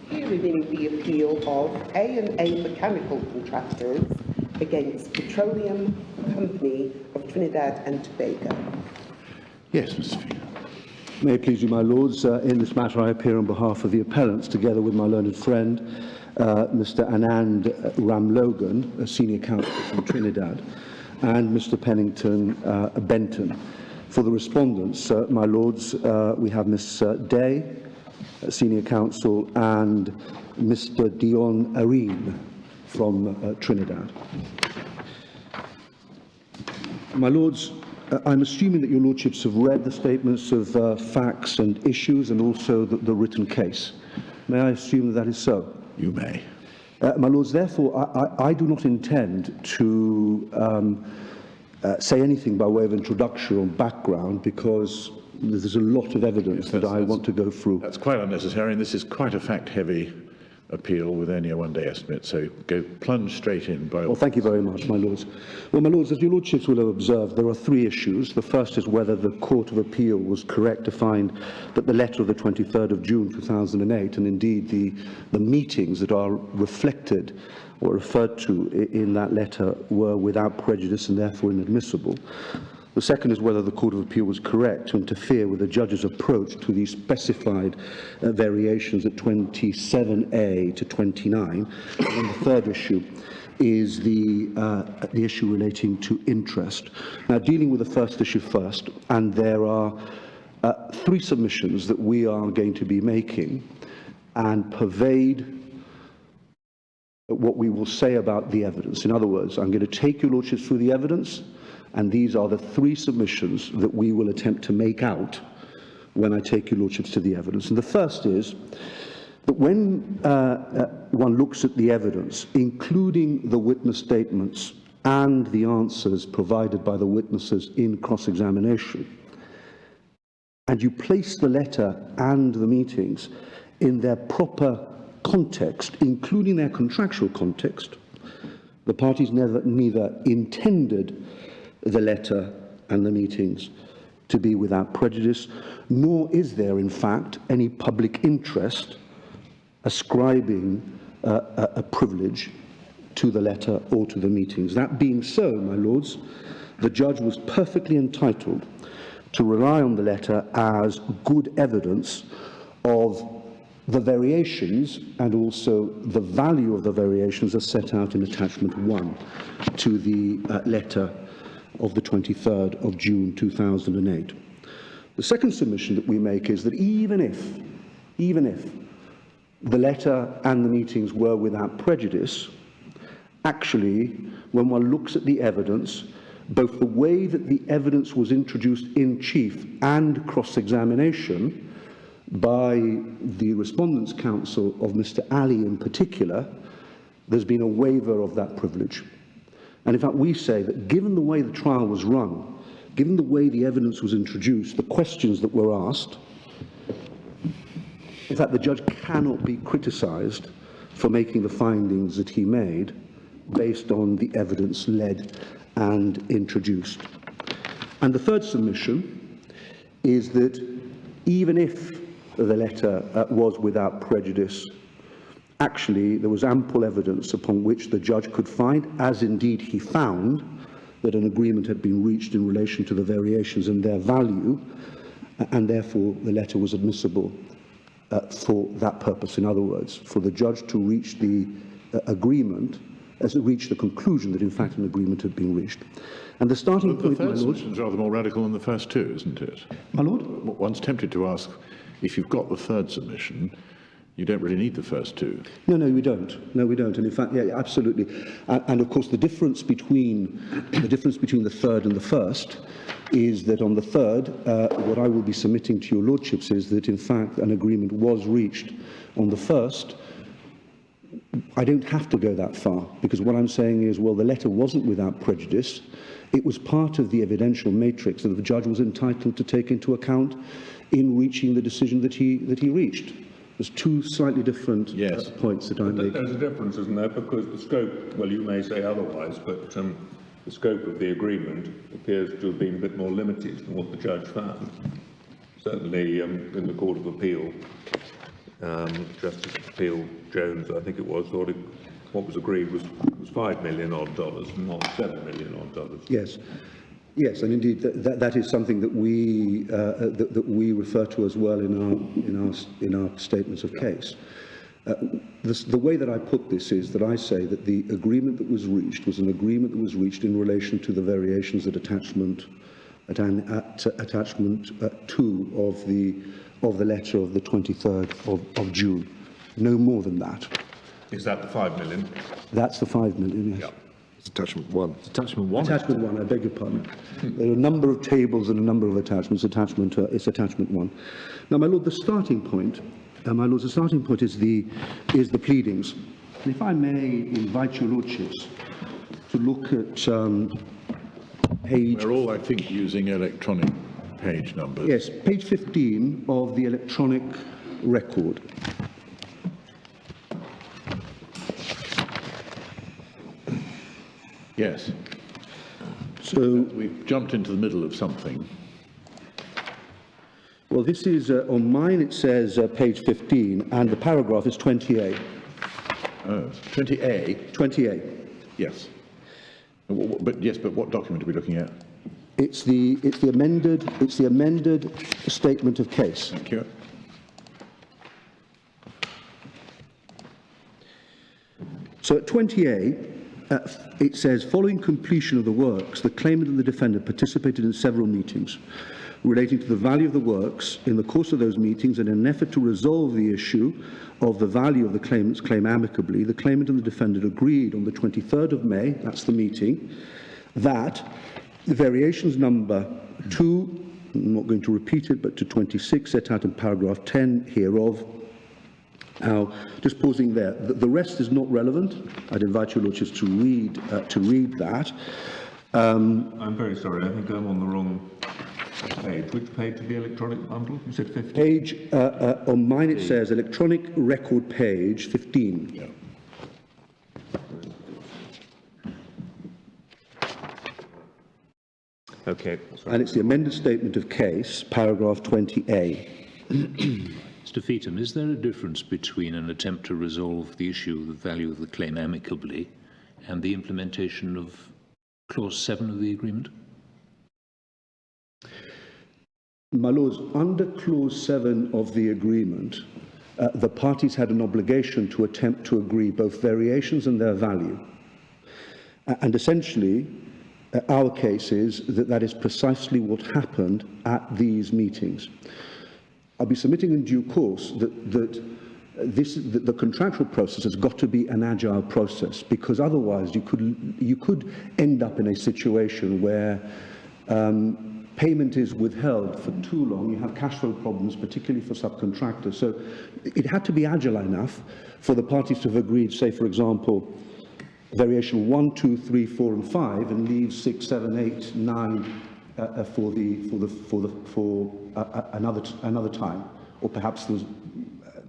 hearing the appeal of A&A Mechanical Contractors against Petroleum Company of Trinidad and Tobago. Yes, Mr. Speaker. May it please you, my Lords, in this matter I appear on behalf of the appellants, together with my learned friend, Mr. Anand Ramlogan, a senior counsel from Trinidad, and Mr. Pennington Benton. For the respondents, my Lords, we have Ms. Day, senior counsel, and Mr. Dion Areen from Trinidad. My Lords, I'm assuming that your Lordships have read the statements of facts and issues and also the written case. May I assume that is so? You may. My Lords, therefore, I do not intend to say anything by way of introduction or background, because there's a lot of evidence that I want to go through. That's quite unnecessary, and this is quite a fact-heavy appeal with only a one-day estimate, so plunge straight in. Well, thank you very much, my Lords. Well, my Lords, as your Lordships will have observed, there are three issues. The first is whether the Court of Appeal was correct to find that the letter of the 23rd of June 2008, and indeed the meetings that are reflected or referred to in that letter, were without prejudice and therefore inadmissible. The second is whether the Court of Appeal was correct to interfere with the judge's approach to the specified variations at 27A to 29. And the third issue is the issue relating to interest. Now, dealing with the first issue first, and there are three submissions that we are going to be making and pervade what we will say about the evidence. In other words, I'm going to take your Lordships through the evidence, and these are the three submissions that we will attempt to make out when I take your Lordships to the evidence. And the first is that when one looks at the evidence, including the witness statements and the answers provided by the witnesses in cross-examination, and you place the letter and the meetings in their proper context, including their contractual context, the parties neither intended the letter and the meetings to be without prejudice, nor is there, in fact, any public interest ascribing a privilege to the letter or to the meetings. That being so, my Lords, the judge was perfectly entitled to rely on the letter as good evidence of the variations and also the value of the variations as set out in attachment 1 to the letter of the 23rd of June 2008. The second submission that we make is that even if the letter and the meetings were without prejudice, actually, when one looks at the evidence, both the way that the evidence was introduced in chief and cross-examination by the Respondents' Counsel of Mr. Ali in particular, there's been a waiver of that privilege. And in fact, we say that given the way the trial was run, given the way the evidence was introduced, the questions that were asked, in fact, the judge cannot be criticised for making the findings that he made based on the evidence led and introduced. And the third submission is that even if the letter was without prejudice, actually there was ample evidence upon which the judge could find, as indeed he found, that an agreement had been reached in relation to the variations and their value, and therefore the letter was admissible for that purpose. In other words, for the judge to reach the agreement, as to reach the conclusion that in fact an agreement had been reached. And the starting point, my Lord, submission is rather more radical than the first two, isn't it? My Lord? One's tempted to ask, if you've got the third submission, you don't really need the first two. No, we don't. No, we don't. And in fact, yeah, absolutely. And of course, the difference between the third and the first is that on the third, what I will be submitting to your Lordships is that in fact an agreement was reached. On the first, I don't have to go that far, because what I'm saying is, well, the letter wasn't without prejudice. It was part of the evidential matrix that the judge was entitled to take into account in reaching the decision that he reached. There's two slightly different points that I make. There's a difference, isn't there? Because the scope, well, you may say otherwise, but the scope of the agreement appears to have been a bit more limited than what the judge found. Certainly, in the Court of Appeal, Justice Peel Jones, I think it was, thought what was agreed was $5 million odd, not $7 million odd. Yes. Yes, and indeed that is something that we refer to as well in our statements of case. The way that I put this is that I say that the agreement that was reached was an agreement that was reached in relation to the variations at attachment 2 of the letter of the 23rd of June. No more than that. Is that the $5 million? That's the $5 million. Yes. Yeah. It's attachment 1. It's attachment 1. Attachment 1, I beg your pardon. There are a number of tables and a number of attachments. It's attachment 1. Now, my lord, the starting point, is the pleadings. And if I may invite your lordships to look at page. We're all, I think, using electronic page numbers. Yes, page 15 of the electronic record. Yes. So We've jumped into the middle of something. well, this is on mine. It says page 15, and the paragraph is 20A. Oh, 20A. 20A. Yes. But what document are we looking at? It's the amended statement of case. Thank you. So at 20A, it says, following completion of the works, the claimant and the defendant participated in several meetings relating to the value of the works. In the course of those meetings, and in an effort to resolve the issue of the value of the claimant's claim amicably, the claimant and the defendant agreed on the 23rd of May, that's the meeting, that the variations number 2, I'm not going to repeat it, but to 26, set out in paragraph 10 hereof. Now, just pausing there, the rest is not relevant. I'd invite your lordships to read that. I'm very sorry, I think I'm on the wrong page. Which page of the electronic bundle? You said 15? Page, on mine it says electronic record page 15. Yeah. Okay, sorry. And it's the amended statement of case, paragraph 20A. Mr. Feetham, is there a difference between an attempt to resolve the issue of the value of the claim amicably and the implementation of clause 7 of the agreement? My lords, under clause 7 of the agreement, the parties had an obligation to attempt to agree both variations and their value. And essentially, our case is that that is precisely what happened at these meetings. I'll be submitting in due course that the contractual process has got to be an agile process, because otherwise you could end up in a situation where payment is withheld for too long. You have cash flow problems, particularly for subcontractors. So it had to be agile enough for the parties to have agreed, say, for example, variation 1, 2, 3, 4, and 5, and leave 6, 7, 8, 9 for another time, or perhaps there's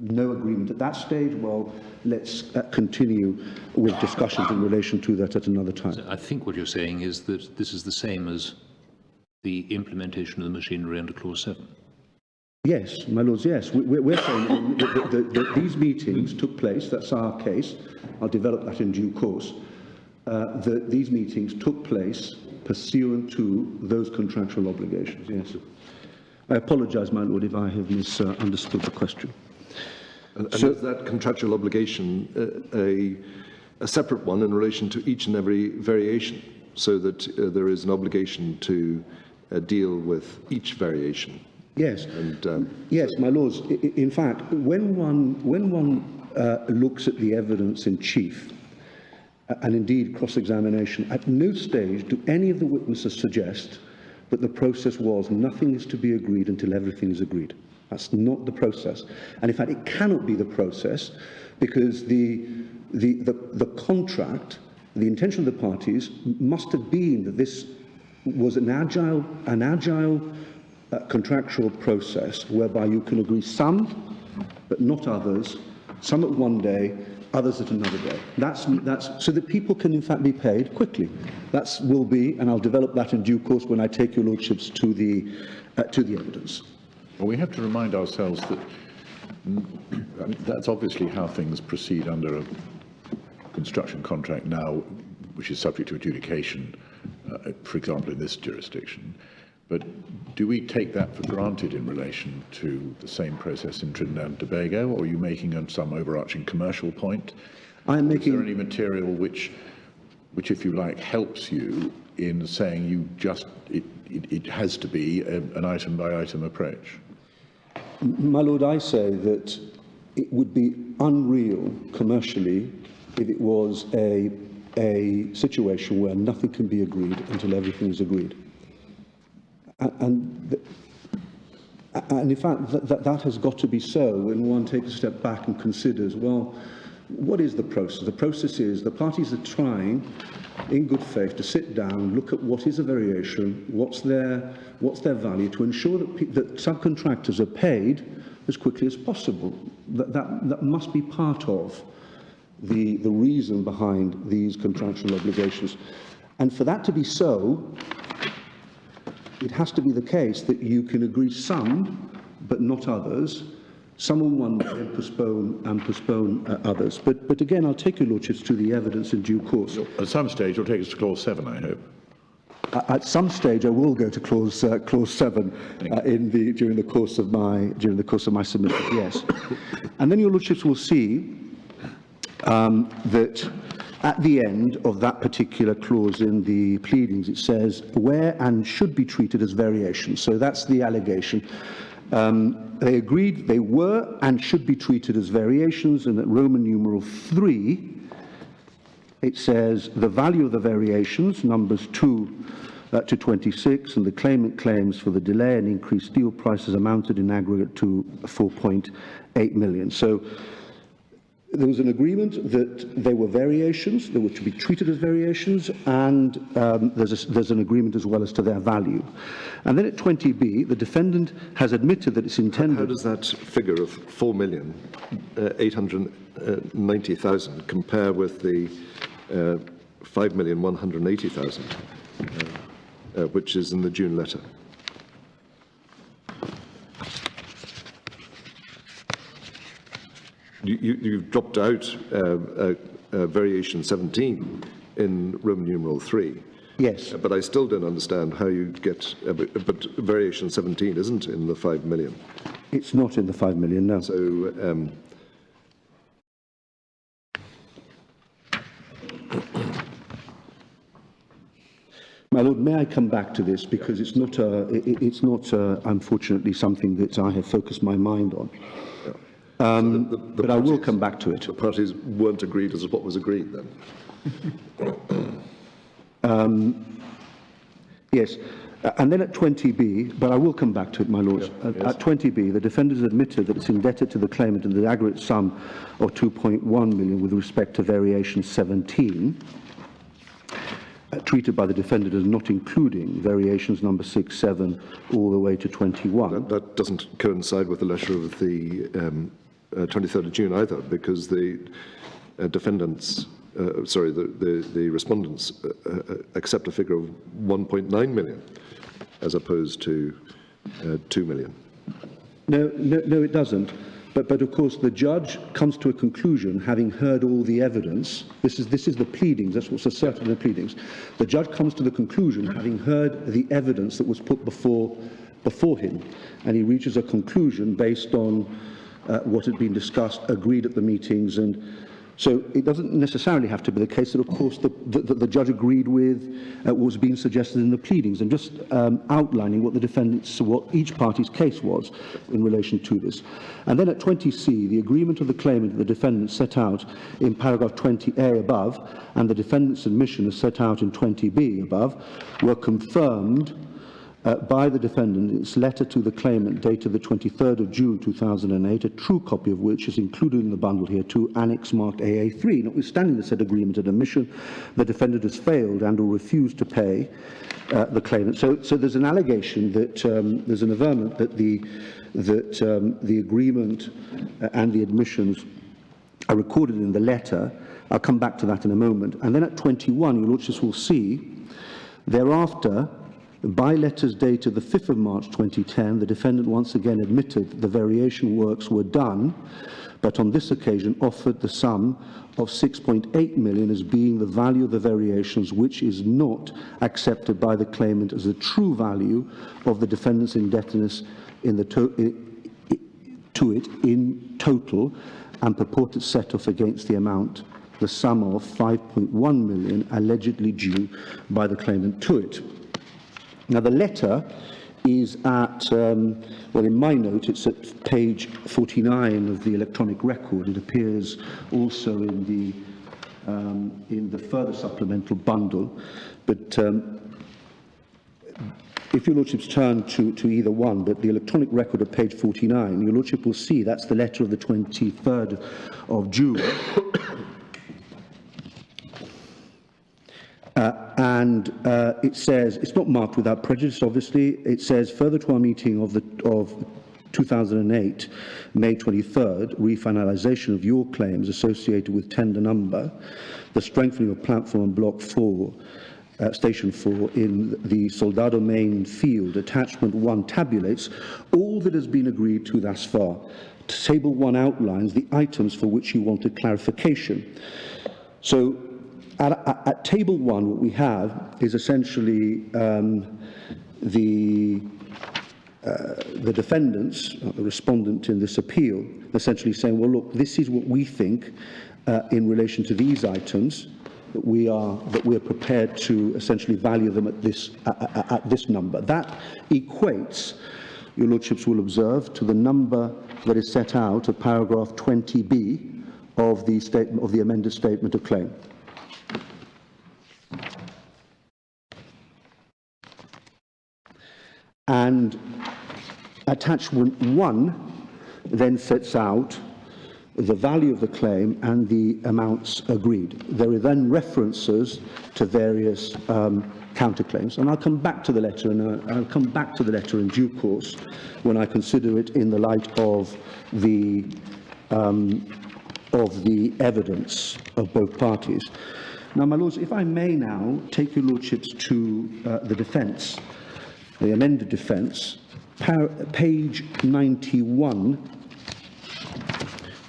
no agreement at that stage. Well, let's continue with discussions in relation to that at another time. So I think what you're saying is that this is the same as the implementation of the machinery under clause 7. Yes, my lords, yes. We're saying that these meetings took place, that's our case, I'll develop that in due course, that these meetings took place pursuant to those contractual obligations, yes. I apologise, my lord, if I have misunderstood the question. And so, is that contractual obligation a separate one in relation to each and every variation, so that there is an obligation to deal with each variation? Yes, and, yes, my lords. In fact, when one looks at the evidence in chief, and indeed cross-examination, at no stage do any of the witnesses suggest that the process was nothing is to be agreed until everything is agreed. That's not the process. And in fact, it cannot be the process, because the contract, the intention of the parties must have been that this was an agile contractual process whereby you can agree some, but not others, some at one day, others at another day. That's so that people can in fact be paid quickly. That will be, and I'll develop that in due course when I take your lordships to the evidence. Well, we have to remind ourselves that I mean, that's obviously how things proceed under a construction contract now, which is subject to adjudication, for example, in this jurisdiction. But do we take that for granted in relation to the same process in Trinidad and Tobago, or are you making some overarching commercial point? I'm making... Is there any material which, if you like, helps you in saying you just, it has to be an item-by-item approach? My Lord, I say that it would be unreal commercially if it was a situation where nothing can be agreed until everything is agreed. And in fact, that has got to be so when one takes a step back and considers, well, what is the process? The process is the parties are trying, in good faith, to sit down, look at what is a variation, what's their value, to ensure that subcontractors are paid as quickly as possible. That must be part of the reason behind these contractual obligations. And for that to be so, it has to be the case that you can agree some, but not others. Some on one way and postpone others. But again, I'll take your lordships to the evidence in due course. At some stage, you'll take us to clause 7, I hope. At some stage, I will go to clause 7 during the course of my submission. Yes, and then your lordships will see that at the end of that particular clause in the pleadings, it says where and should be treated as variations. So that's the allegation. They agreed they were and should be treated as variations, and at Roman numeral 3, it says the value of the variations, numbers 2 to 26, and the claimant claims for the delay and increased steel prices amounted in aggregate to 4.8 million. So there was an agreement that they were variations, they were to be treated as variations, and there's an agreement as well as to their value. And then at 20b, the defendant has admitted that it's intended... How does that figure of 4,890,000 compare with the 5,180,000, which is in the June letter? You've dropped out variation 17 in Roman numeral 3. Yes. But I still don't understand how you get... but variation 17 isn't in the 5 million. It's not in the 5 million, no. So... My Lord, may I come back to this, because it's not, unfortunately, something that I have focused my mind on. But I will come back to it. The parties weren't agreed as what was agreed then? Yes. And then at 20b, but I will come back to it, my lords. Yes. At 20b, the defendant has admitted that it's indebted to the claimant in the aggregate sum of 2.1 million with respect to variation 17, treated by the defendant as not including variations number 6, 7, all the way to 21. That doesn't coincide with the letter of the 23rd of June either, because the defendants, the respondents accept a figure of 1.9 million as opposed to 2 million. No, it doesn't. But of course, the judge comes to a conclusion, having heard all the evidence. This is the pleadings. That's what's asserted in the pleadings. The judge comes to the conclusion, having heard the evidence that was put before him, and he reaches a conclusion based on what had been discussed, agreed at the meetings, and so it doesn't necessarily have to be the case that, of course, the judge agreed with what was being suggested in the pleadings, and just outlining what what each party's case was in relation to this. And then at 20c, the agreement of the claimant and the defendant set out in paragraph 20a above, and the defendant's admission as set out in 20b above, were confirmed by the defendant in its letter to the claimant dated the 23rd of June 2008, a true copy of which is included in the bundle here to annex marked AA3. Notwithstanding the said agreement and admission, the defendant has failed and or refused to pay the claimant. So there's an allegation that there's an averment that the agreement and the admissions are recorded in the letter. I'll come back to that in a moment. And then at 21, your lordships will see thereafter By letters dated the 5th of March 2010, the defendant once again admitted that the variation works were done, but on this occasion offered the sum of 6.8 million as being the value of the variations, which is not accepted by the claimant as the true value of the defendant's indebtedness to it in total, and purported set-off against the amount, the sum of 5.1 million allegedly due by the claimant to it. Now, the letter is at, well, in my note, it's at page 49 of the electronic record. It appears also in the further supplemental bundle. But if your Lordships turn to either one, but the electronic record at page 49, your Lordship will see that's the letter of the 23rd of June. It says, it's not marked without prejudice, obviously. It says, further to our meeting of 2008, May 23rd, refinalisation of your claims associated with tender number, the strengthening of platform on block 4, station 4 in the Soldado Main field, attachment 1 tabulates all that has been agreed to thus far. Table 1 outlines the items for which you wanted clarification. So, at table 1, what we have is essentially the defendants, the respondent in this appeal, essentially saying, well, look, this is what we think in relation to these items, that we're prepared to essentially value them at this number. That equates, your Lordships will observe, to the number that is set out at paragraph 20b of the amended statement of claim. And attachment 1 then sets out the value of the claim and the amounts agreed. There are then references to various counterclaims, and I'll come back to the letter, and I'll come back to the letter in due course when I consider it in the light of the evidence of both parties. Now, my Lords, if I may now take your Lordships to the defence, the amended defence, page 91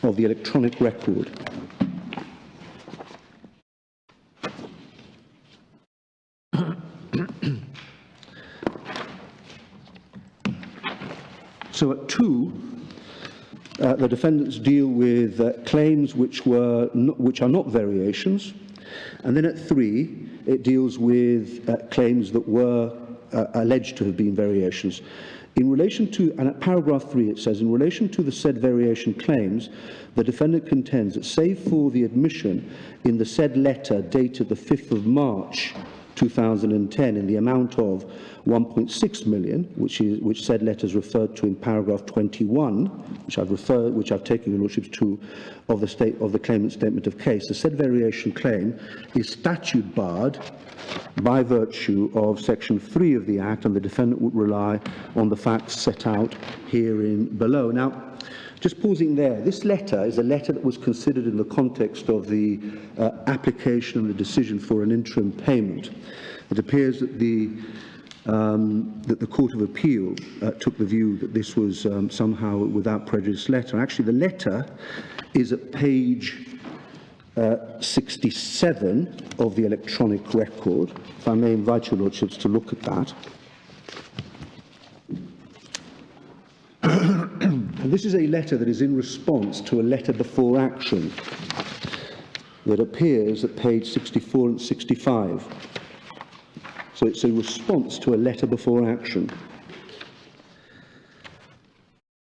of the electronic record. So at 2, the defendants deal with claims which are not variations, and then at 3, it deals with claims that were alleged to have been variations. In relation to, and at paragraph 3 it says, in relation to the said variation claims, the defendant contends that save for the admission in the said letter dated the 5th of March 2010 in the amount of 1.6 million, which said letter is referred to in paragraph 21, which I've taken your Lordships to, of the claimant's statement of case, the said variation claim is statute barred by virtue of section 3 of the Act, and the defendant would rely on the facts set out herein below. Now, just pausing there, this letter is a letter that was considered in the context of the application and the decision for an interim payment. It appears that the Court of Appeal took the view that this was somehow without prejudice letter. Actually, the letter is at page 67 of the electronic record. If I may invite your Lordships to look at that. And this is a letter that is in response to a letter before action that appears at page 64 and 65. So it's a response to a letter before action.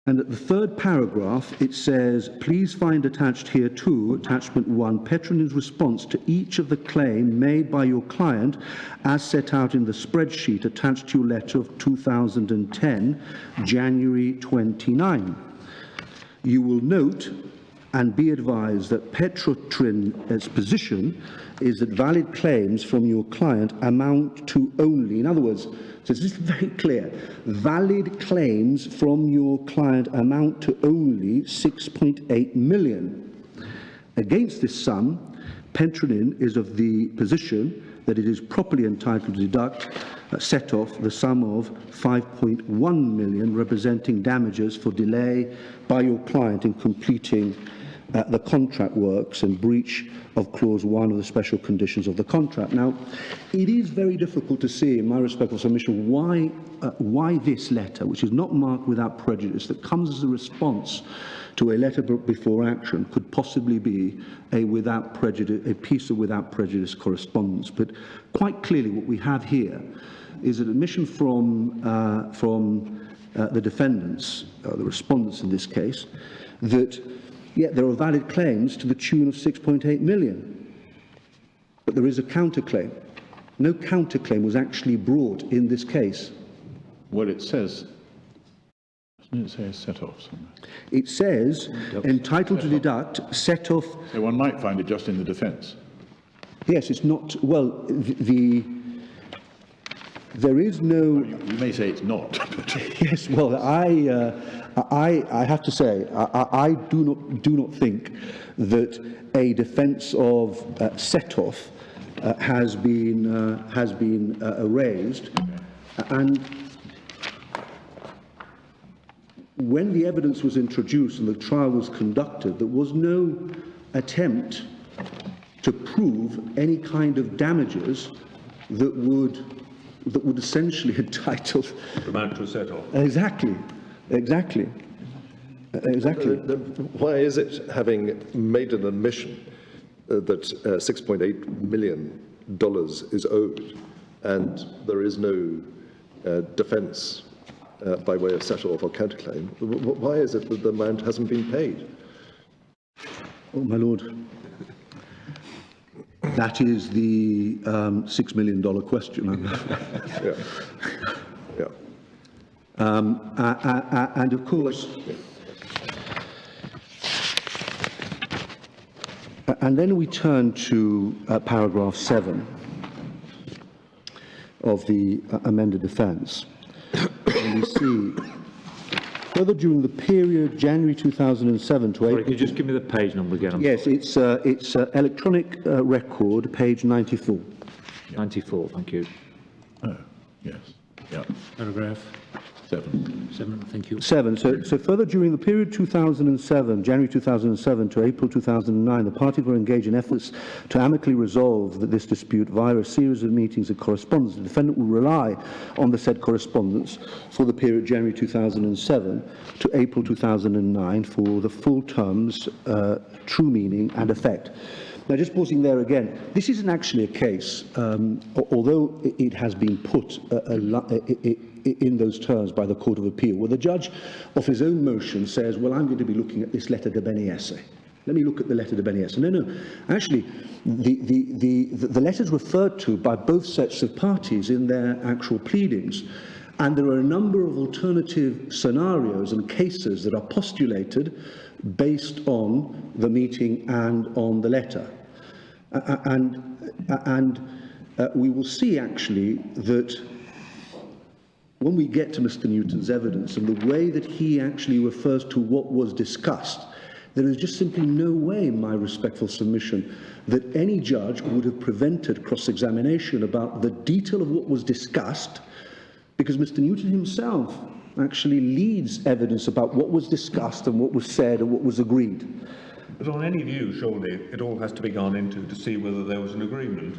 And at the 3rd paragraph, it says, please find attached here to attachment 1, Petrolion's response to each of the claim made by your client as set out in the spreadsheet attached to your letter of 2010, January 29. You will note and be advised that Petrotrin's position is that valid claims from your client amount to only, in other words, so this is very clear, valid claims from your client amount to only 6.8 million. Against this sum, Petrolin is of the position that it is properly entitled to deduct, set off the sum of 5.1 million representing damages for delay by your client in completing the contract works and breach of Clause 1 of the special conditions of the contract. Now, it is very difficult to see, in my respectful submission, why this letter, which is not marked without prejudice, that comes as a response to a letter before action, could possibly be a piece of without prejudice correspondence. But quite clearly, what we have here is an admission from the defendants, the respondents in this case, that yet there are valid claims to the tune of 6.8 million. But there is a counterclaim. No counterclaim was actually brought in this case. Well, it says, doesn't it say a set-off somewhere? It says, entitled to deduct, set off. So one might find it just in the defence. Yes, it's not, well, there is no. You may say it's not. But Yes, well, I have to say, I do not think that a defence of set-off has been raised, and when the evidence was introduced and the trial was conducted, there was no attempt to prove any kind of damages that would essentially entitle amount to a set-off. Exactly. Why is it, having made an admission that $6.8 million is owed, and there is no defence by way of set-off or counterclaim, why is it that the amount hasn't been paid? Oh, my lord, that is the $6 million question. Yeah. And of course, and then we turn to paragraph 7 of the amended offence, and we see further during the period January 2007 to April. Sorry, could you just give me the page number again? Yes, it's electronic record, page 94. 94, thank you. oh, yes, yeah, Paragraph 7. 7, thank you. 7. So further during the period 2007, January 2007 to April 2009, the parties were engaged in efforts to amicably resolve this dispute via a series of meetings and correspondence. The defendant will rely on the said correspondence for the period January 2007 to April 2009 for the full terms, true meaning and effect. Now, just pausing there again, this isn't actually a case, although it has been put in those terms by the Court of Appeal, where the judge, of his own motion, says, well, I'm going to be looking at this letter de bene esse. Let me look at the letter de bene esse. No. Actually, the letters referred to by both sets of parties in their actual pleadings, and there are a number of alternative scenarios and cases that are postulated based on the meeting and on the letter. And we will see, actually, that when we get to Mr. Newton's evidence and the way that he actually refers to what was discussed, there is just simply no way, in my respectful submission, that any judge would have prevented cross-examination about the detail of what was discussed, because Mr. Newton himself actually leads evidence about what was discussed and what was said and what was agreed. But on any view, surely, it all has to be gone into to see whether there was an agreement.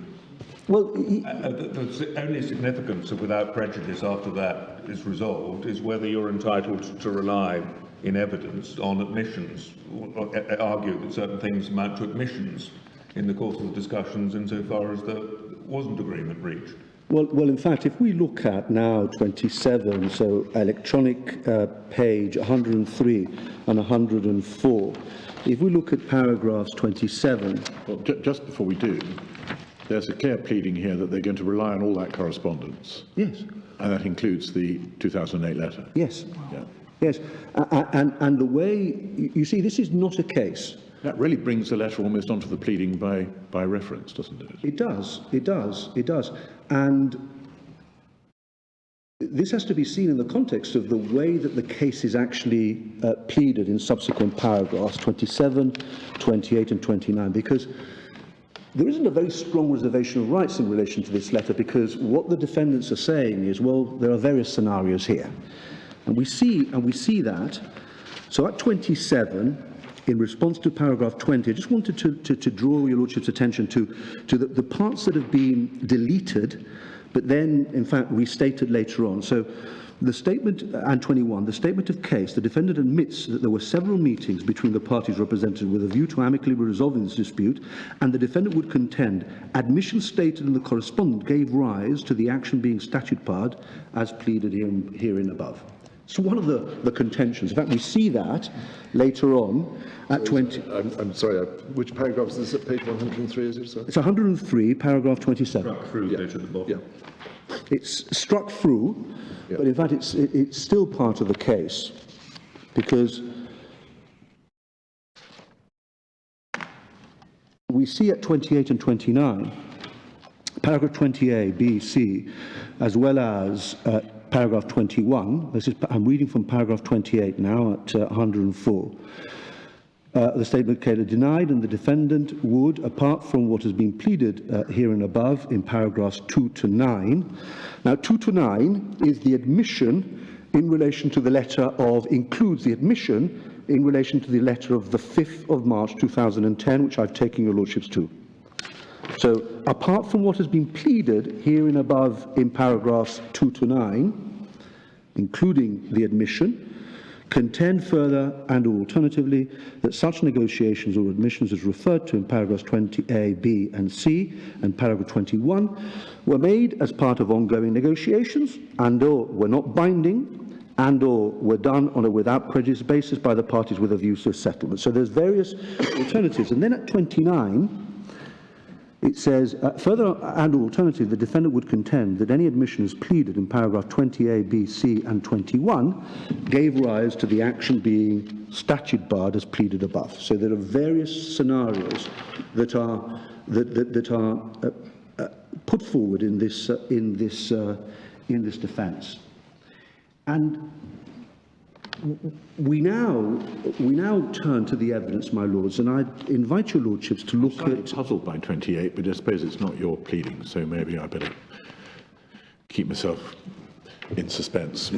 Well, The only significance of without prejudice after that is resolved is whether you're entitled to rely in evidence on admissions, or argue that certain things amount to admissions in the course of the discussions insofar as there wasn't agreement reached. Well, in fact, if we look at now 27, so electronic page 103 and 104, if we look at paragraphs 27... Well, just before we do, there's a clear pleading here that they're going to rely on all that correspondence. Yes. And that includes the 2008 letter. Yes. Yeah. Yes. And the way... You see, this is not a case... That really brings the letter almost onto the pleading by reference, doesn't it? It does. And this has to be seen in the context of the way that the case is actually pleaded in subsequent paragraphs 27, 28 and 29, because there isn't a very strong reservation of rights in relation to this letter, because what the defendants are saying is, well, there are various scenarios here. And we see that. So at 27, in response to paragraph 20, I just wanted to draw your Lordship's attention to the parts that have been deleted, but then, in fact, restated later on. So the statement, and 21, the statement of case, the defendant admits that there were several meetings between the parties represented with a view to amicably resolving this dispute, and the defendant would contend admission stated in the correspondence gave rise to the action being statute barred as pleaded herein above. So one of the contentions, in fact, we see that later on at 20. I'm sorry, which paragraph is this at page 103, is it, sir? It's 103, paragraph 27. Struck through there to the bottom. Yeah. It's struck through, but in fact it's still part of the case, because we see at 28 and 29, paragraph 20A, B, C, as well as paragraph 21. I'm reading from paragraph 28 now at 104. The statement clearly denied, and the defendant would, apart from what has been pleaded here and above in paragraphs 2 to 9. Now, 2 to 9 is the admission in relation to the letter of, includes the admission in relation to the letter of the 5th of March 2010, which I've taken your Lordships to. So, apart from what has been pleaded here and above in paragraphs 2 to 9, including the admission, contend further and or alternatively that such negotiations or admissions as referred to in paragraphs 20A, B and C and paragraph 21 were made as part of ongoing negotiations and or were not binding and or were done on a without prejudice basis by the parties with a view to a settlement. So there's various alternatives. And then at 29, it says, further and alternative, the defendant would contend that any admission as pleaded in paragraph 20A, B, C and 21 gave rise to the action being statute barred as pleaded above. So there are various scenarios that are put forward in this defence. And we now turn to the evidence, my lords, and I invite your lordships to look I'm at. puzzled by 28, but I suppose it's not your pleading, so maybe I better keep myself in suspense.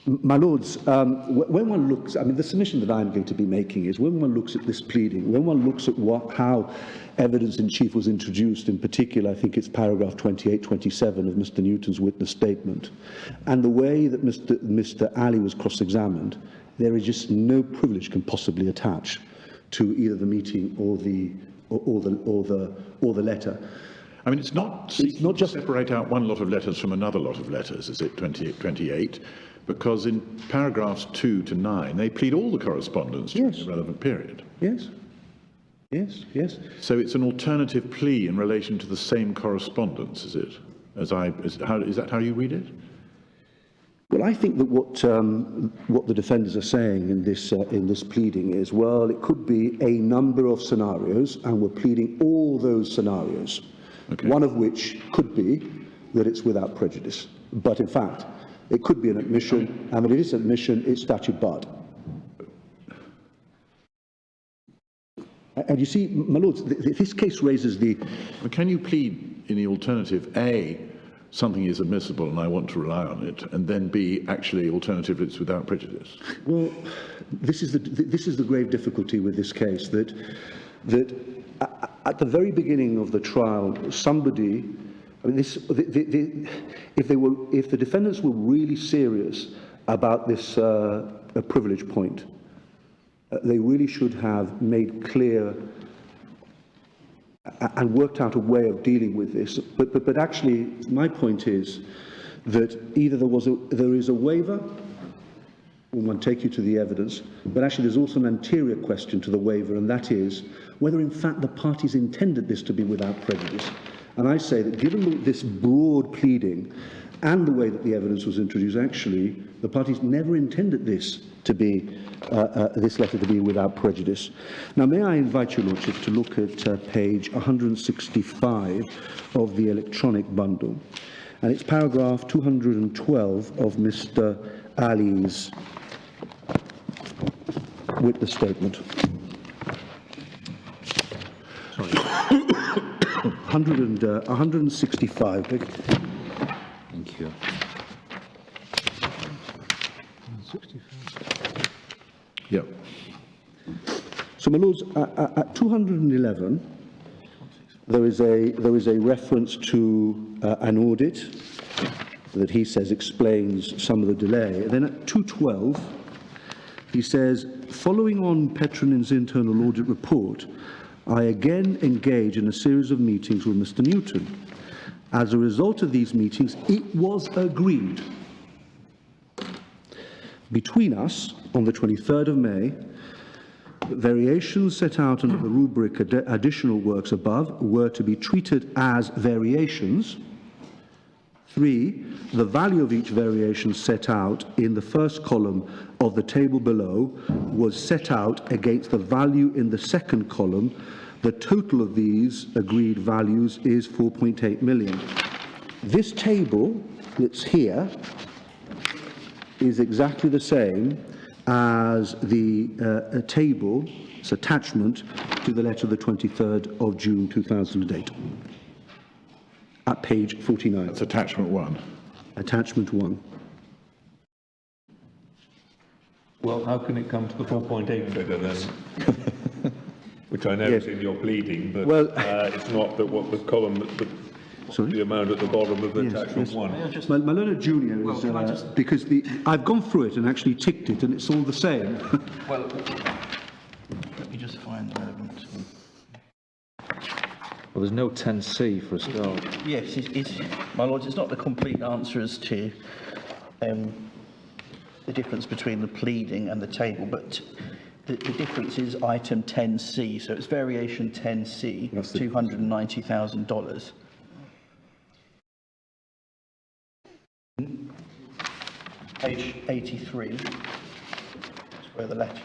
My lords, when one looks, I mean, the submission that I'm going to be making is when one looks at this pleading, when one looks at how evidence in chief was introduced, in particular, I think it's paragraph 28, 27 of Mr. Newton's witness statement, and the way that Mr. Ali was cross-examined, there is just no privilege can possibly attach to either the meeting or the letter. I mean, it's not just separate out one lot of letters from another lot of letters, is it, 28, because in paragraphs 2 to 9, they plead all the correspondence during the relevant period. Yes. Yes, yes. So it's an alternative plea in relation to the same correspondence, is it? Is that how you read it? Well, I think that what the defenders are saying in this pleading is, well, it could be a number of scenarios, and we're pleading all those scenarios. Okay. One of which could be that it's without prejudice, but in fact, it could be an admission, and when it is admission, it's statute barred. And you see, my lords, this case raises the... But can you plead in the alternative, A, something is admissible and I want to rely on it, and then B, actually, alternatively, it's without prejudice? Well, this is the grave difficulty with this case, that at the very beginning of the trial, somebody... I mean, if the defendants were really serious about this privilege point, they really should have made clear and worked out a way of dealing with this. But actually, my point is that either there is a waiver, when one take you to the evidence, but actually there's also an anterior question to the waiver, and that is whether in fact the parties intended this to be without prejudice. And I say that given this broad pleading and the way that the evidence was introduced, actually, the parties never intended this to be, this letter to be without prejudice. Now, may I invite your lordship to look at page 165 of the electronic bundle, and it's paragraph 212 of Mr. Ali's witness statement. 165. Thank you. Yep. So, my lords, at 211, there is a reference to an audit that he says explains some of the delay. And then at 212, he says, following on Petroleum's internal audit report, I again engage in a series of meetings with Mr. Newton. As a result of these meetings, it was agreed between us on the 23rd of May that variations set out under the rubric additional works above were to be treated as variations. 3, the value of each variation set out in the first column of the table below was set out against the value in the second column. The total of these agreed values is 4.8 million. This table that's here is exactly the same as the table, its attachment to the letter of the 23rd of June 2008. At page 49. That's attachment 1. Attachment 1. Well, how can it come to the 4.8 figure then? Which I know is in your pleading, but Well, it's not that what the column, Sorry? the amount at the bottom of Yes, attachment yes. 1. My learned junior is, because I've gone through it and actually ticked it, and it's all the same. Well, let me just find the relevant. Well, there's no 10C for a start. Yes, my lords, it's not the complete answer as to the difference between the pleading and the table, but the difference is item 10C, so it's variation 10C, $290,000. Page 83 is where the letter is.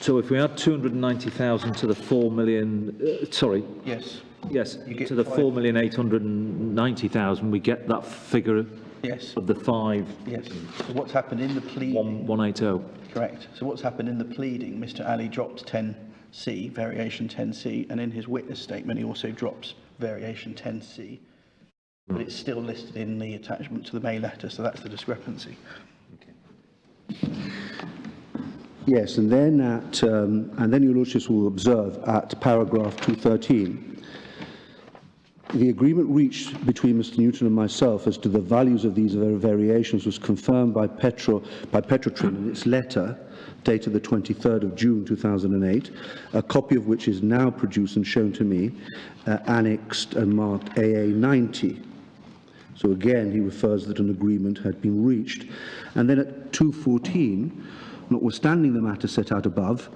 So if we add 290,000 to the 4 million, Yes, yes, You get to the five. 4,890,000, we get that figure yes, of the 5, yes. So what's happened in the pleading? 180. Correct. So what's happened in the pleading, Mr. Ali dropped 10C, variation 10C, and in his witness statement he also drops variation 10C. But it's still listed in the attachment to the May letter, so that's the discrepancy. Yes, and then your lordships will observe at paragraph 213, the agreement reached between Mr. Newton and myself as to the values of these variations was confirmed by Petrotrin in its letter dated the 23rd of June 2008, a copy of which is now produced and shown to me, annexed and marked AA 90. So again, he refers that an agreement had been reached. And then at 214, notwithstanding the matter set out above,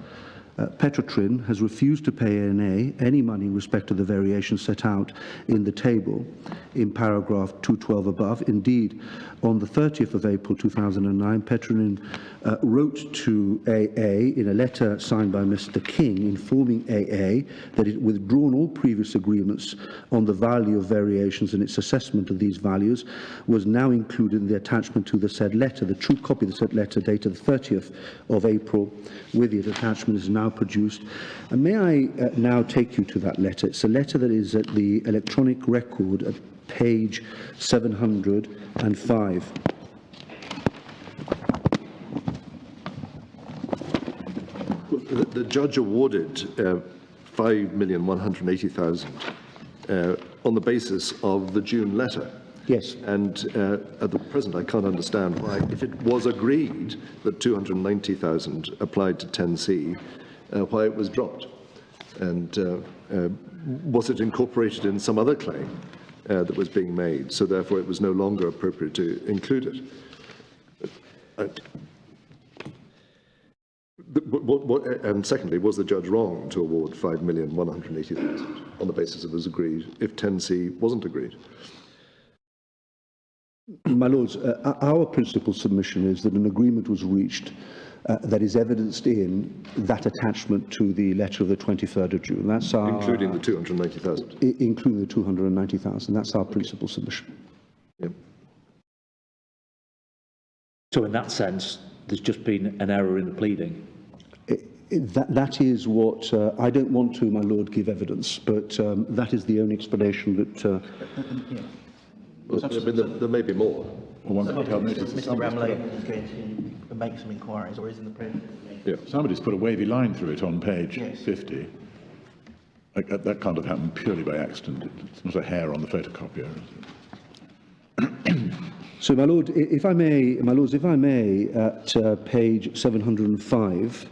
Petrotrin has refused to pay ANA any money in respect to the variation set out in the table in paragraph 212 above. Indeed, on the 30th of April 2009, Petrotrin wrote to AA in a letter signed by Mr. King informing AA that it had withdrawn all previous agreements on the value of variations, and its assessment of these values was now included in the attachment to the said letter. The true copy of the said letter dated the 30th of April with the attachment is now produced. And may I now take you to that letter? It's a letter that is at the electronic record at page 705. The judge awarded $5,180,000 on the basis of the June letter. Yes. And at the present, I can't understand why, if it was agreed that 290,000 applied to 10C, why it was dropped. And was it incorporated in some other claim that was being made, so therefore it was no longer appropriate to include it? And secondly, was the judge wrong to award $5,180,000 on the basis it was agreed if 10C wasn't agreed? My Lords, our principal submission is that an agreement was reached that is evidenced in that attachment to the letter of the 23rd of June. That's our, including the 290,000? Including the 290,000. That's our principal submission. Yep. So in that sense, there's just been an error in the pleading. That is what, I don't want to, my lord, give evidence, but that is the only explanation that... Well, I mean, there may be more. Well, one can't help notice that Mr. Ramley is going to make some inquiries, or is in the process. Yeah. somebody's put a wavy line through it on page Yes. 50. That can't have happened purely by accident. It's not a hair on the photocopier. So, my lord, if I may, at page 705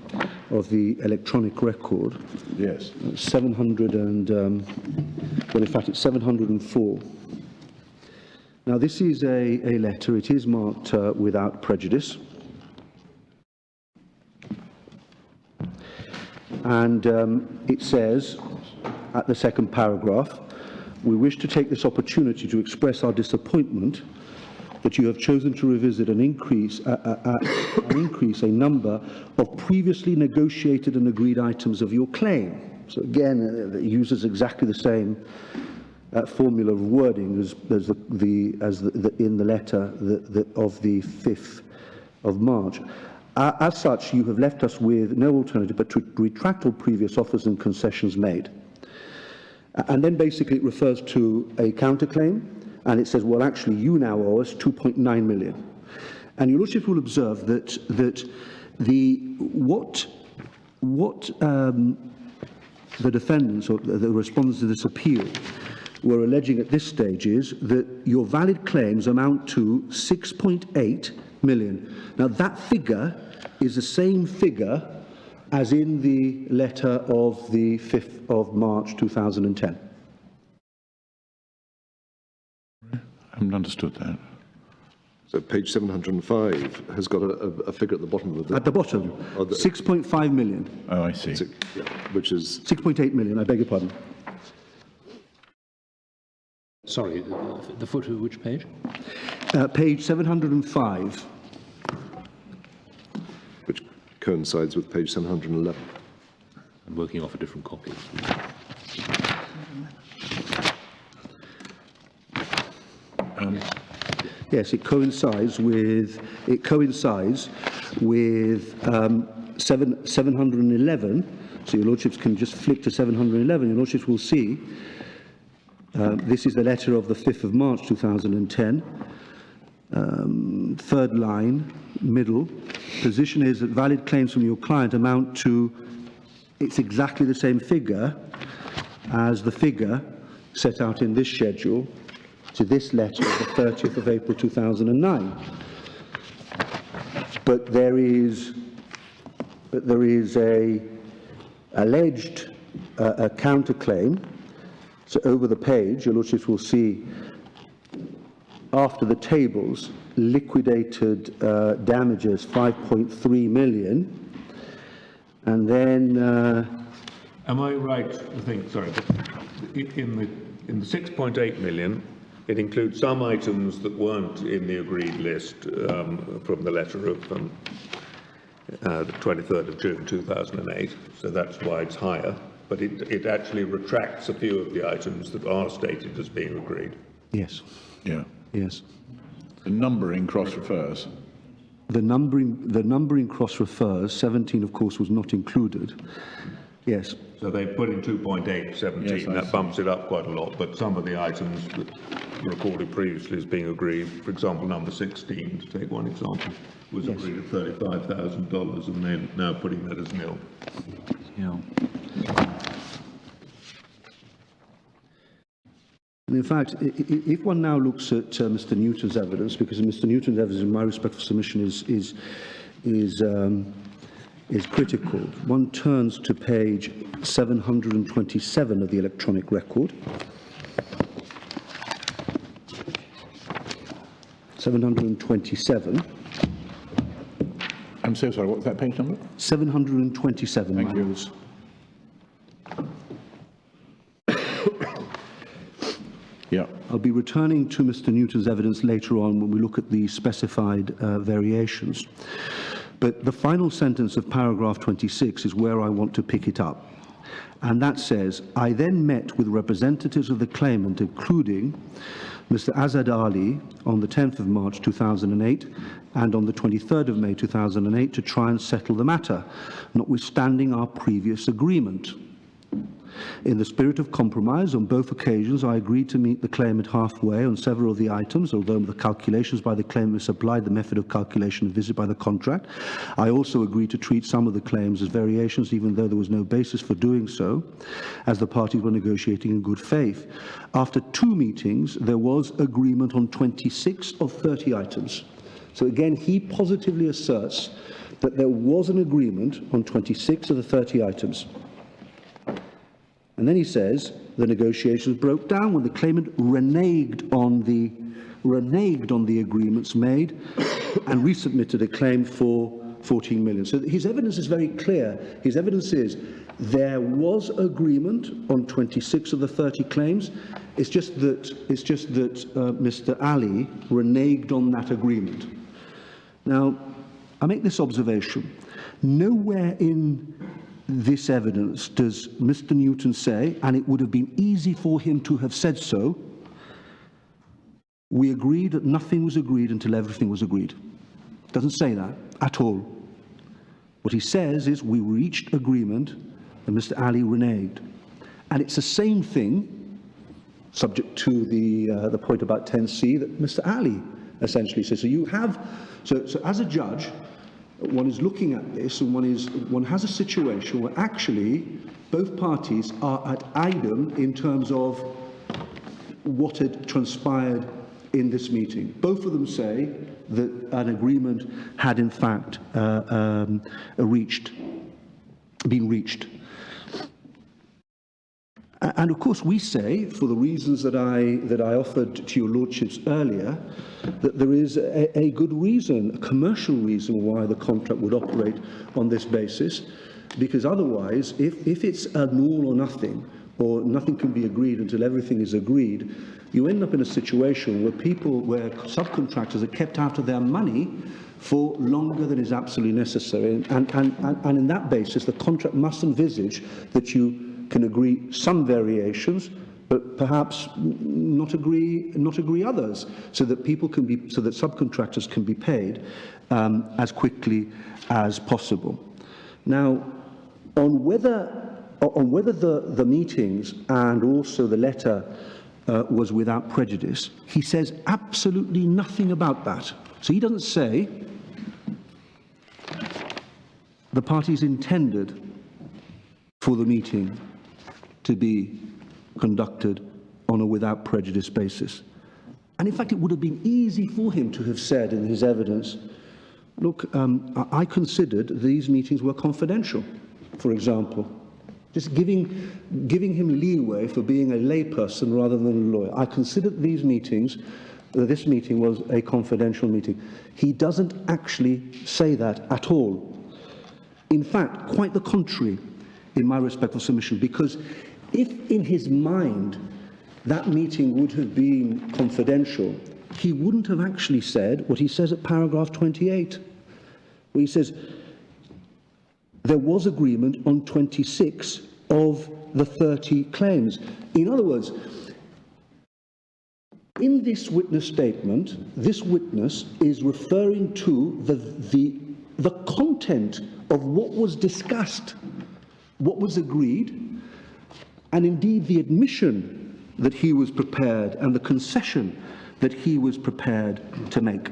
of the electronic record, Yes. 700 and, well, in fact, it's 704. Now, this is a letter. It is marked without prejudice. And it says, at the second paragraph, we wish to take this opportunity to express our disappointment that you have chosen to revisit and increase a number of previously negotiated and agreed items of your claim. So again, it uses exactly the same formula of wording as in the letter of the 5th of March. As such, you have left us with no alternative but to retract all previous offers and concessions made. And then basically it refers to a counterclaim, and it says, well, actually, you now owe us 2.9 million. And your lordship will observe that what the defendants or the respondents to this appeal were alleging at this stage is that your valid claims amount to 6.8 million. Now, that figure is the same figure as in the letter of the 5th of March 2010. I haven't understood that. So page 705 has got a figure at the bottom of the... At the bottom, 6.5 million. Oh, I see. Yeah, which is... 6.8 million, I beg your pardon. Sorry, the foot of which page? Page 705. which coincides with page 711. I'm working off a different copy. Yes, it coincides with 711. So your lordships can just flick to 711. Your lordships will see this is the letter of the 5th of March 2010. Third line, middle. Position is that valid claims from your client amount to, it's exactly the same figure as the figure set out in this schedule to this letter of the 30th of April 2009. But there is a alleged a counterclaim. So over the page, your lordships will see after the tables, liquidated damages 5.3 million, and then Am I right to think, sorry, that in the 6.8 million, it includes some items that weren't in the agreed list from the letter of the 23rd of June 2008, so that's why it's higher, but it actually retracts a few of the items that are stated as being agreed. yes, Yeah. yes. The numbering cross-refers. The numbering cross-refers. 17, of course, was not included. Yes. So they put in 2.8, 17, Yes, I that see. bumps it up quite a lot, but some of the items that were recorded previously as being agreed, for example, number 16, to take one example, was agreed at $35,000, and they're now putting that as nil. Yeah. And in fact, if one now looks at Mr. Newton's evidence, because Mr. Newton's evidence, in my respectful submission, is critical, one turns to page 727 of the electronic record. 727. I'm so sorry, what was that page number? 727, Thank my you. lords. Yeah. I'll be returning to Mr. Newton's evidence later on when we look at the specified variations. But the final sentence of paragraph 26 is where I want to pick it up. And that says, I then met with representatives of the claimant, including Mr. Azad Ali on the 10th of March 2008 and on the 23rd of May 2008 to try and settle the matter, notwithstanding our previous agreement. In the spirit of compromise, on both occasions, I agreed to meet the claimant halfway on several of the items, although the calculations by the claimant supplied the method of calculation visited by the contract. I also agreed to treat some of the claims as variations, even though there was no basis for doing so, as the parties were negotiating in good faith. After 2 meetings, there was agreement on 26 of 30 items. So again, he positively asserts that there was an agreement on 26 of the 30 items. And then he says the negotiations broke down when the claimant reneged on the agreements made and resubmitted a claim for 14 million. So his evidence is very clear. His evidence is there was agreement on 26 of the 30 claims. It's just that Mr. Ali reneged on that agreement. Now, I make this observation. Nowhere in this evidence does Mr. Newton say, and it would have been easy for him to have said so, we agreed that nothing was agreed until everything was agreed. Doesn't say that at all. What he says is we reached agreement and Mr. Ali reneged. And it's the same thing, subject to the point about 10C, that Mr. Ali essentially says. So you have, so as a judge, one is looking at this and one has a situation where actually both parties are at idem in terms of what had transpired in this meeting. Both of them say that an agreement had in fact been reached. And of course we say, for the reasons that I offered to your lordships earlier, that there is a good reason, a commercial reason why the contract would operate on this basis, because otherwise, if it's an all or nothing can be agreed until everything is agreed, you end up in a situation where subcontractors are kept out of their money for longer than is absolutely necessary. And in that basis, the contract must envisage that you can agree some variations, but perhaps not agree others, so that subcontractors can be paid as quickly as possible. Now, on whether the meetings and also the letter was without prejudice, he says absolutely nothing about that. So he doesn't say the parties intended for the meeting to be conducted on a without prejudice basis. And in fact, it would have been easy for him to have said in his evidence, look, I considered these meetings were confidential, for example. Just giving him leeway for being a layperson rather than a lawyer. I considered these meetings, this meeting was a confidential meeting. He doesn't actually say that at all. In fact, quite the contrary, in my respectful submission, because if in his mind that meeting would have been confidential, he wouldn't have actually said what he says at paragraph 28, where he says, there was agreement on 26 of the 30 claims. In other words, in this witness statement, this witness is referring to the content of what was discussed, what was agreed, and indeed the admission that he was prepared and the concession that he was prepared to make.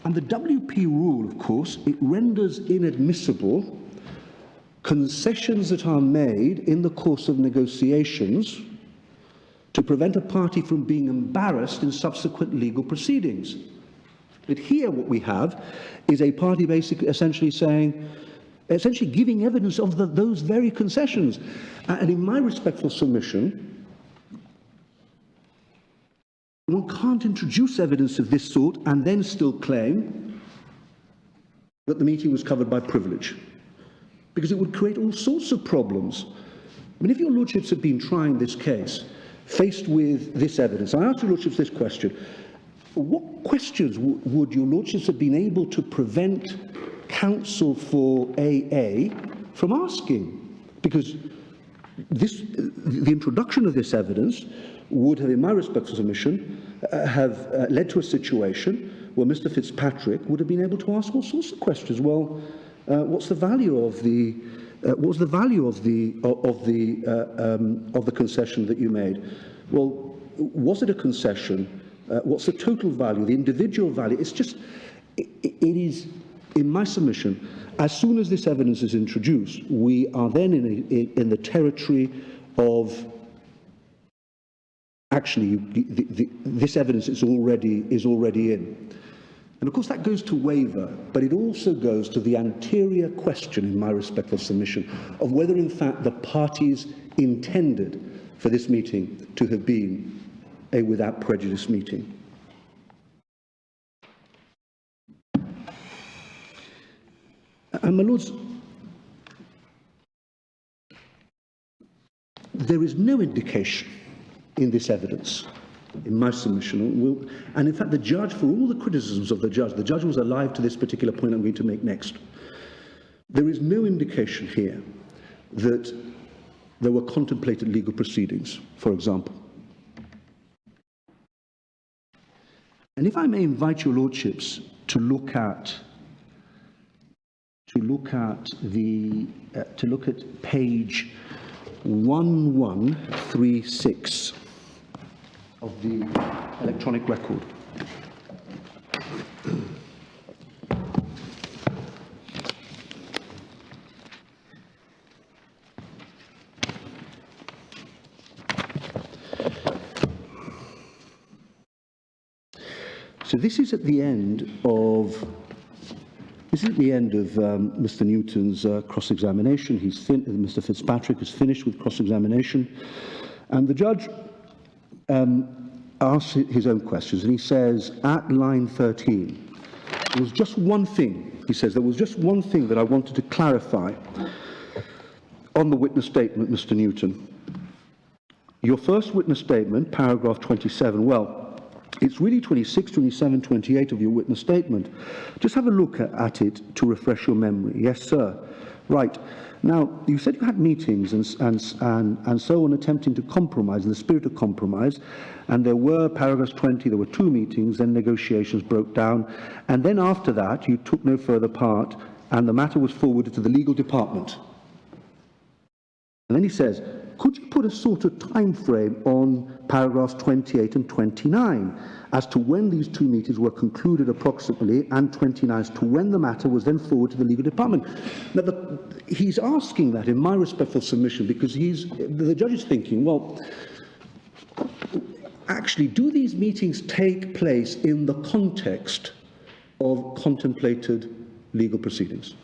And the WP rule, of course, it renders inadmissible concessions that are made in the course of negotiations to prevent a party from being embarrassed in subsequent legal proceedings. But here what we have is a party basically essentially giving evidence of those very concessions. And in my respectful submission, one can't introduce evidence of this sort and then still claim that the meeting was covered by privilege, because it would create all sorts of problems. I mean, if your lordships had been trying this case, faced with this evidence, I ask your lordships this question: what questions would your lordships have been able to prevent counsel for AA from asking? Because the introduction of this evidence would have, in my respectful submission, have led to a situation where Mr. Fitzpatrick would have been able to ask all sorts of questions. Well, what's the value of the what was the value of the concession that you made? Well, was it a concession? What's the total value, the individual value? It's just, it is, in my submission, as soon as this evidence is introduced, we are then in the territory of actually this evidence is already in. And of course that goes to waiver, but it also goes to the anterior question, in my respectful submission, of whether in fact the parties intended for this meeting to have been a without prejudice meeting. And my lords, there is no indication in this evidence, in my submission, and in fact the judge, for all the criticisms of the judge was alive to this particular point I'm going to make next. There is no indication here that there were contemplated legal proceedings, for example. And if I may invite your lordships to look at page 1136 of the electronic record. So this is at the end of Mr. Newton's cross-examination. Mr. Fitzpatrick has finished with cross-examination, and the judge asks his own questions, and he says at line 13, there was just one thing. He says there was just one thing that I wanted to clarify on the witness statement, Mr. Newton. Your first witness statement, paragraph 27. Well, it's really 26, 27, 28 of your witness statement. Just have a look at it to refresh your memory. Yes, sir. Right. Now, you said you had meetings and so on, attempting to compromise, in the spirit of compromise, and there were, paragraphs 20, there were 2 meetings, then negotiations broke down, and then after that, you took no further part, and the matter was forwarded to the legal department. And then he says, could you put a sort of time frame on paragraphs 28 and 29 as to when these 2 meetings were concluded approximately, and 29 as to when the matter was then forwarded to the legal department? Now, he's asking that, in my respectful submission, because the judge is thinking, well, actually, do these meetings take place in the context of contemplated legal proceedings?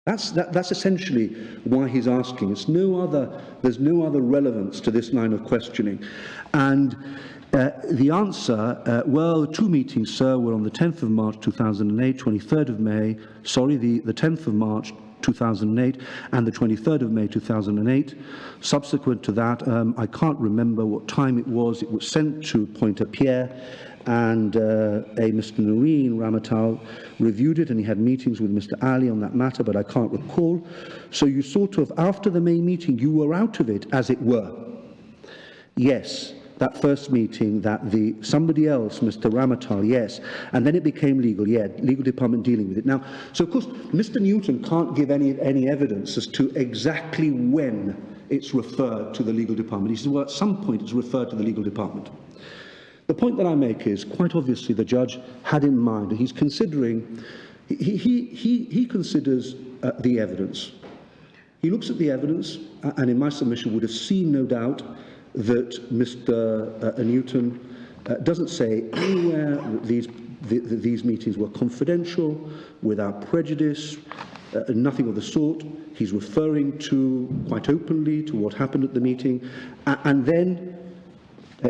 That's essentially why he's asking. There's no other relevance to this line of questioning. And the answer, well, the 2 meetings, sir, were on the 10th of March 2008, 23rd of May, the 10th of March 2008 and the 23rd of May 2008. Subsequent to that, I can't remember what time it was sent to Pointe-à-Pierre, and a Mr. Noreen Ramatal reviewed it, and he had meetings with Mr. Ali on that matter, but I can't recall. So you sort of, after the May meeting, you were out of it, as it were. Yes, that first meeting, that somebody else, Mr. Ramatal, yes, and then it became legal, yeah, legal department dealing with it. Now, so of course, Mr. Newton can't give any evidence as to exactly when it's referred to the legal department. He says, well, at some point it's referred to the legal department. The point that I make is, quite obviously, the judge had in mind, he's considering, he considers the evidence. He looks at the evidence, and in my submission would have seen, no doubt, that Mr. Newton doesn't say anywhere that these meetings were confidential, without prejudice, nothing of the sort. He's referring to, quite openly, to what happened at the meeting, and then,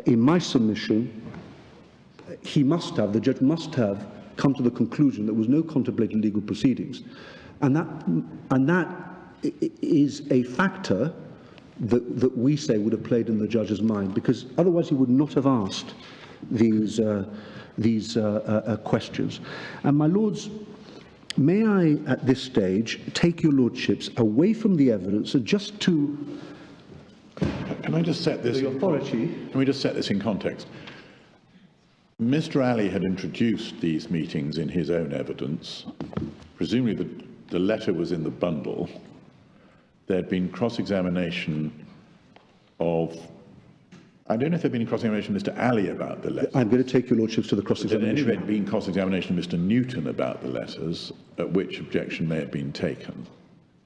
in my submission, the judge must have come to the conclusion there was no contemplated legal proceedings, and that is a factor that we say would have played in the judge's mind, because otherwise he would not have asked these questions. And my lords, may I at this stage take your lordships away from the evidence and just to Can I just set this? The authority. Can we just set this in context? Mr. Ali had introduced these meetings in his own evidence. Presumably the letter was in the bundle. There had been cross-examination of, I don't know if there had been cross-examination of Mr. Ali about the letters. I'm going to take your lordships to the cross-examination. There had been cross-examination of Mr. Newton about the letters, at which objection may have been taken.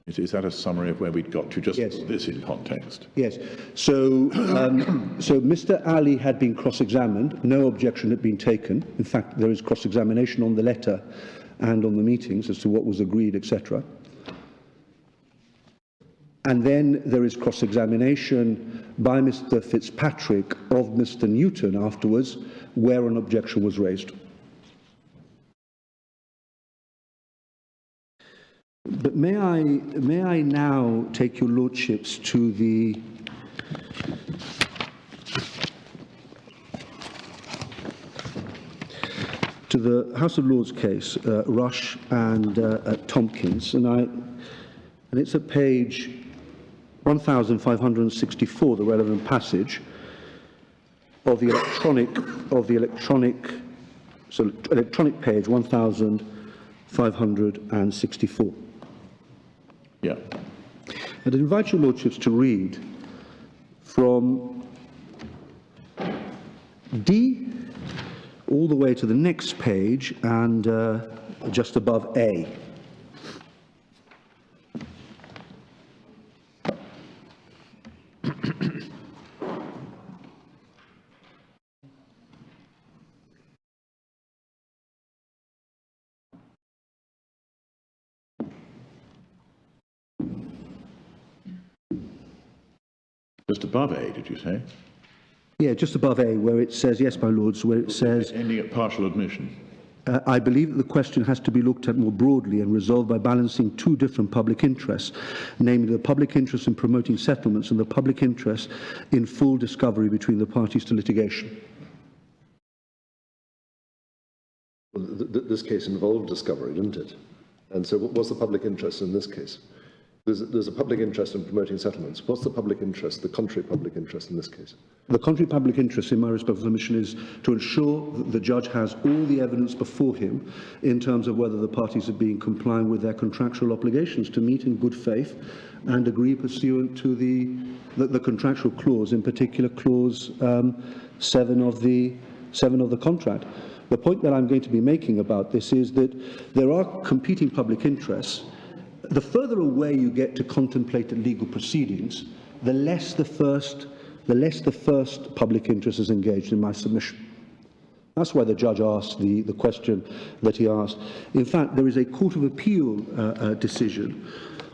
Is that a summary of where we'd got to, just Yes. put this in context? Yes. So Mr. Ali had been cross-examined. No objection had been taken. In fact, there is cross-examination on the letter and on the meetings as to what was agreed, etc. And then there is cross-examination by Mr. Fitzpatrick of Mr. Newton afterwards, where an objection was raised. But may I now take your lordships to the House of Lords case, Rush and Tompkins, and it's at page 1564, the relevant passage of the electronic page 1564. Yeah. I'd invite your lordships to read from D all the way to the next page and just above A. Just above A, did you say? Yeah, just above A, where it says, yes, my lords, where it says, Ending at partial admission. I believe that the question has to be looked at more broadly and resolved by balancing two different public interests, namely the public interest in promoting settlements and the public interest in full discovery between the parties to litigation. Well, this case involved discovery, didn't it? And so what was the public interest in this case? There's a public interest in promoting settlements. What's the public interest, the contrary public interest in this case? The contrary public interest, in my respectful submission, is to ensure that the judge has all the evidence before him in terms of whether the parties are being compliant with their contractual obligations to meet in good faith and agree pursuant to the contractual clause, in particular clause 7 of the contract. The point that I'm going to be making about this is that there are competing public interests. The further away you get to contemplated legal proceedings, the less the first public interest is engaged, in my submission. That's why the judge asked the question that he asked. In fact, there is a Court of Appeal decision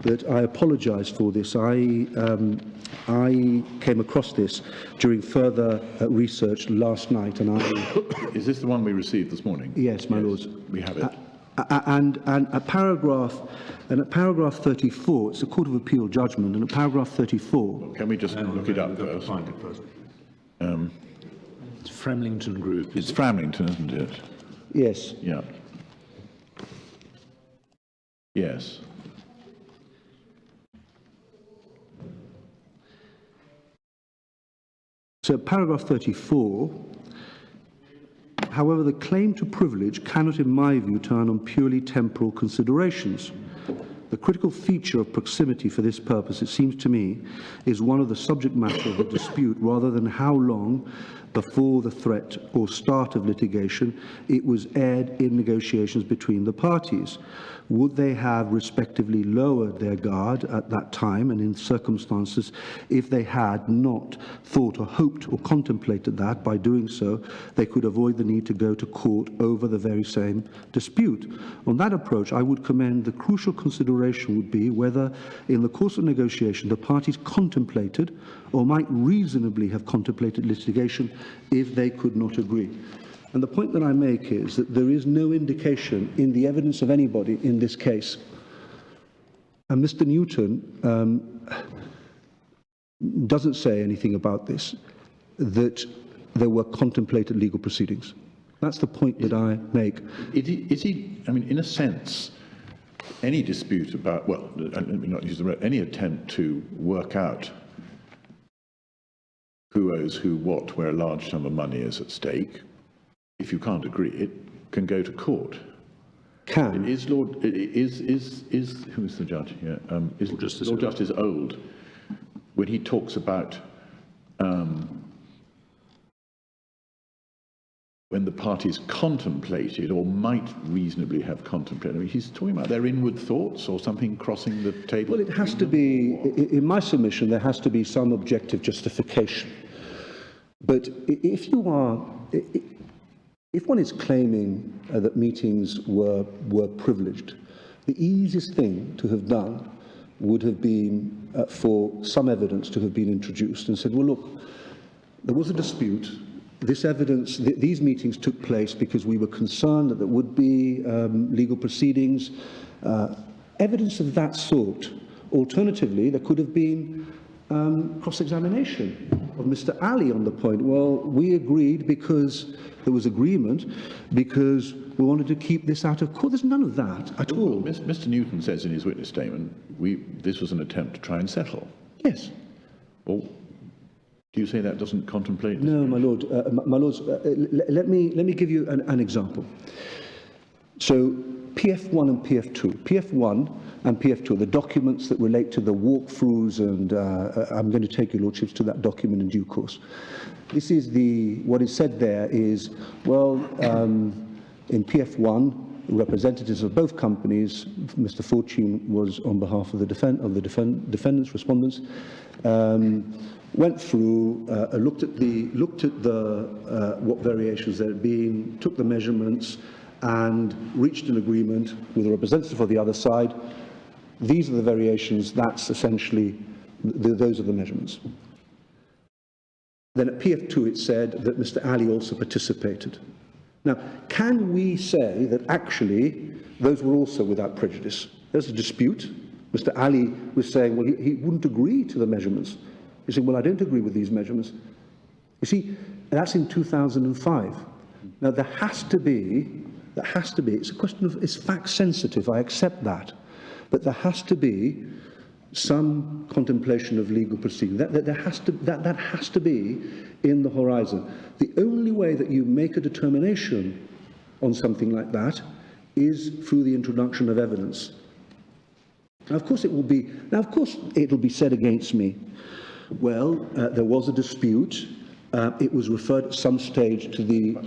that I apologise for this. I came across this during further research last night, and Is this the one we received this morning? Yes, my lords. We have it. And at paragraph 34, it's a Court of Appeal judgment, and at paragraph 34... Can we just look it up first? Find it first. It's Framlington Group. It's Framlington, isn't it? Yes. Yeah. Yes. So paragraph 34, however, the claim to privilege cannot, in my view, turn on purely temporal considerations. The critical feature of proximity for this purpose, it seems to me, is one of the subject matter of the dispute rather than how long before the threat or start of litigation it was aired in negotiations between the parties. Would they have respectively lowered their guard at that time and in circumstances if they had not thought or hoped or contemplated that by doing so they could avoid the need to go to court over the very same dispute? On that approach, I would commend the crucial consideration would be whether in the course of negotiation the parties contemplated or might reasonably have contemplated litigation if they could not agree. And the point that I make is that there is no indication in the evidence of anybody in this case. And Mr. Newton doesn't say anything about this, that there were contemplated legal proceedings. That's the point that I make. Is he, I mean, in a sense, any dispute about, well, let me not use the word, any attempt to work out who owes who what, where a large sum of money is at stake, if you can't agree, it can go to court. Can. Is who is the judge here? Is Lord Justice Old, when he talks about when the parties contemplated or might reasonably have contemplated, I mean, he's talking about their inward thoughts or something crossing the table? Well, it has to be, in my submission, there has to be some objective justification. But if one is claiming that meetings were privileged, the easiest thing to have done would have been for some evidence to have been introduced and said, well, look, there was a dispute. This evidence, these meetings took place because we were concerned that there would be legal proceedings, evidence of that sort. Alternatively, there could have been cross-examination of Mr. Ali on the point. Well, we agreed because there was agreement, because we wanted to keep this out of court. There's none of that at all. Well, Mr. Newton says in his witness statement, this was an attempt to try and settle. Yes. Well, do you say that doesn't contemplate this? No, my lord. My lords, let me give you an example. So, PF1 and PF2. PF1 and PF2 are the documents that relate to the walkthroughs, and I'm going to take your lordships to that document in due course. This is what is said there is, well, in PF1, representatives of both companies, Mr. Fortune was on behalf of the defendants, respondents, went through, looked at what variations there had been, took the measurements, and reached an agreement with a representative of the other side. These are the variations. That's essentially those are the measurements. Then at PF2 it said that Mr. Ali also participated. Now, can we say that actually those were also without prejudice? There's a dispute. Mr. Ali was saying, well, he wouldn't agree to the measurements. He's saying, well, I don't agree with these measurements. You see, that's in 2005. Now, there has to be, it's a question of, it's fact sensitive, I accept that. But there has to be some contemplation of legal proceeding. That has to be in the horizon. The only way that you make a determination on something like that is through the introduction of evidence. Now, of course, it'll be said against me, well, there was a dispute. It was referred at some stage to the...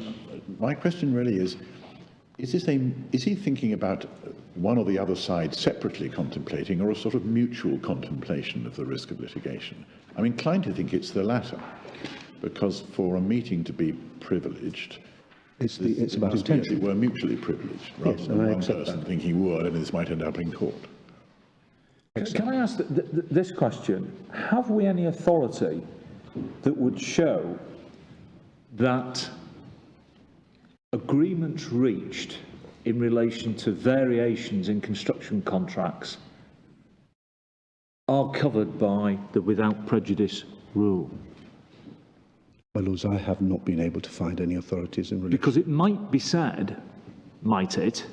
My question really is he thinking about one or the other side separately contemplating, or a sort of mutual contemplation of the risk of litigation? I'm inclined to think it's the latter, because for a meeting to be privileged, it's about intention. We're mutually privileged, rather Yes, than and I one accept person that. thinking, well, this might end up in court. Can I ask this question? Have we any authority that would show that agreements reached in relation to variations in construction contracts are covered by the without prejudice rule? My lords, I have not been able to find any authorities in relation. Because it might be said, might it,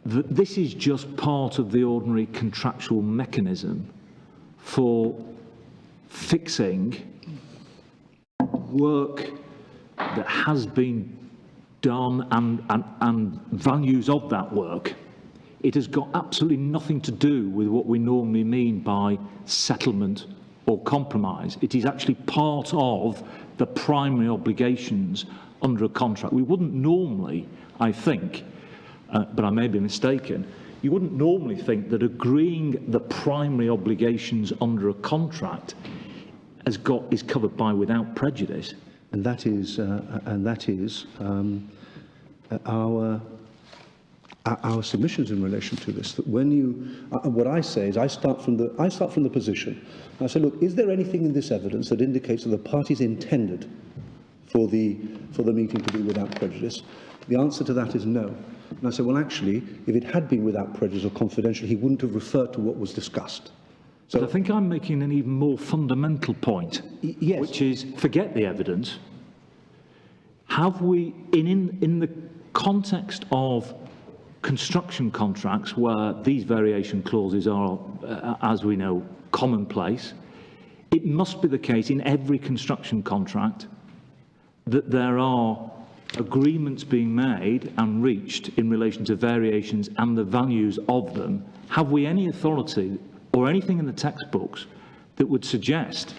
that this is just part of the ordinary contractual mechanism for fixing work that has been done and values of that work. It has got absolutely nothing to do with what we normally mean by settlement or compromise. It is actually part of the primary obligations under a contract. We wouldn't normally, I think, but I may be mistaken, you wouldn't normally think that agreeing the primary obligations under a contract is covered by without prejudice. And that is our submissions in relation to this. That when you, what I say is, I start from the position. I say, look, is there anything in this evidence that indicates that the parties intended for the meeting to be without prejudice? The answer to that is no. And I say, well, actually, if it had been without prejudice or confidential, he wouldn't have referred to what was discussed. So I think I'm making an even more fundamental point, yes, which is forget the evidence. Have we, in the context of construction contracts where these variation clauses are, as we know, commonplace, it must be the case in every construction contract that there are agreements being made and reached in relation to variations and the values of them, have we any authority or anything in the textbooks that would suggest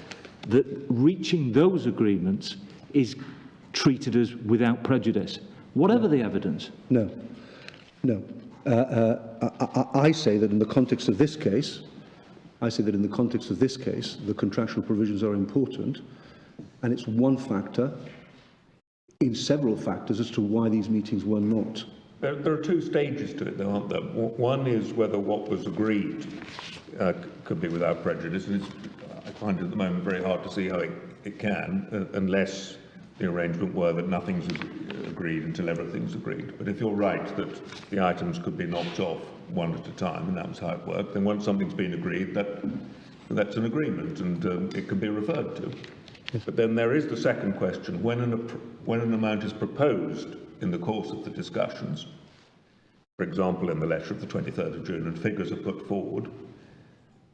that reaching those agreements is treated as without prejudice, whatever the evidence? No, no. I say that in the context of this case, the contractual provisions are important, and it's one factor in several factors as to why these meetings were not. There are two stages to it, though, aren't there? One is whether what was agreed could be without prejudice, and I find it at the moment very hard to see how it can, unless the arrangement were that nothing's agreed until everything's agreed. But if you're right that the items could be knocked off one at a time, and that was how it worked, then once something's been agreed, that's an agreement, and it can be referred to. But then there is the second question: when an amount is proposed in the course of the discussions, for example, in the letter of the 23rd of June, and figures are put forward,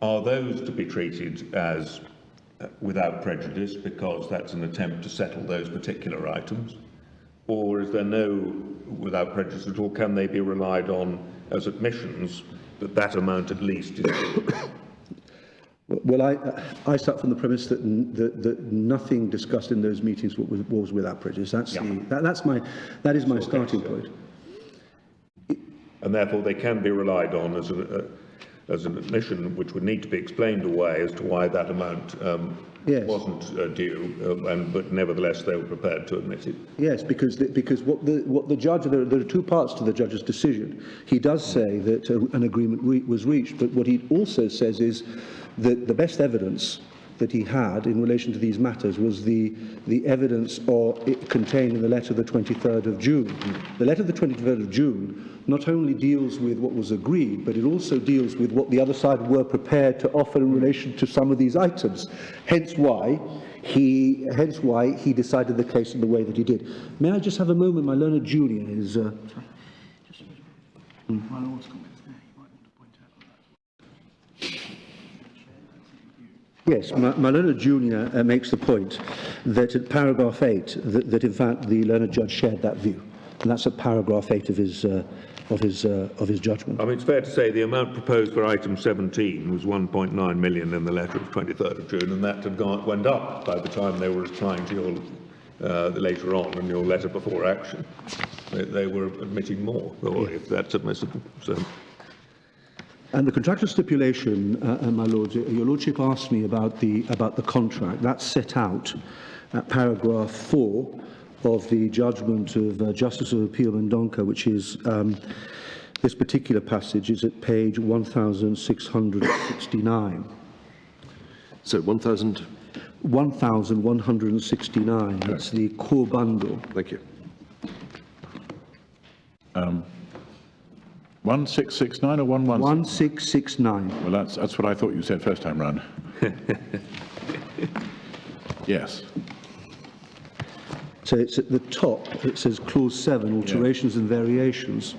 are those to be treated as without prejudice because that's an attempt to settle those particular items? Or is there no without prejudice at all? Can they be relied on as admissions that that amount at least is good? Well, I start from the premise that nothing discussed in those meetings was without prejudice. That is my starting point. And therefore they can be relied on as an admission, which would need to be explained away as to why that amount wasn't due, but nevertheless they were prepared to admit it. Yes, because what the judge, there are two parts to the judge's decision. He does say that an agreement was reached, but what he also says is that the best evidence that he had in relation to these matters was the evidence contained in the letter of the 23rd of June. The letter of the 23rd of June not only deals with what was agreed, but it also deals with what the other side were prepared to offer in relation to some of these items. Hence why he decided the case in the way that he did. May I just have a moment? My learned junior is... My Lord's comments there, you might want to point out on that. Yes, my learned junior makes the point that at paragraph 8, that in fact the learned judge shared that view, and that's at paragraph 8 of his judgment. I mean, it's fair to say the amount proposed for item 17 was 1.9 million in the letter of 23rd of June, and that had went up by the time they were replying to your later on in your letter before action. They were admitting more, or if that's admissible. So. And the contractual stipulation, my lord, your lordship asked me about the contract. That's set out at paragraph 4 of the judgment of Justice of Appeal Mendonca, which is this particular passage is at page 1669. So 1169. That's the core bundle. Thank you. 1669 or 116? 1669. Well, that's what I thought you said first time round. Yes. So it's at the top. It says clause 7, alterations and variations.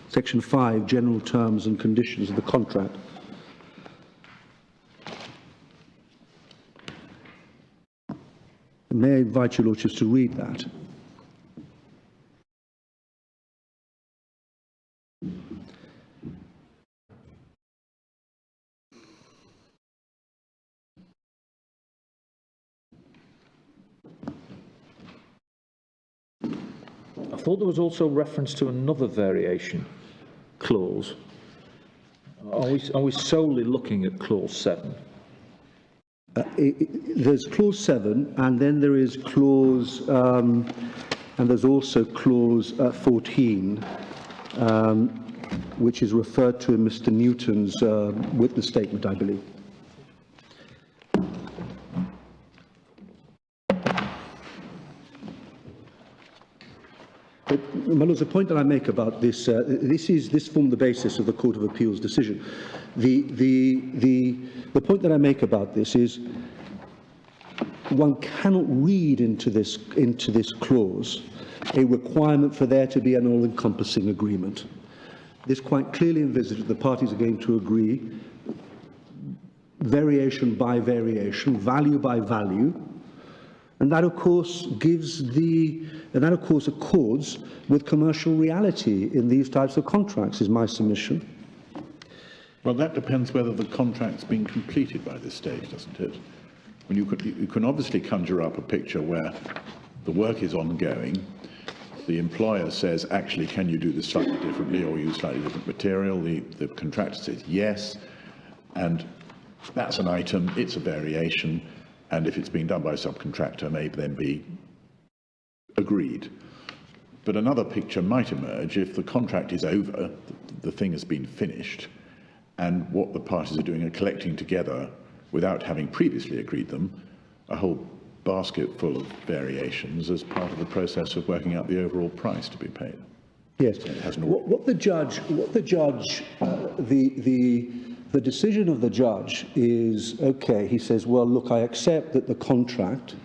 Section 5, general terms and conditions of the contract. May I invite your lordships to read that? I thought there was also reference to another variation clause. Are we solely looking at clause 7? There's clause 7, and then there is clause, and there's also clause 14, which is referred to in Mr. Newton's witness statement, I believe. My lords, the point that I make about this, this formed the basis of the Court of Appeal's decision. The point that I make about this is one cannot read into this clause a requirement for there to be an all-encompassing agreement. This quite clearly envisages that the parties are going to agree variation by variation, value by value, And that, of course, accords with commercial reality in these types of contracts, is my submission. Well, that depends whether the contract's been completed by this stage, doesn't it? When you can obviously conjure up a picture where the work is ongoing, the employer says, actually, can you do this slightly differently or use slightly different material? The contractor says yes, and that's an item, it's a variation, and if it's being done by a subcontractor, may then be agreed. But another picture might emerge if the contract is over, the thing has been finished, and what the parties are doing are collecting together, without having previously agreed them, a whole basket full of variations as part of the process of working out the overall price to be paid. Yes. The decision of the judge is, okay, he says, well, look, I accept that the contract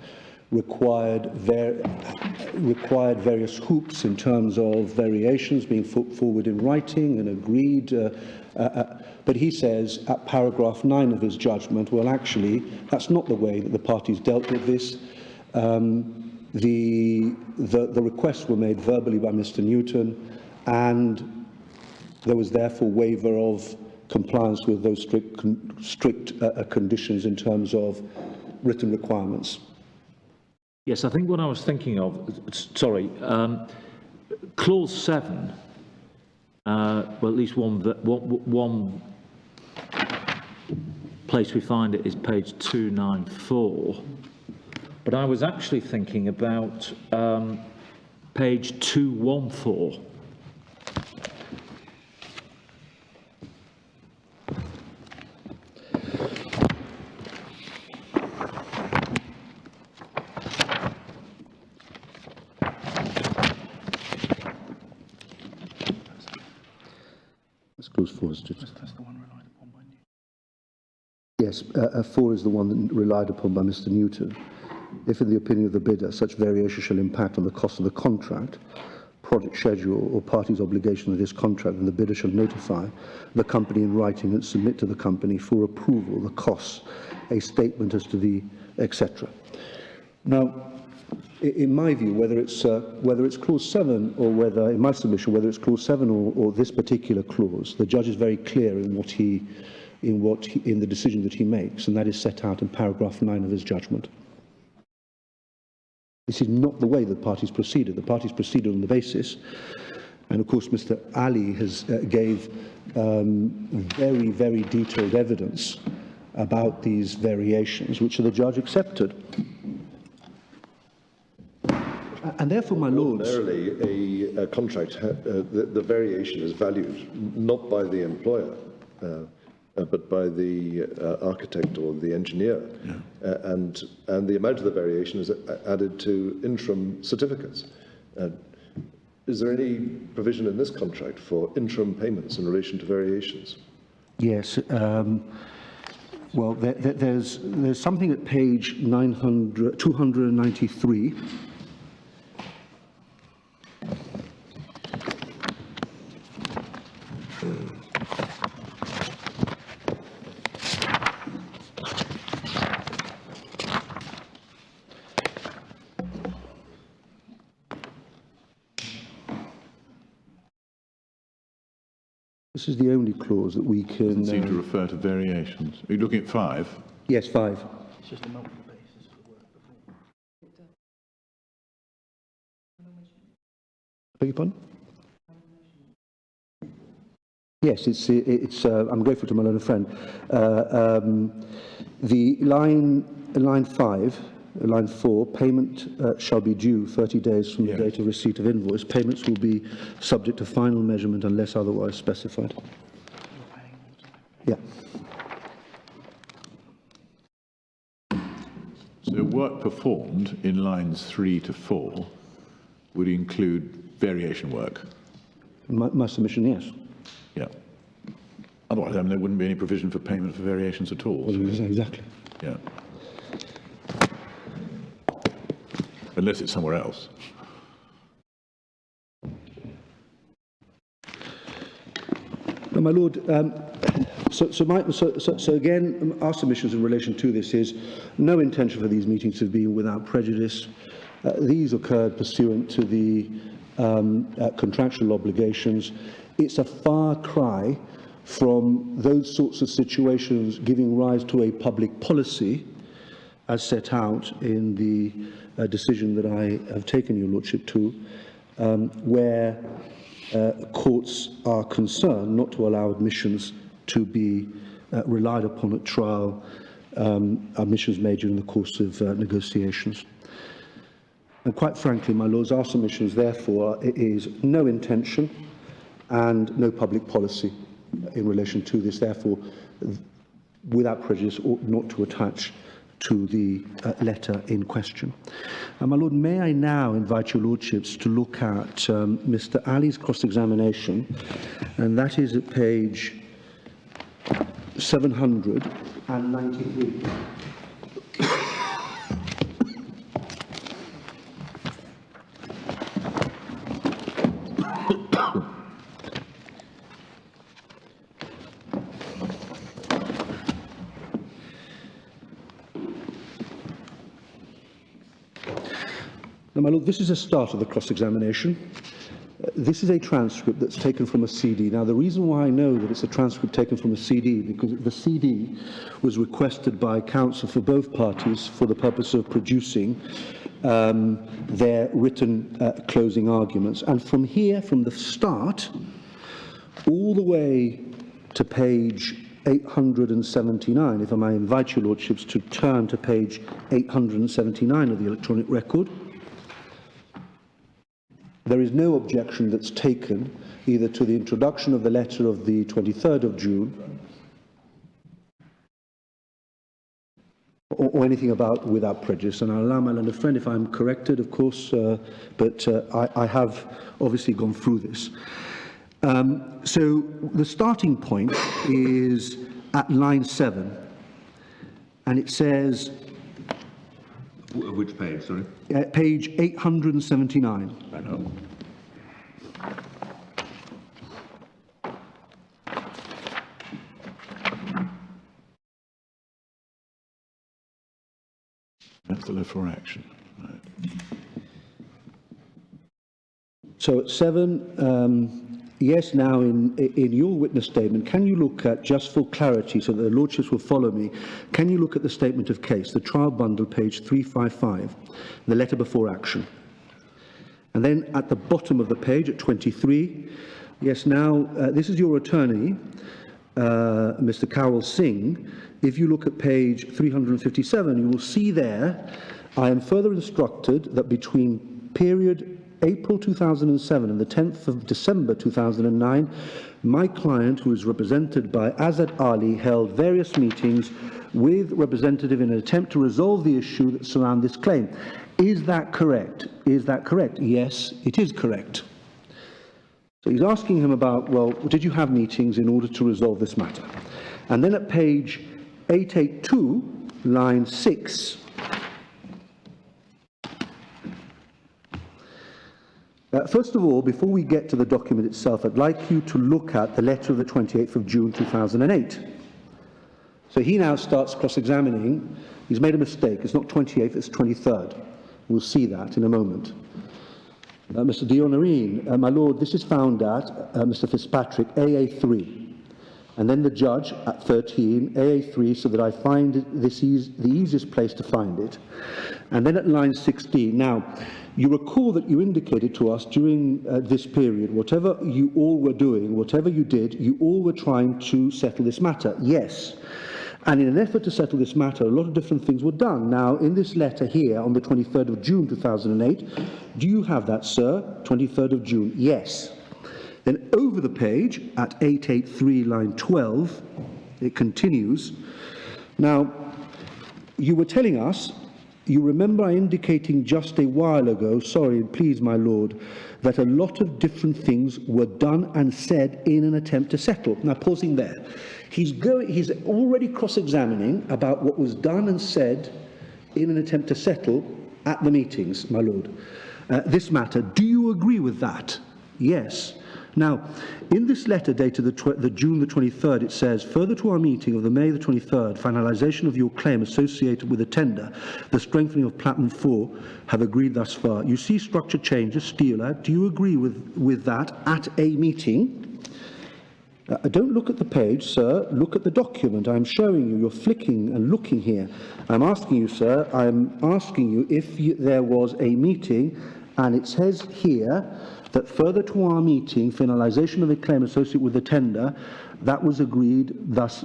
required various hoops in terms of variations being put forward in writing and agreed, but he says at paragraph 9 of his judgment, well, actually, that's not the way that the parties dealt with this. The requests were made verbally by Mr. Newton, and there was therefore waiver of compliance with those strict conditions in terms of written requirements. Yes, I think what I was thinking of, clause 7, well, at least one place we find it is page 294, but I was actually thinking about page 214. Clause 4 is just... That's the one relied upon by Newton. Yes, 4 is the one that relied upon by Mr. Newton. If, in the opinion of the bidder, such variation shall impact on the cost of the contract, project schedule, or party's obligation of this contract, then the bidder shall notify the company in writing and submit to the company for approval the costs, a statement as to the etc. Now, in my view, whether it's clause 7 or whether, in my submission, whether it's clause 7 or this particular clause, the judge is very clear in the decision that he makes, and that is set out in paragraph 9 of his judgment. This is not the way the parties proceeded. The parties proceeded on the basis, and of course Mr. Ali gave very, very detailed evidence about these variations, which the judge accepted. And therefore, my lords... Ordinarily, a contract, the variation is valued not by the employer, but by the architect or the engineer. Yeah. And the amount of the variation is added to interim certificates. Is there any provision in this contract for interim payments in relation to variations? Yes. Well, there's something at page 293. This is the only clause that we can... Doesn't seem to refer to variations. Are you looking at 5? Yes, 5. It's just a multiple basis for the work before. Beg your pardon? Yes, it's I'm grateful to my learned friend. The line 5, line 4, payment shall be due 30 days from the date of receipt of invoice. Payments will be subject to final measurement unless otherwise specified. Yeah. So work performed in lines 3 to 4 would include variation work? My submission, yes. Yeah. Otherwise, there wouldn't be any provision for payment for variations at all. Exactly. Yeah. Unless it's somewhere else. Now, my lord, So again, our submissions in relation to this is no intention for these meetings to be without prejudice. These occurred pursuant to the contractual obligations. It's a far cry from those sorts of situations giving rise to a public policy as set out in the decision that I have taken your lordship to, where courts are concerned not to allow admissions to be relied upon at trial, admissions made during the course of negotiations. And quite frankly, my lords, our submissions, therefore, is no intention and no public policy in relation to this. Therefore, without prejudice, ought not to attach to the letter in question. My lord, may I now invite your lordships to look at Mr. Ali's cross-examination, and that is at page 793. Now, my lord, this is a start of the cross-examination. This is a transcript that's taken from a CD. Now, the reason why I know that it's a transcript taken from a CD, because the CD was requested by counsel for both parties for the purpose of producing their written closing arguments. And from here, from the start, all the way to page 879, if I may invite your lordships to turn to page 879 of the electronic record, there is no objection that's taken either to the introduction of the letter of the 23rd of June or anything about without prejudice. And I'll allow my learned friend, if I'm corrected, of course, but I have obviously gone through this. So the starting point is at line 7, and it says... Which page, sorry? Page 879. I know. That's the left for action. Right. So at 7, yes, now in your witness statement, can you look at, just for clarity so that the lordships will follow me, can you look at the statement of case, the trial bundle, page 355, the letter before action? And then at the bottom of the page at 23, yes, now this is your attorney, Mr. Carol Singh. If you look at page 357, you will see there, I am further instructed that between period April 2007 and the 10th of December 2009, my client, who is represented by Azad Ali, held various meetings with representative in an attempt to resolve the issue that surround this claim. Is that correct? Is that correct? Yes, it is correct. So he's asking him about, well, did you have meetings in order to resolve this matter? And then at page 882, line 6, first of all, before we get to the document itself, I'd like you to look at the letter of the 28th of June 2008. So he now starts cross-examining. He's made a mistake. It's not 28th, it's 23rd. We'll see that in a moment. Mr. Dionorine, my lord, this is found at, Mr. Fitzpatrick, AA3. And then the judge at 13, AA3, so that I find this the easiest place to find it. And then at line 16. Now, you recall that you indicated to us during this period, whatever you all were doing, whatever you did, you all were trying to settle this matter. Yes. And in an effort to settle this matter, a lot of different things were done. Now, in this letter here, on the 23rd of June 2008, do you have that, sir? 23rd of June, yes. Then over the page, at 883, line 12, it continues. Now, you were telling us, you remember I indicating just a while ago, sorry, please, my lord, that a lot of different things were done and said in an attempt to settle. Now, pausing there. He's already cross-examining about what was done and said in an attempt to settle at the meetings, my lord. This matter, do you agree with that? Yes. Now, in this letter dated the June the 23rd, it says, further to our meeting of the May the 23rd, finalisation of your claim associated with the tender, the strengthening of Platinum 4, have agreed thus far. You see structure changes, Steeler. Do you agree with that at a meeting? Don't look at the page, sir. Look at the document. I'm showing you. You're flicking and looking here. I'm asking you, sir, I'm asking you if there was a meeting, and it says here that further to our meeting, finalisation of a claim associated with the tender, that was agreed thus,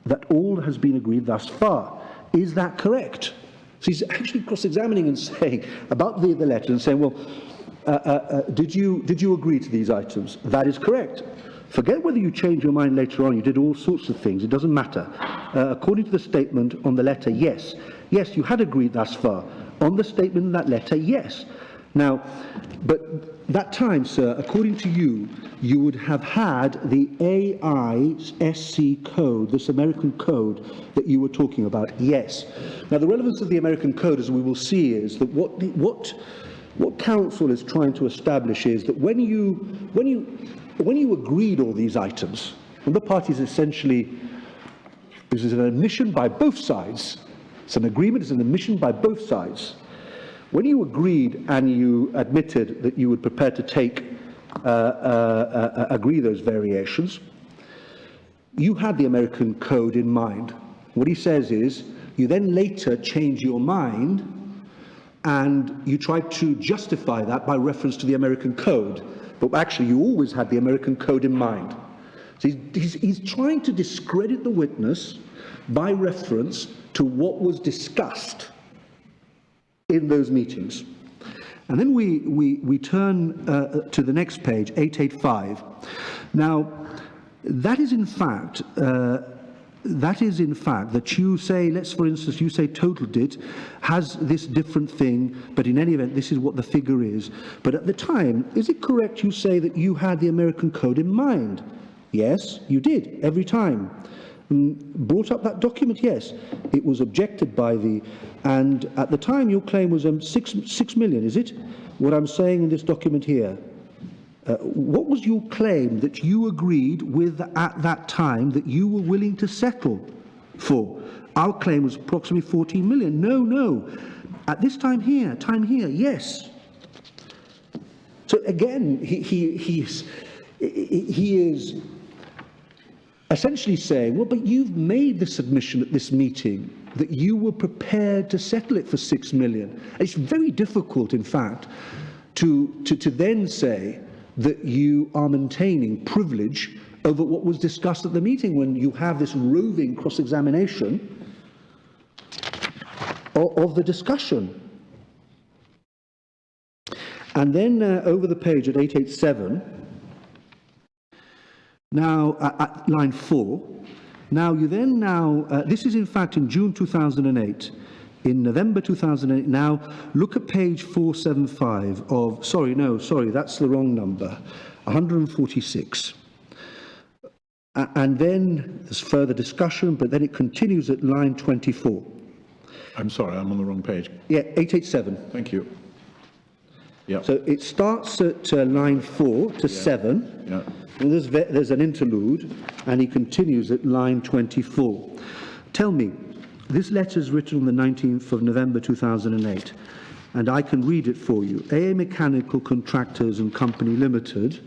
that all has been agreed thus far. Is that correct? So he's actually cross-examining and saying about the letter and saying, well, did you agree to these items? That is correct. Forget whether you change your mind later on. You did all sorts of things. It doesn't matter. According to the statement on the letter, yes. Yes, you had agreed thus far. On the statement in that letter, yes. Now, but that time, sir, according to you, you would have had the AISC code, this American code that you were talking about. Yes. Now, the relevance of the American code, as we will see, is that what council is trying to establish is that when you agreed all these items, and the parties essentially, this is an admission by both sides. It's an agreement, it's an admission by both sides. When you agreed and you admitted that you would prepare to agree those variations, you had the American code in mind. What he says is, you then later change your mind and you try to justify that by reference to the American code. But actually, you always had the American code in mind. So he's trying to discredit the witness by reference to what was discussed in those meetings. And then we turn to the next page, 885. Now, that is in fact that you say, let's for instance, you say totaled it, has this different thing, but in any event, this is what the figure is. But at the time, is it correct you say that you had the American code in mind? Yes, you did, every time. Brought up that document, yes. It was objected by and at the time your claim was 6 million, is it? What I'm saying in this document here. What was your claim that you agreed with at that time that you were willing to settle for? Our claim was approximately 14 million. No. At this time here, yes. So again, he is essentially saying, well, but you've made the submission at this meeting that you were prepared to settle it for 6 million. It's very difficult, in fact, to then say that you are maintaining privilege over what was discussed at the meeting when you have this roving cross-examination of the discussion. And then over the page at 887, now at line 4, now you then this is in fact in June 2008. In November 2008, now look at page 475 of, sorry, that's the wrong number, 146. And then there's further discussion, but then it continues at line 24. I'm sorry, I'm on the wrong page. Yeah, 887. Thank you. Yeah. So it starts at line 4 to 7, Yeah. and there's an interlude, and he continues at line 24. Tell me, this letter is written on the 19th of November 2008, and I can read it for you. AA Mechanical Contractors and Company Limited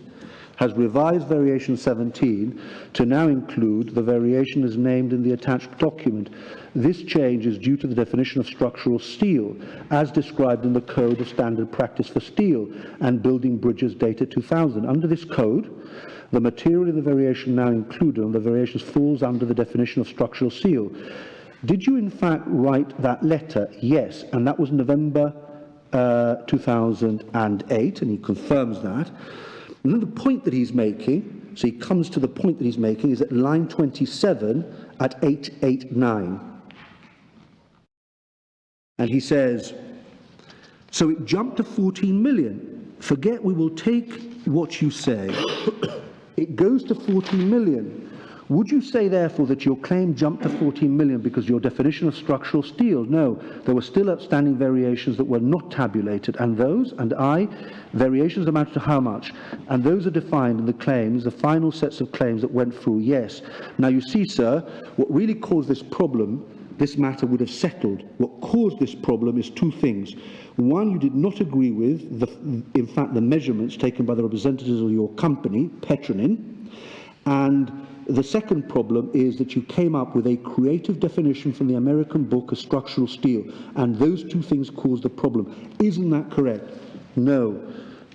has revised variation 17 to now include the variation as named in the attached document. This change is due to the definition of structural steel as described in the Code of Standard Practice for Steel and Building Bridges dated 2000. Under this code, the material in the variation now included on the variations falls under the definition of structural steel. Did you in fact write that letter? Yes, and that was November 2008, and he confirms that. And then the point that he's making, so he comes to the point that he's making, is at line 27 at 889. And he says, so it jumped to 14 million. Forget, we will take what you say. It goes to 14 million. Would you say, therefore, that your claim jumped to 14 million because your definition of structural steel? No, there were still outstanding variations that were not tabulated, and those, and I, variations amount to how much? And those are defined in the claims, the final sets of claims that went through, yes. Now, you see, sir, what really caused this problem, this matter would have settled. What caused this problem is two things. One, you did not agree with, in fact, the measurements taken by the representatives of your company, Petroleum, and the second problem is that you came up with a creative definition from the American book of structural steel, and those two things caused the problem. Isn't that correct? No.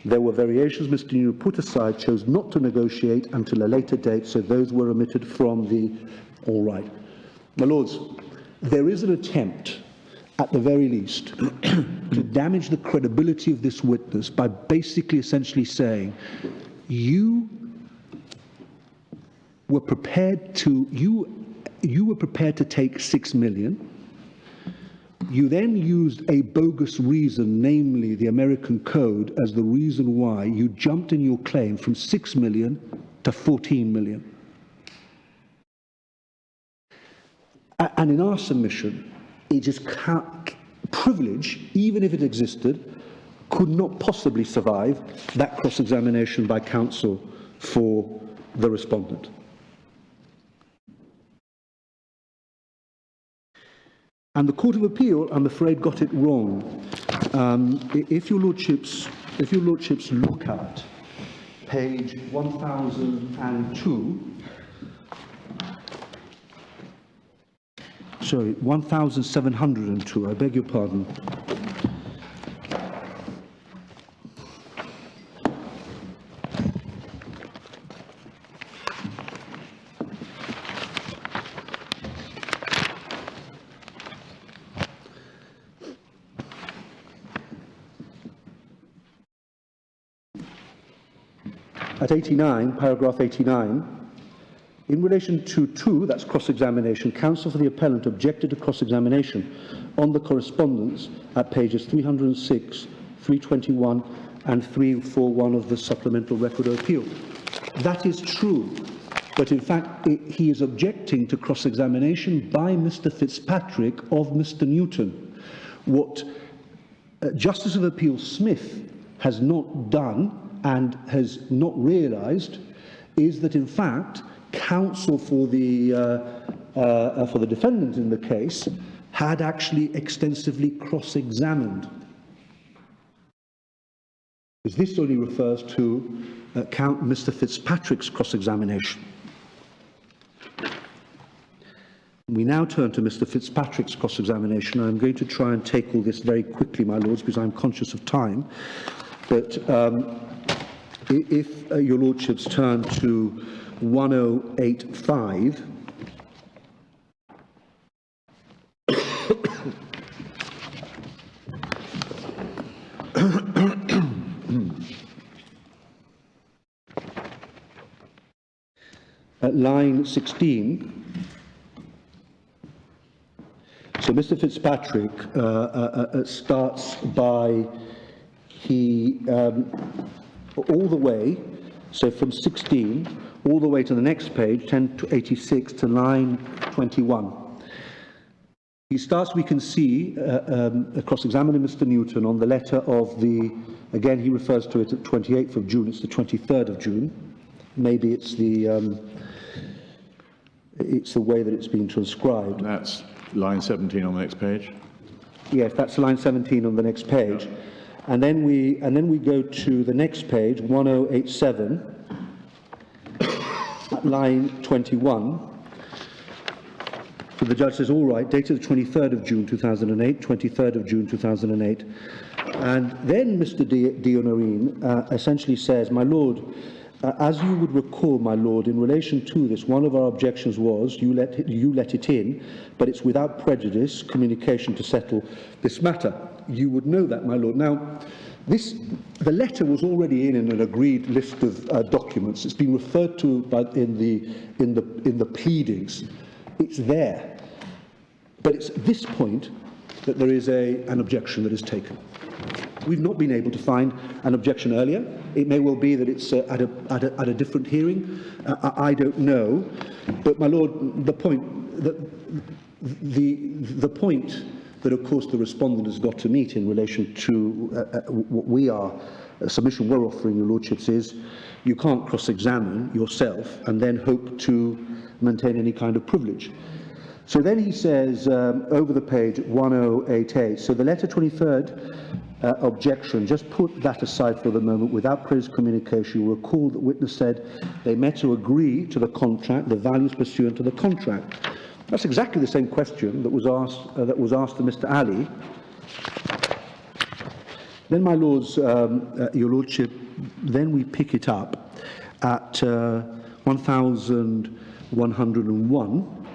There were variations Mr. Newell put aside, chose not to negotiate until a later date, so those were omitted from the... All right. My Lords, there is an attempt, at the very least, to damage the credibility of this witness by basically essentially saying, you were prepared to take 6 million. You then used a bogus reason, namely the American Code, as the reason why you jumped in your claim from 6 million to 14 million. And in our submission, it just can't, privilege, even if it existed, could not possibly survive that cross-examination by counsel for the respondent. And the Court of Appeal, I'm afraid, got it wrong. If your Lordships look at page 1002, sorry, 1702, I beg your pardon. At 89, paragraph 89, in relation to 2, that's cross-examination, counsel for the appellant objected to cross-examination on the correspondence at pages 306, 321 and 341 of the supplemental record of appeal. That is true, but in fact he is objecting to cross-examination by Mr. Fitzpatrick of Mr. Newton. What Justice of Appeal Smith has not done and has not realised is that, in fact, counsel for the defendant in the case had actually extensively cross-examined. Because this only refers to Mr. Fitzpatrick's cross-examination. We now turn to Mr. Fitzpatrick's cross-examination. I'm going to try and take all this very quickly, my Lords, because I'm conscious of time. But if your Lordships turn to 1085, at line 16, so Mr. Fitzpatrick starts by all the way, so from 16 all the way to the next page, 1086 to line 21. He starts, we can see, cross-examining Mr. Newton on the letter of the, again he refers to it at 28th of June, it's the 23rd of June. Maybe it's the way that it's been transcribed. That's line 17 on the next page? Yes, that's line 17 on the next page. Yeah. And then we go to the next page, 1087, at line 21. So the judge says, all right, dated the 23rd of June 2008, 23rd of June 2008. And then Mr. Dionorine essentially says, my Lord, as you would recall, my Lord, in relation to this, one of our objections was you let it in, but it's without prejudice, communication to settle this matter. You would know that, my Lord. Now, the letter was already in an agreed list of documents. It's been referred to in the pleadings. It's there, but it's at this point that there is an objection that is taken. We've not been able to find an objection earlier. It may well be that it's at a different hearing. I don't know. But, my Lord, the point that the point that, of course, the respondent has got to meet in relation to what we are, a submission we're offering, Your Lordships, is you can't cross-examine yourself and then hope to maintain any kind of privilege. So then he says, over the page 1088, so the letter 23rd objection, just put that aside for the moment. Without previous communication, you recall that witness said they met to agree to the contract, the values pursuant to the contract. That's exactly the same question that was asked to Mr. Ali. Then, my Lords, Your Lordship, then we pick it up at 1101,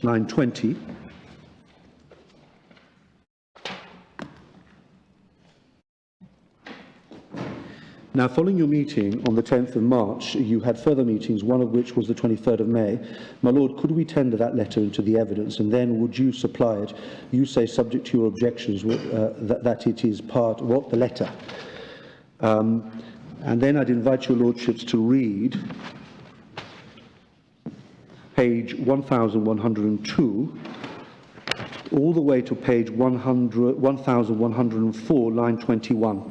line 20. Now, following your meeting on the 10th of March, you had further meetings, one of which was the 23rd of May. My Lord, could we tender that letter into the evidence, and then would you supply it? You say, subject to your objections, that it is part of what the letter. And then I'd invite your Lordships to read page 1102, all the way to page 1104, line 21.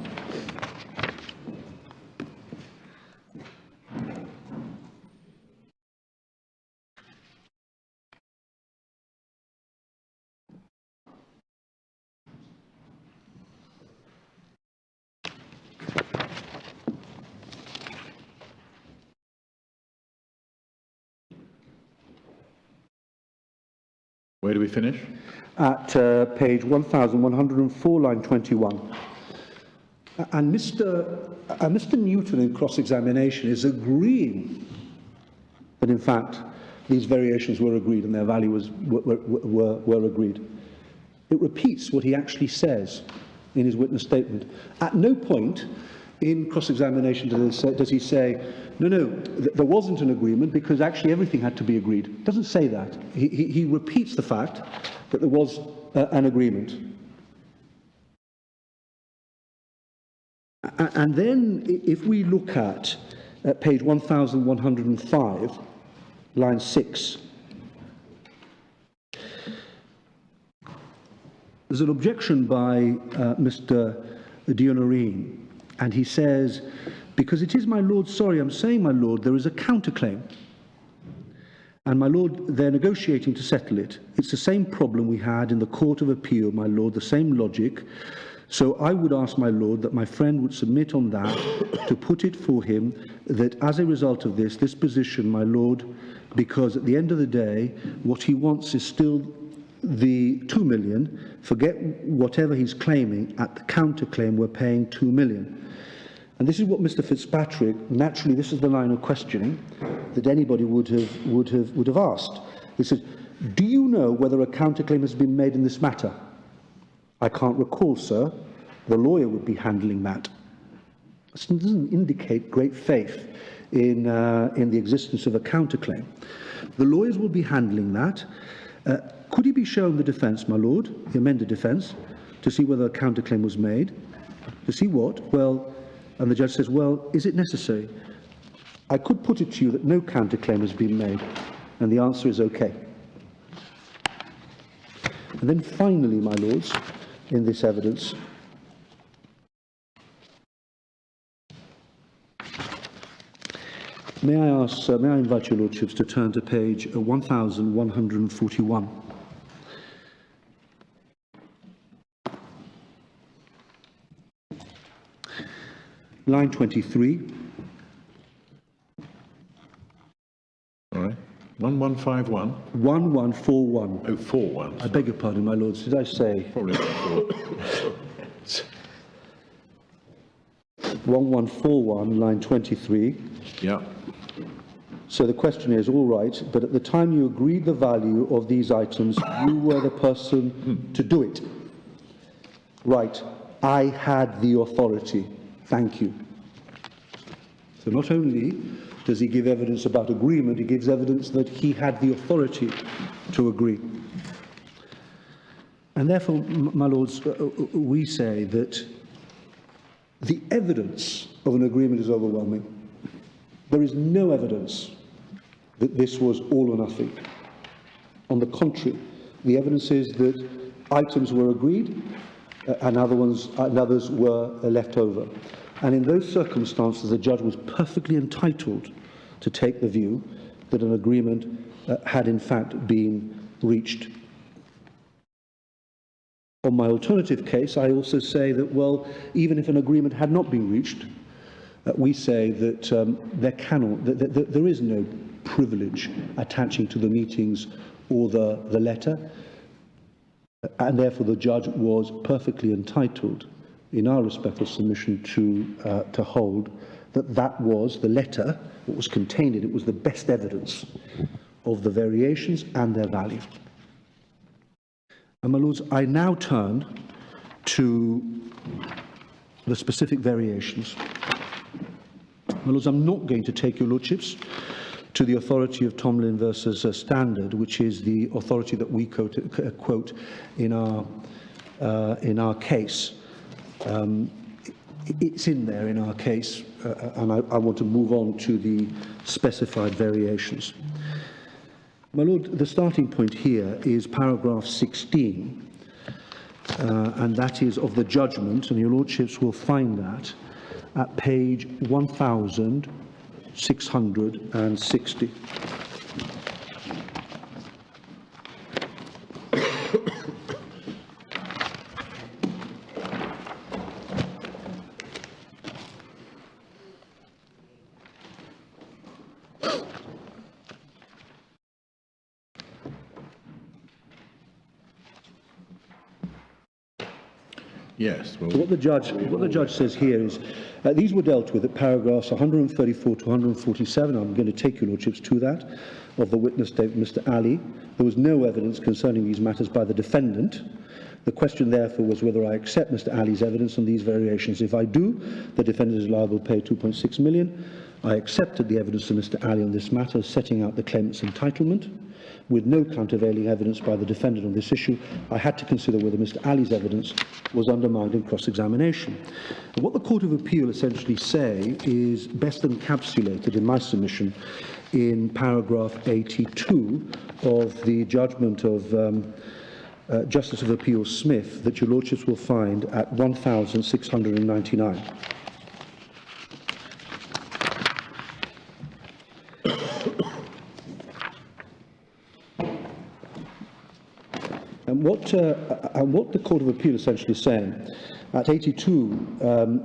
Where do we finish? At page 1104, line 21. And Mr. Newton, in cross-examination, is agreeing that, in fact, these variations were agreed and their value were agreed. It repeats what he actually says in his witness statement. At no point in cross-examination does he say, no, there wasn't an agreement because actually everything had to be agreed. He doesn't say that. He repeats the fact that there was an agreement. And then, if we look at page 1105, line 6, there's an objection by Mr. Dionorine, and he says, because it is, my Lord, sorry, I'm saying, my Lord, there is a counterclaim. And, my Lord, they're negotiating to settle it. It's the same problem we had in the Court of Appeal, my Lord, the same logic. So I would ask, my Lord, that my friend would submit on that to put it for him that as a result of this position, my Lord, because at the end of the day, what he wants is still the 2 million, forget whatever he's claiming, at the counterclaim we're paying 2 million. And this is what Mr. Fitzpatrick, naturally this is the line of questioning that anybody would have asked. He says, do you know whether a counterclaim has been made in this matter? I can't recall, sir. The lawyer would be handling that. This doesn't indicate great faith in the existence of a counterclaim. The lawyers will be handling that. Could he be shown the defence, my Lord, the amended defence, to see whether a counterclaim was made? To see what? Well, and the judge says, well, is it necessary? I could put it to you that no counterclaim has been made, and the answer is okay. And then finally, my Lords, in this evidence, may I invite your Lordships to turn to page 1141. Line 23. All right. 1151. 1141. Oh, 41. I beg your pardon, my Lords. Did I say? Probably not 1141, line 23. Yeah. So the question is, all right, but at the time you agreed the value of these items, you were the person to do it. Right. I had the authority. Thank you. So not only does he give evidence about agreement, he gives evidence that he had the authority to agree. And therefore, my Lords, we say that the evidence of an agreement is overwhelming. There is no evidence that this was all or nothing. On the contrary, the evidence is that items were agreed and others were left over. And in those circumstances, the judge was perfectly entitled to take the view that an agreement had in fact been reached. On my alternative case, I also say that, well, even if an agreement had not been reached, we say that there is no privilege attaching to the meetings or the letter, and therefore the judge was perfectly entitled, in our respectful submission, to hold that that was the letter, what was contained in it, was the best evidence of the variations and their value. And my lords, I now turn to the specific variations. My lords, I'm not going to take your lordships to the authority of Tomlin versus Standard, which is the authority that we quote in our case. It's in there in our case, and I want to move on to the specified variations. My lord, the starting point here is paragraph 16, and that is of the judgment, and your lordships will find that at page 1660. Yes. Well, So what the judge says here is these were dealt with at paragraphs 134 to 147. I'm going to take your lordships to that, of the witness statement, Mr. Ali. There was no evidence concerning these matters by the defendant. The question, therefore, was whether I accept Mr. Ali's evidence on these variations. If I do, the defendant is liable to pay 2.6 million. I accepted the evidence of Mr. Ali on this matter, setting out the claimant's entitlement. With no countervailing evidence by the defendant on this issue, I had to consider whether Mr. Ali's evidence was undermined in cross-examination. What the Court of Appeal essentially say is best encapsulated in my submission in paragraph 82 of the judgment of Justice of Appeal Smith, that your lordships will find at 1699. And what the Court of Appeal essentially is saying, at 82,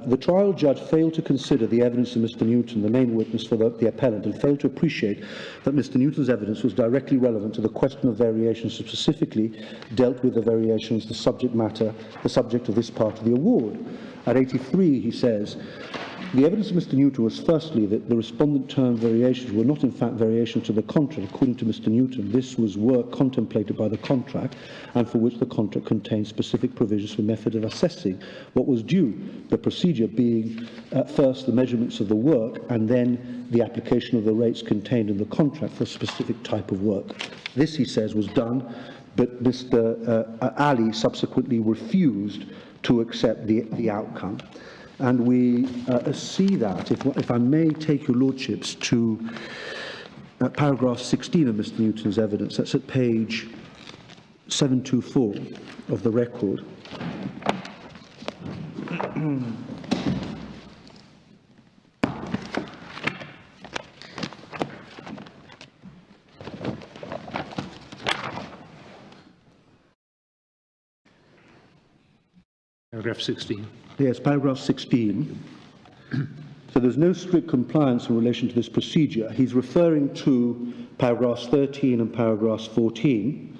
the trial judge failed to consider the evidence of Mr. Newton, the main witness for the appellant, and failed to appreciate that Mr. Newton's evidence was directly relevant to the question of variations, specifically dealt with the variations, the subject of this part of the award. At 83, he says, the evidence of Mr. Newton was firstly that the respondent term variations were not in fact variations to the contract. According to Mr. Newton, this was work contemplated by the contract and for which the contract contained specific provisions for method of assessing what was due, the procedure being first the measurements of the work and then the application of the rates contained in the contract for a specific type of work. This, he says, was done, but Mr. Ali subsequently refused to accept the outcome. And we see that, if I may take your lordships to paragraph 16 of Mr. Newton's evidence, that's at page 724 of the record. Paragraph 16. Yes, paragraph 16. So there's no strict compliance in relation to this procedure. He's referring to paragraphs 13 and paragraphs 14,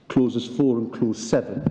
clauses 4 and clause 7.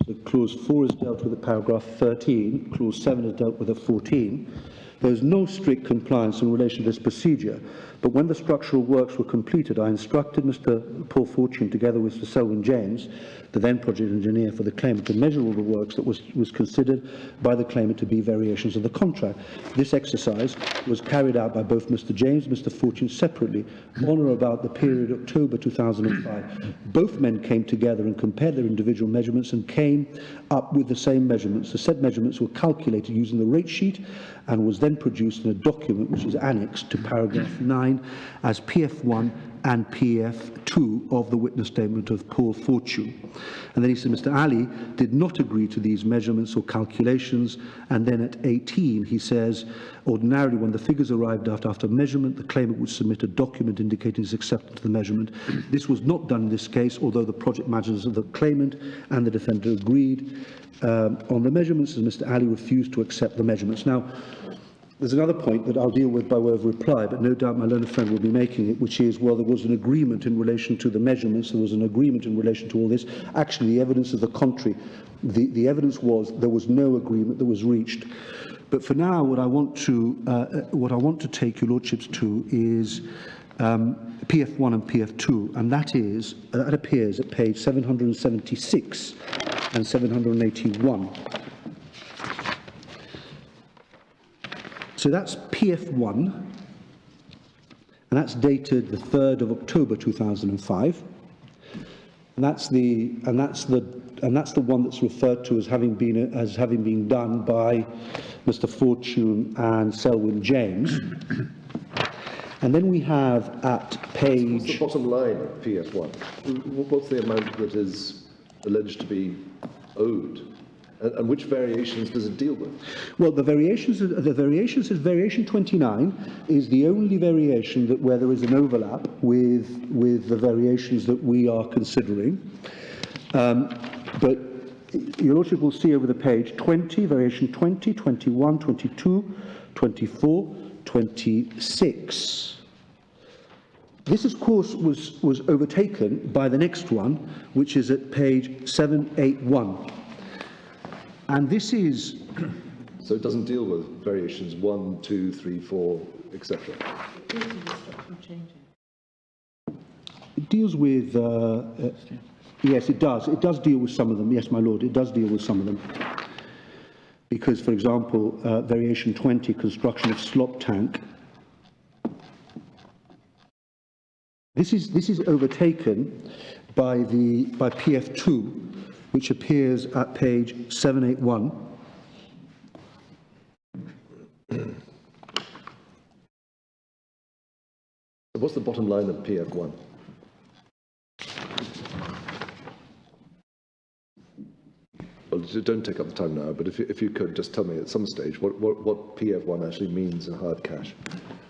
So clause 4 is dealt with at paragraph 13, clause 7 is dealt with at 14. There's no strict compliance in relation to this procedure, but when the structural works were completed, I instructed Mr. Paul Fortune, together with Mr. Selwyn James, the then project engineer for the claimant, to measure all the works that was considered by the claimant to be variations of the contract. This exercise was carried out by both Mr. James and Mr. Fortune separately on or about the period October 2005. Both men came together and compared their individual measurements and came up with the same measurements. The said measurements were calculated using the rate sheet and was then produced in a document which is annexed to paragraph 9 2009 as PF1 and PF2 of the witness statement of Paul Fortune. And then he said Mr. Ali did not agree to these measurements or calculations. And then at 18, he says, ordinarily when the figures arrived after measurement, the claimant would submit a document indicating his acceptance of the measurement. This was not done in this case, although the project managers of the claimant and the defendant agreed on the measurements, and Mr. Ali refused to accept the measurements. Now, there's another point that I'll deal with by way of reply, but no doubt my learned friend will be making it, which is, well, there was an agreement in relation to the measurements, there was an agreement in relation to all this. Actually, the evidence is the contrary. The evidence was there was no agreement that was reached. But for now, what I want to take your lordships to is PF1 and PF2, and that appears at page 776 and 781. So that's PF1, and that's dated the 3rd of October 2005, and that's the one that's referred to as having been done by Mr. Fortune and Selwyn James. And then we have at page... What's the bottom line of PF1? What's the amount that is alleged to be owed? And which variations does it deal with? Well, the variations is variation 29 is the only variation that where there is an overlap with the variations that we are considering. But your lordship will see over the page 20, variation 20, 21, 22, 24, 26. This, of course, was overtaken by the next one, which is at page 781. And this is... So it doesn't deal with variations 1, 2, 3, 4, etc. It deals with... yes, it does. It does deal with some of them. Yes, my lord, it does deal with some of them. Because, for example, variation 20, construction of slop tank. This is overtaken by PF2, which appears at page 781. What's the bottom line of PF1? Well, don't take up the time now, but if you could just tell me at some stage what PF1 actually means in hard cash.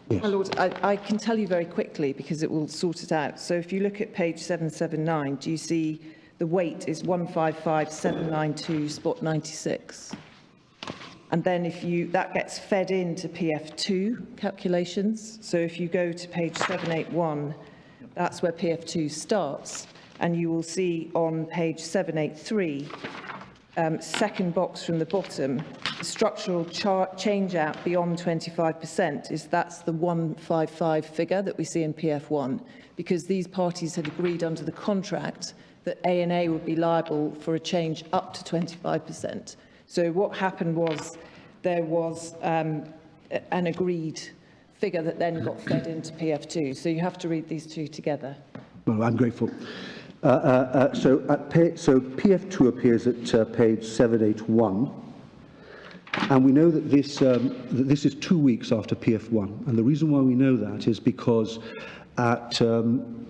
Yes. My lord, I can tell you very quickly because it will sort it out. So if you look at page 779, do you see the weight is 155,792 spot 96? And then that gets fed into PF2 calculations. So if you go to page 781, that's where PF2 starts. And you will see on page 783, second box from the bottom, the structural change out beyond 25% that's the 155 figure that we see in PF1, because these parties had agreed under the contract that A&A would be liable for a change up to 25%. So what happened was there was an agreed figure that then got fed into PF2. So you have to read these two together. Well, I'm grateful. So PF2 appears at page 781, and we know that this is 2 weeks after PF1. And the reason why we know that is because at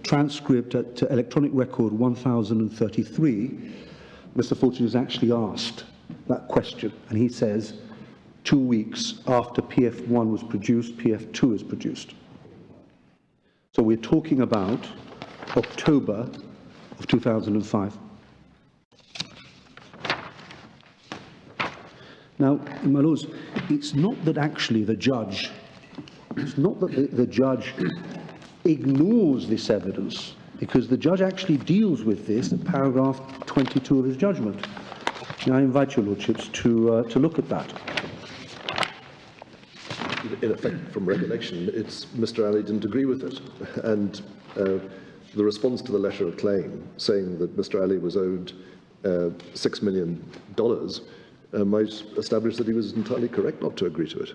transcript at electronic record 1033, Mr. Fortune is actually asked that question, and he says 2 weeks after PF1 was produced, PF2 is produced. So we're talking about October of 2005. Now, my lords, it's not that actually the judge ignores this evidence, because the judge actually deals with this in paragraph 22 of his judgment. Now, I invite your lordships to look at that. In effect, from recollection, it's Mr. Ali didn't agree with it, and the response to the letter of claim saying that Mr. Ali was owed $6 million might establish that he was entirely correct not to agree to it.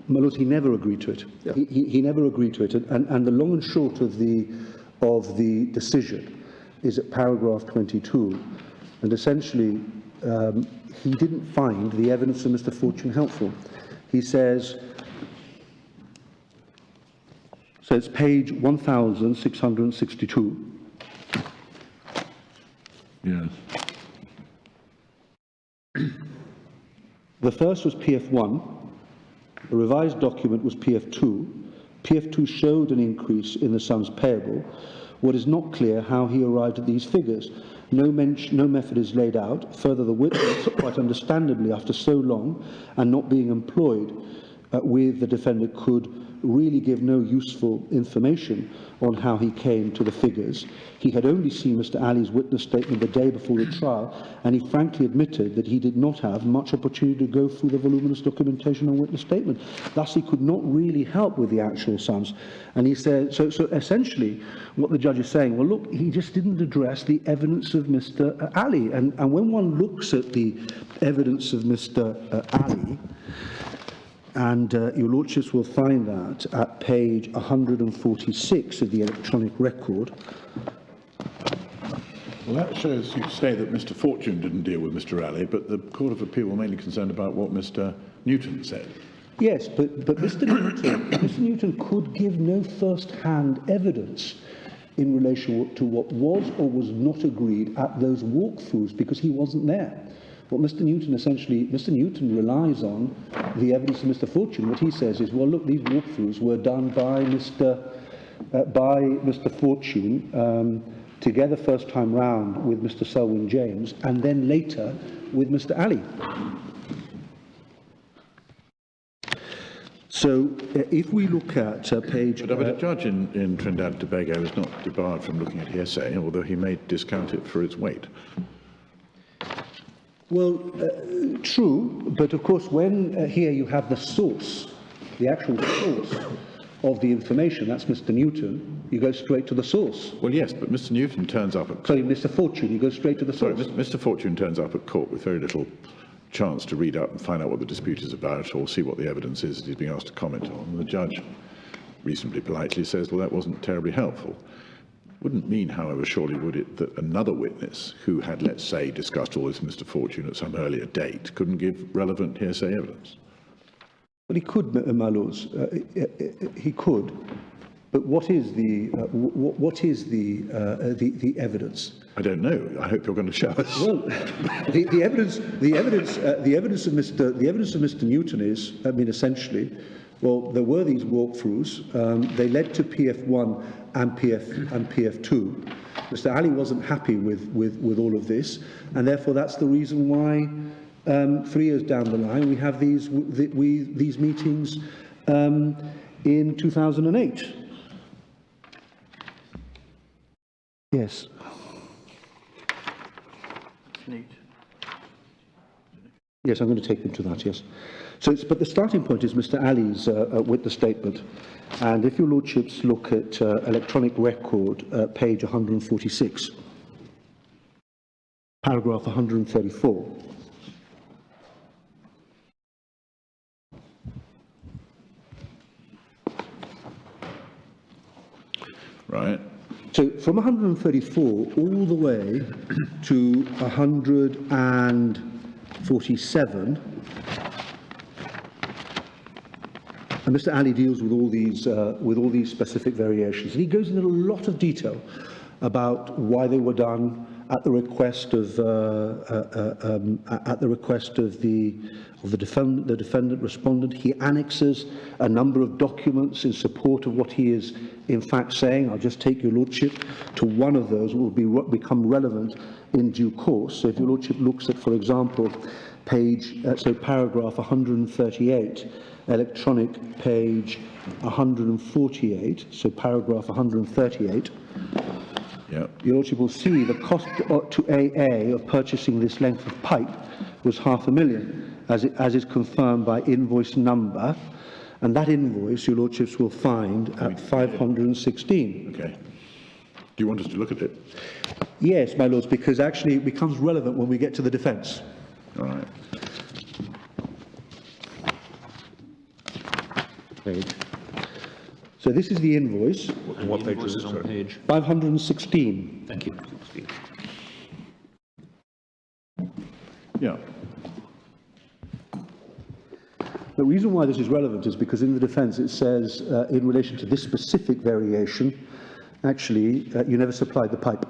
My lord, he never agreed to it. Yeah. He never agreed to it, and the long and short of the decision is at paragraph 22, and essentially he didn't find the evidence of Mr. Fortune helpful. He says, So it's page 1662. Yes. The first was PF1. The revised document was PF2. PF2 showed an increase in the sums payable. What is not clear how he arrived at these figures. No method is laid out. Further, the witness, quite understandably, after so long and not being employed with the defendant, could really give no useful information on how he came to the figures. He had only seen Mr. Ali's witness statement the day before the trial, and he frankly admitted that he did not have much opportunity to go through the voluminous documentation on witness statement. Thus, he could not really help with the actual sums. And he said, so essentially, what the judge is saying, well, look, he just didn't address the evidence of Mr. Ali. And when one looks at the evidence of Mr. Ali, and your Lordships will find that at page 146 of the electronic record. Well, that shows you say that Mr. Fortune didn't deal with Mr. Ali, but the Court of Appeal were mainly concerned about what Mr. Newton said. Yes, but Mr. Newton could give no first-hand evidence in relation to what was or was not agreed at those walkthroughs because he wasn't there. What Mr. Newton relies on the evidence of Mr. Fortune. What he says is, well, look, these walkthroughs were done by Mr. Fortune together first time round with Mr. Selwyn James, and then later with Mr. Ali. So, if we look at page... But a judge in Trinidad and Tobago is not debarred from looking at hearsay, although he may discount it for its weight. Well, true, but of course when here you have the source, the actual source of the information, that's Mr. Newton, you go straight to the source. Well, yes, but Mr. Newton turns up at... Sorry, Mr. Fortune, you go straight to the source. Sorry, Mr. Fortune turns up at court with very little chance to read up and find out what the dispute is about or see what the evidence is that he's being asked to comment on. And the judge reasonably politely says, well, that wasn't terribly helpful. Wouldn't mean, however, surely would it, that another witness who had, let's say, discussed all this with Mr. Fortune at some earlier date couldn't give relevant hearsay evidence? Well, he could, my lords. He could. But what is the evidence? I don't know. I hope you're going to show us. Well, the evidence of Mr. Newton is, I mean, essentially, well, there were these walkthroughs. They led to PF1 and PF2. Mr. Ali wasn't happy with all of this, and therefore that's the reason why 3 years down the line we have these meetings in 2008. Yes. Yes, I'm going to take them to that, yes. So, but the starting point is Mr. Ali's witness statement. And if your Lordships look at electronic record, page 146, paragraph 134. Right. So from 134 all the way to 147, and Mr. Ali deals with all these specific variations, and he goes into a lot of detail about why they were done at the request of the defendant respondent. He annexes a number of documents in support of what he is in fact saying. I'll just take your Lordship to one of those, will become relevant in due course. So if your Lordship looks at, for example, paragraph 138, electronic page 148, so paragraph 138, yep. Your Lordship will see the cost to AA of purchasing this length of pipe was £500,000, as is confirmed by invoice number, and that invoice your Lordships will find at 516. Okay. Do you want us to look at it? Yes, my Lords, because actually it becomes relevant when we get to the defence. All right. Page. So this is the invoice. What page is Invoices this? on page? 516. Thank you. Yeah. The reason why this is relevant is because in the defence it says, in relation to this specific variation, actually, you never supplied the pipe.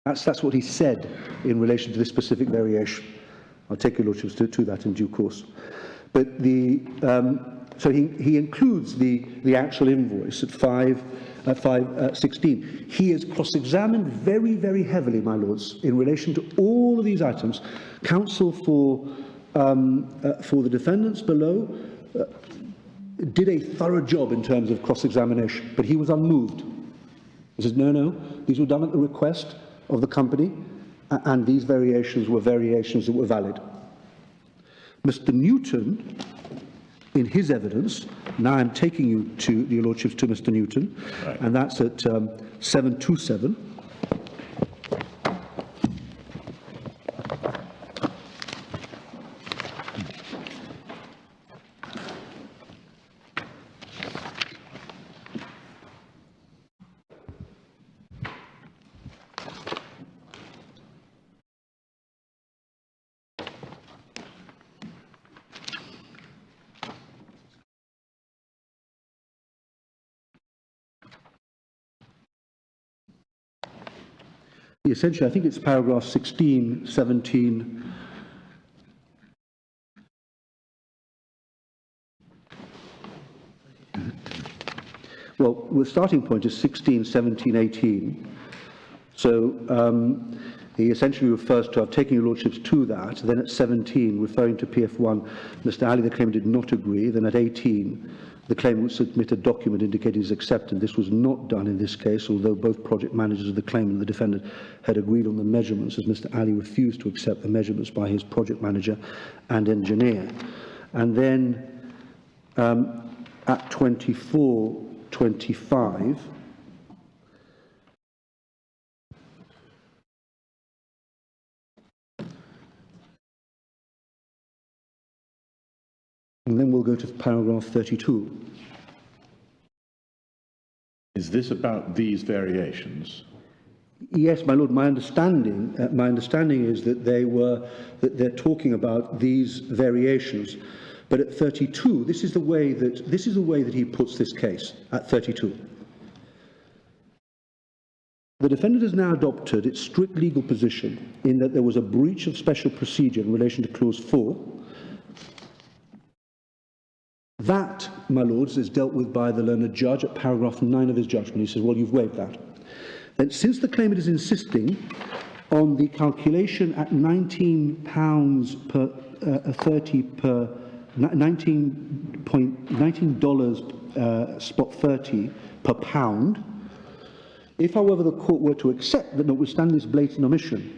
That's what he said in relation to this specific variation. I'll take your lordships to that in due course. But so he includes the actual invoice at 516. He is cross-examined very, very heavily, my lords, in relation to all of these items. Counsel for the defendants below did a thorough job in terms of cross-examination, but he was unmoved. He says, no, these were done at the request of the company, and these variations were variations that were valid. Mr. Newton, in his evidence, now I'm taking you to, your lordships, to Mr. Newton, right, and that's at 727. Essentially, I think it's paragraph 16, 17. Well, the starting point is 16, 17, 18. So he essentially refers to, I've taken your lordships to that. Then at 17, referring to PF1, Mr. Ali, the claimant, did not agree. Then at 18, the claimant would submit a document indicating his acceptance. This was not done in this case, although both project managers of the claimant and the defendant had agreed on the measurements, as Mr. Ali refused to accept the measurements by his project manager and engineer. And then at 24, 25, and then we'll go to paragraph 32. Is this about these variations? Yes, my lord. My understanding is that they're talking about these variations. But at 32, this is the way that he puts this case. At 32, the defendant has now adopted its strict legal position in that there was a breach of special procedure in relation to clause 4. That, my lords, is dealt with by the learned judge at paragraph 9 of his judgment. He says, well, you've waived that. Then, since the claimant is insisting on the calculation at £19 per 30 per $19 spot 30 per pound, if, however, the court were to accept that, notwithstanding this blatant omission,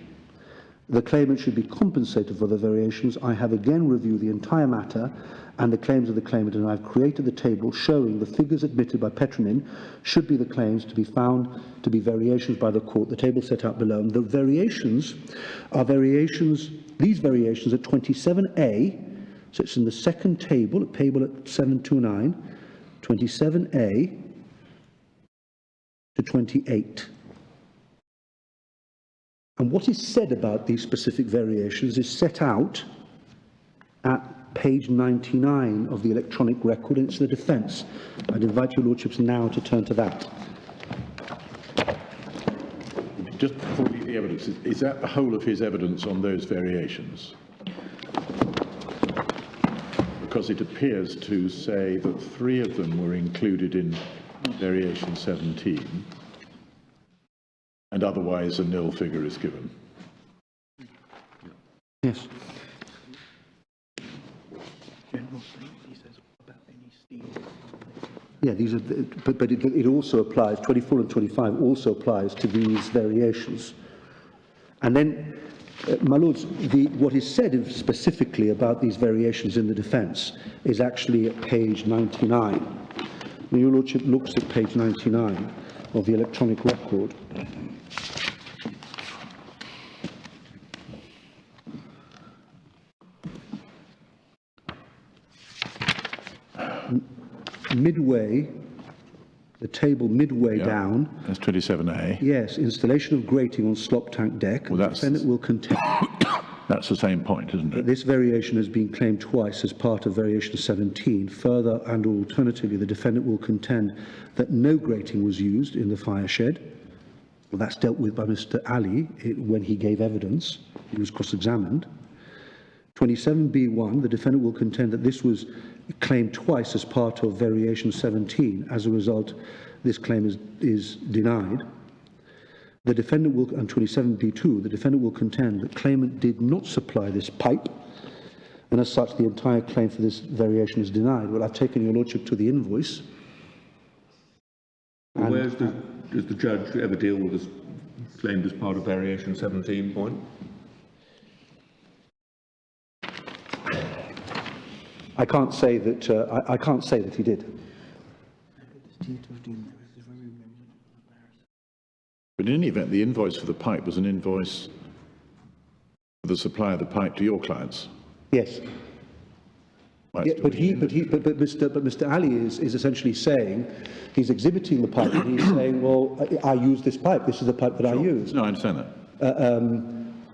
the claimant should be compensated for the variations, I have again reviewed the entire matter and the claims of the claimant, and I have created the table showing the figures admitted by Petroleum should be the claims to be found to be variations by the court. The table set out below. And the variations are variations, these variations at 27A, so it's in the second table at 729, 27A to 28. And what is said about these specific variations is set out at page 99 of the electronic record, and it's the defence. I'd invite your lordships now to turn to that. Just before the evidence, is that the whole of his evidence on those variations? Because it appears to say that 3 of them were included in variation 17, and otherwise a nil figure is given. Yes. Yeah, these are, but it also applies, 24 and 25 also applies to these variations. And then, my lords, what is said specifically about these variations in the defence is actually at page 99. When your lordship looks at page 99 of the electronic record, midway, the table midway down. That's 27A. Yes, installation of grating on slop tank deck. Well, that's... The defendant will contend. That's the same point, isn't it? This variation has been claimed twice as part of variation 17. Further and alternatively, the defendant will contend that no grating was used in the fire shed. Well, that's dealt with by Mr. Ali when he gave evidence. He was cross-examined. 27B1, the defendant will contend that this was claimed twice as part of variation 17. As a result, this claim is denied. The defendant will, and 27B2, the defendant will contend that claimant did not supply this pipe, and as such, the entire claim for this variation is denied. Well, I've taken your lordship to the invoice. Well, does the judge ever deal with this claimed as part of variation 17 point? I can't say that. I can't say that he did. But in any event, the invoice for the pipe was an invoice for the supply of the pipe to your clients. Yes. Yeah, but Mr. Ali is essentially saying, he's exhibiting the pipe, and he's saying, well, I use this pipe. This is the pipe that I use. No, I understand that.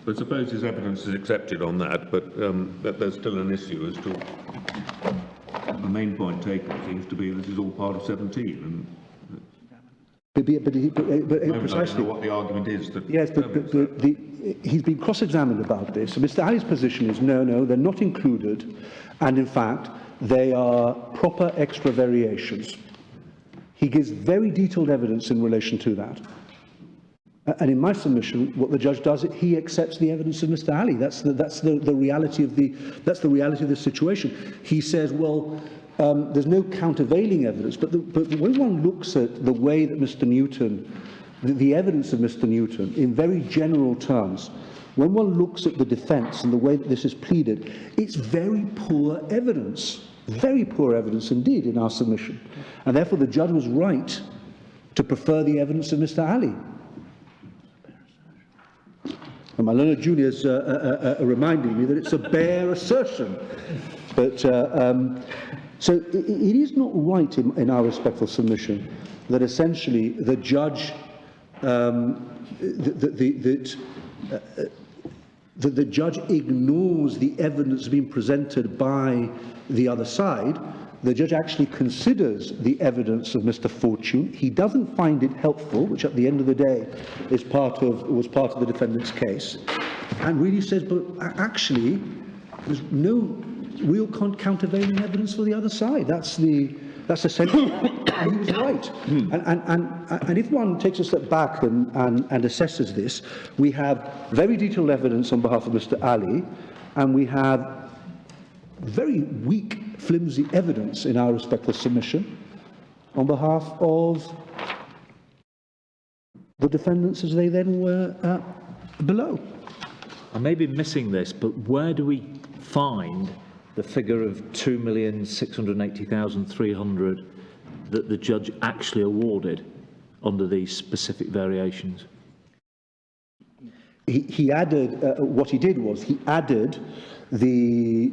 But suppose his evidence is accepted on that, but there's still an issue as to the main point taken seems to be this is all part of 17. And but precisely, I don't know what the argument is. That yes, but he's been cross-examined about this. So Mr. Ali's position is no, they're not included, and in fact, they are proper extra variations. He gives very detailed evidence in relation to that. And in my submission, what the judge does, he accepts the evidence of Mr. Ali. That's the reality of the situation. He says, well, there's no countervailing evidence, but when one looks at the way that Mr. Newton, the evidence of Mr. Newton, in very general terms, when one looks at the defence and the way that this is pleaded, it's very poor evidence indeed in our submission. And therefore the judge was right to prefer the evidence of Mr. Ali. And my learned juniors are reminding me that it's a bare assertion. But so it is not right in our respectful submission that essentially the judge the judge ignores the evidence being presented by the other side. The judge actually considers the evidence of Mr. Fortune. He doesn't find it helpful, which at the end of the day was part of the defendant's case, and really says, but actually, there's no real countervailing evidence for the other side. That's essentially, and he was right. And if one takes a step back and assesses this, we have very detailed evidence on behalf of Mr. Ali, and we have very weak, flimsy evidence in our respectful submission on behalf of the defendants as they then were below. I may be missing this, but where do we find the figure of 2,680,300 that the judge actually awarded under these specific variations? He added, what he did was he added the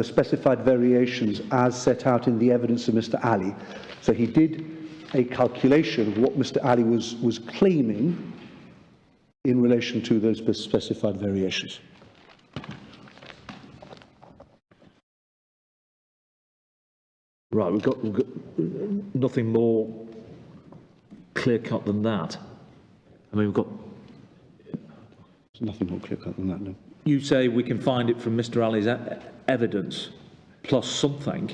specified variations as set out in the evidence of Mr. Ali. So he did a calculation of what Mr. Ali was claiming in relation to those specified variations. Right, we've got nothing more clear-cut than that. I mean, we've got... There's nothing more clear-cut than that, no. You say we can find it from Mr. Ali's evidence, plus something.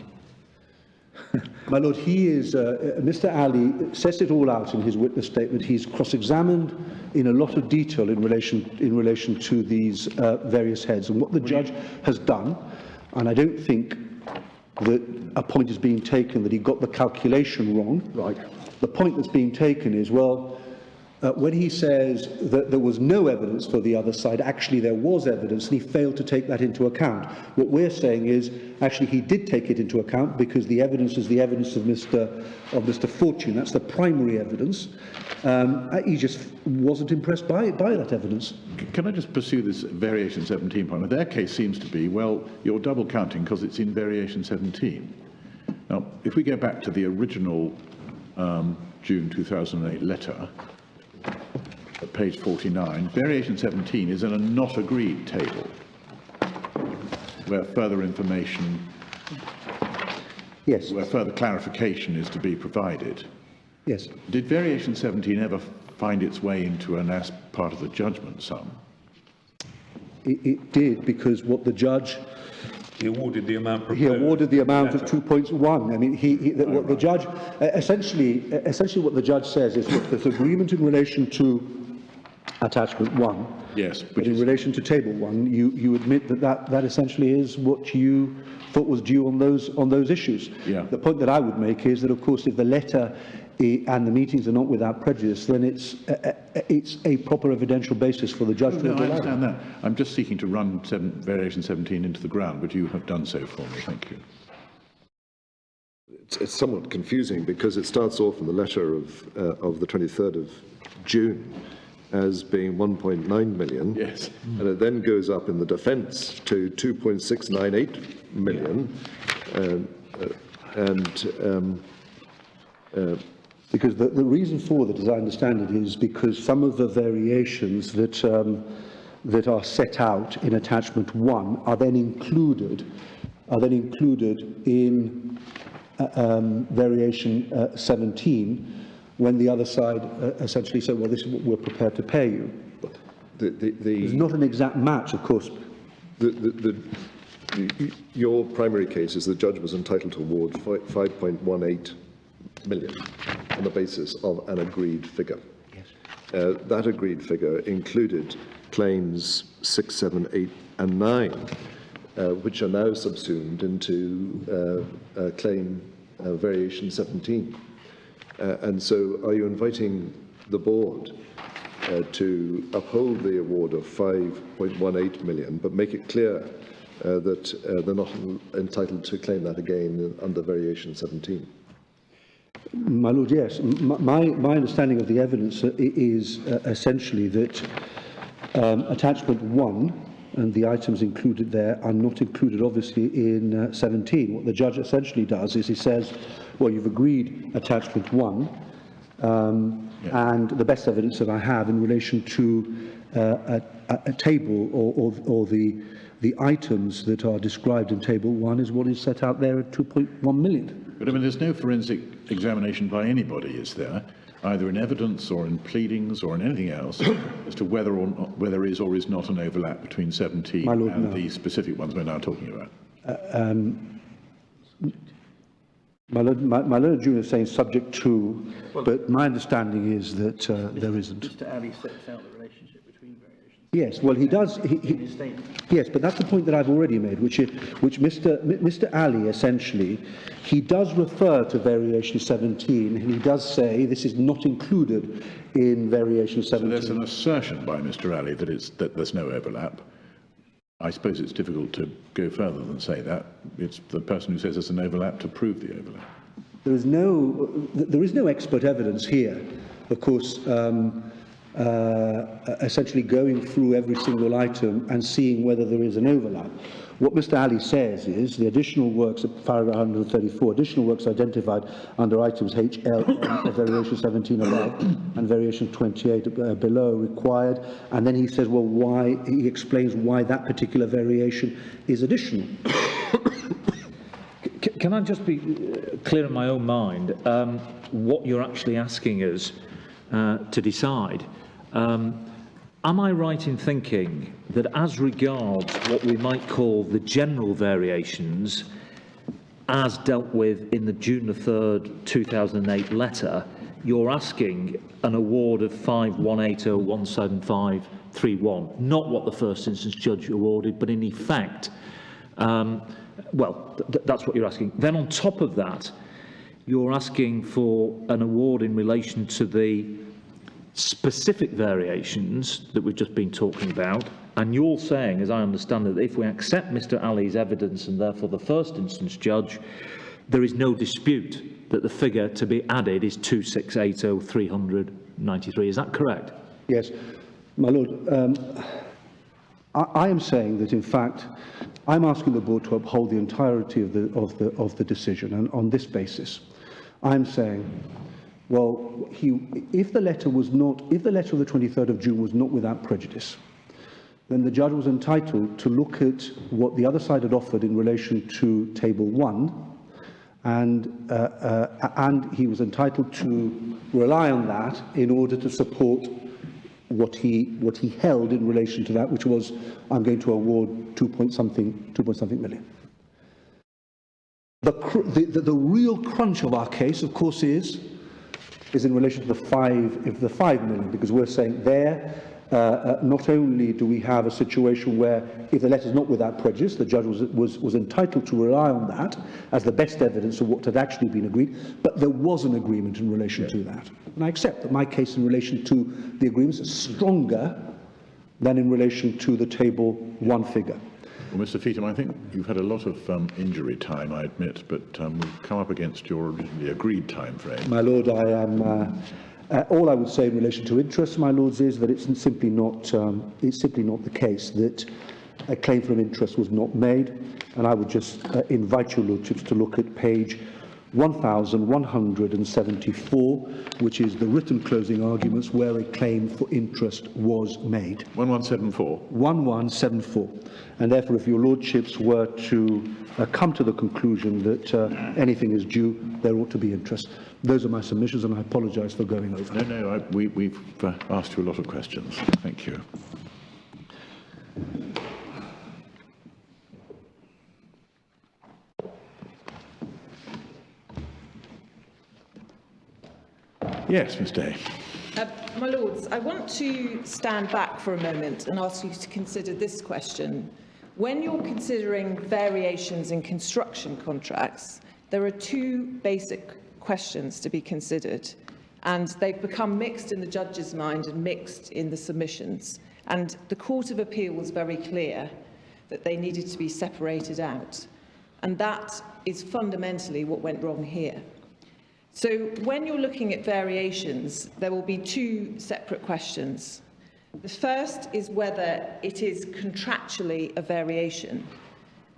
My lord, he is, Mr. Ali sets it all out in his witness statement. He's cross-examined in a lot of detail in relation to these various heads. And what the judge has done, and I don't think that a point is being taken that he got the calculation wrong. Right. The point that's being taken is, well, when he says that there was no evidence for the other side, actually there was evidence, and he failed to take that into account. What we're saying is, actually he did take it into account because the evidence is the evidence of Mr. Fortune. That's the primary evidence. He just wasn't impressed by that evidence. Can I just pursue this variation 17 point? Their case seems to be, well, you're double counting because it's in variation 17. Now, if we go back to the original June 2008 letter, at page 49, variation 17 is in a not agreed table. where further information, Yes, where further clarification is to be provided. yes. Did variation 17 ever find its way into an as part of the judgment sum? It did, because what the judge, He awarded the amount proposed. he awarded the amount of Letter. 2.1. I mean, what the judge, essentially what the judge says is, look, there's agreement in relation to attachment 1. Yes, But which in is, relation to table 1, you admit that essentially is what you thought was due on those issues. Yeah. The point that I would make is that, of course, if the letter and the meetings are not without prejudice, then it's a proper evidential basis for the judge to no, have I relied on. understand that. I'm just seeking to run variation 17 into the ground, but you have done so for me. Thank you. It's somewhat confusing because it starts off in the letter of the 23rd of June as being 1.9 million. Yes. And it then goes up in the defence to 2.698 million. Because the reason for that, as I understand it, is because some of the variations that are set out in attachment 1 are then included in variation 17, when the other side essentially said, well, this is what we're prepared to pay you. There's not an exact match, of course. Your primary case is the judge was entitled to award 5.18 million on the basis of an agreed figure. Yes. That agreed figure included claims 6, 7, 8 and 9, which are now subsumed into claim variation 17. And so are you inviting the board to uphold the award of 5.18 million, but make it clear that they're not entitled to claim that again under variation 17? My Lord, yes. My understanding of the evidence is essentially that attachment 1 and the items included there are not included, obviously, in 17. What the judge essentially does is he says, well, you've agreed attachment 1, and the best evidence that I have in relation to a table or the items that are described in table 1 is what is set out there at 2.1 million. But I mean, there's no forensic examination by anybody, is there, either in evidence or in pleadings or in anything else, as to whether there is or is not an overlap between 17 My Lord, and no. the specific ones we're now talking about? My Lord Junior is saying subject to, but my understanding is that there isn't. Mr. Ali sets out the relationship between variations Yes, well, he does. in his statement. Yes, but that's the point that I've already made, which Mr. Ali essentially, he does refer to variation 17, and he does say this is not included in variation So 17. there's an assertion by Mr. Ali that there's no overlap. I suppose it's difficult to go further than say that. It's the person who says there's an overlap to prove the overlap. There is no expert evidence here, of course, essentially going through every single item and seeing whether there is an overlap. What Mr. Ali says is the additional works at paragraph 134, additional works identified under items HL of variation 17 above and variation 28 below required, and then he says, well, why, he explains why that particular variation is additional. Can I just be clear in my own mind what you're actually asking us to decide? Am I right in thinking that as regards what we might call the general variations as dealt with in the June the 3rd 2008 letter, you're asking an award of 5,180,175,31, not what the first instance judge awarded, but in effect, that's what you're asking. Then on top of that, you're asking for an award in relation to the specific variations that we've just been talking about, and you're saying, as I understand it, that if we accept Mr. Ali's evidence and therefore the first instance judge, there is no dispute that the figure to be added is 2,680,393. Is that correct? Yes, my Lord. I am saying that, in fact, I'm asking the board to uphold the entirety of the decision, and on this basis, I'm saying, well, if the letter of the 23rd of June was not without prejudice, then the judge was entitled to look at what the other side had offered in relation to Table 1, and he was entitled to rely on that in order to support what he held in relation to that, which was, I'm going to award 2 point something million. The real crunch of our case, of course, is in relation to the 5 million, because we're saying there, not only do we have a situation where, if the letter is not without prejudice, the judge was entitled to rely on that as the best evidence of what had actually been agreed, but there was an agreement in relation to that. And I accept that my case in relation to the agreements is stronger than in relation to the Table 1 figure. Well, Mr. Feetham, I think you've had a lot of injury time, I admit, but we've come up against your originally agreed time frame. My Lord, I am... all I would say in relation to interest, my Lords, is that it's simply not the case that a claim for an interest was not made, and I would just invite your Lordships to look at page 1174, which is the written closing arguments where a claim for interest was made. 1174? 1174. And therefore, if your Lordships were to come to the conclusion that anything is due, there ought to be interest. Those are my submissions, and I apologise for going over. No, we've asked you a lot of questions. Thank you. Yes, Ms. Day. My Lords, I want to stand back for a moment and ask you to consider this question. When you're considering variations in construction contracts, there are two basic questions to be considered, and they've become mixed in the judge's mind and mixed in the submissions. And the Court of Appeal was very clear that they needed to be separated out. And that is fundamentally what went wrong here. So when you're looking at variations, there will be two separate questions. The first is whether it is contractually a variation,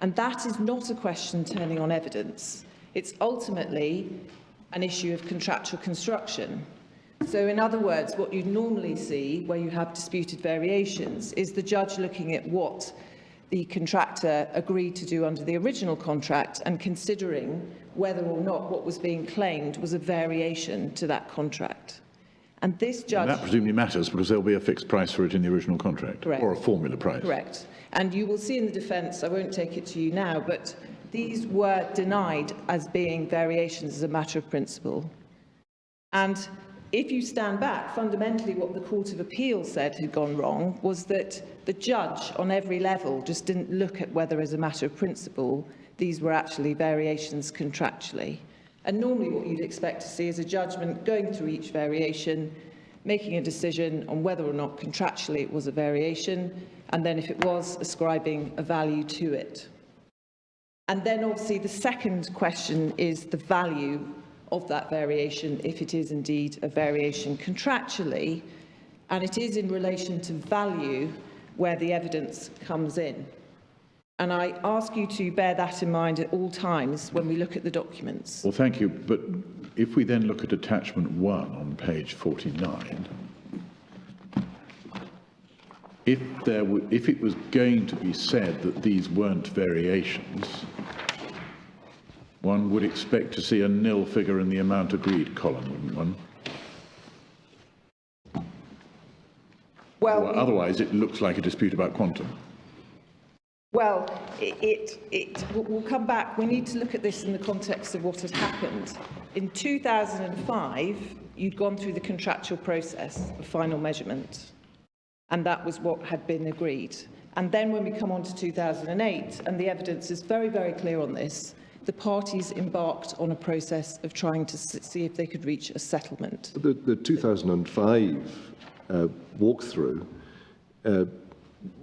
and that is not a question turning on evidence. It's ultimately an issue of contractual construction. So in other words, what you normally see where you have disputed variations is the judge looking at what the contractor agreed to do under the original contract and considering whether or not what was being claimed was a variation to that contract. And this judge... And that presumably matters because there'll be a fixed price for it in the original contract. Correct. Or a formula price. Correct. And you will see in the defence, I won't take it to you now, but these were denied as being variations as a matter of principle. And if you stand back, fundamentally what the Court of Appeal said had gone wrong was that the judge on every level just didn't look at whether as a matter of principle these were actually variations contractually. And normally what you'd expect to see is a judgment going through each variation, making a decision on whether or not contractually it was a variation, and then if it was, ascribing a value to it. And then obviously the second question is the value of that variation, if it is indeed a variation contractually, and it is in relation to value where the evidence comes in. And I ask you to bear that in mind at all times when we look at the documents. Well, thank you. But if we then look at attachment 1 on page 49, if it was going to be said that these weren't variations, one would expect to see a nil figure in the amount agreed column, wouldn't one? Well, otherwise, it looks like a dispute about quantum. Well, we'll come back. We need to look at this in the context of what had happened. In 2005, you'd gone through the contractual process of final measurement, and that was what had been agreed. And then when we come on to 2008, and the evidence is very, very clear on this, the parties embarked on a process of trying to see if they could reach a settlement. The 2005 walkthrough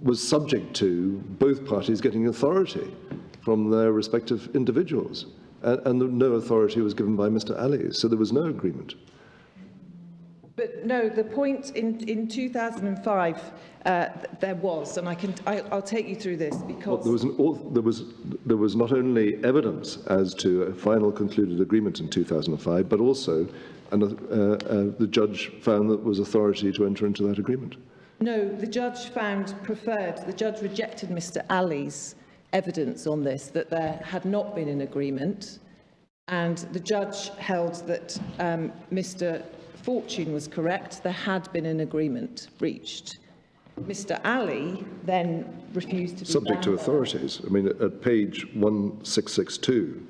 was subject to both parties getting authority from their respective individuals, and no authority was given by Mr. Ali, so there was no agreement. But no, the point in 2005 there was, and I'll take you through this because there was not only evidence as to a final concluded agreement in 2005, but also the judge found that there was authority to enter into that agreement. No, the judge the judge rejected Mr. Ali's evidence on this, that there had not been an agreement, and the judge held that Mr. Fortune was correct, there had been an agreement reached. Mr. Ali then refused to be Subject to bound by that. authorities. I mean, at page 1662,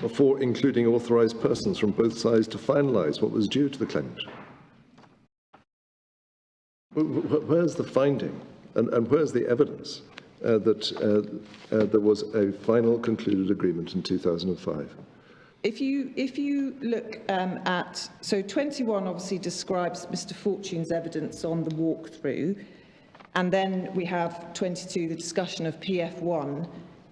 before including authorised persons from both sides to finalise what was due to the claimant. Where's the finding and where's the evidence that there was a final concluded agreement in 2005? If you look at, so 21 obviously describes Mr. Fortune's evidence on the walkthrough, and then we have 22, the discussion of PF1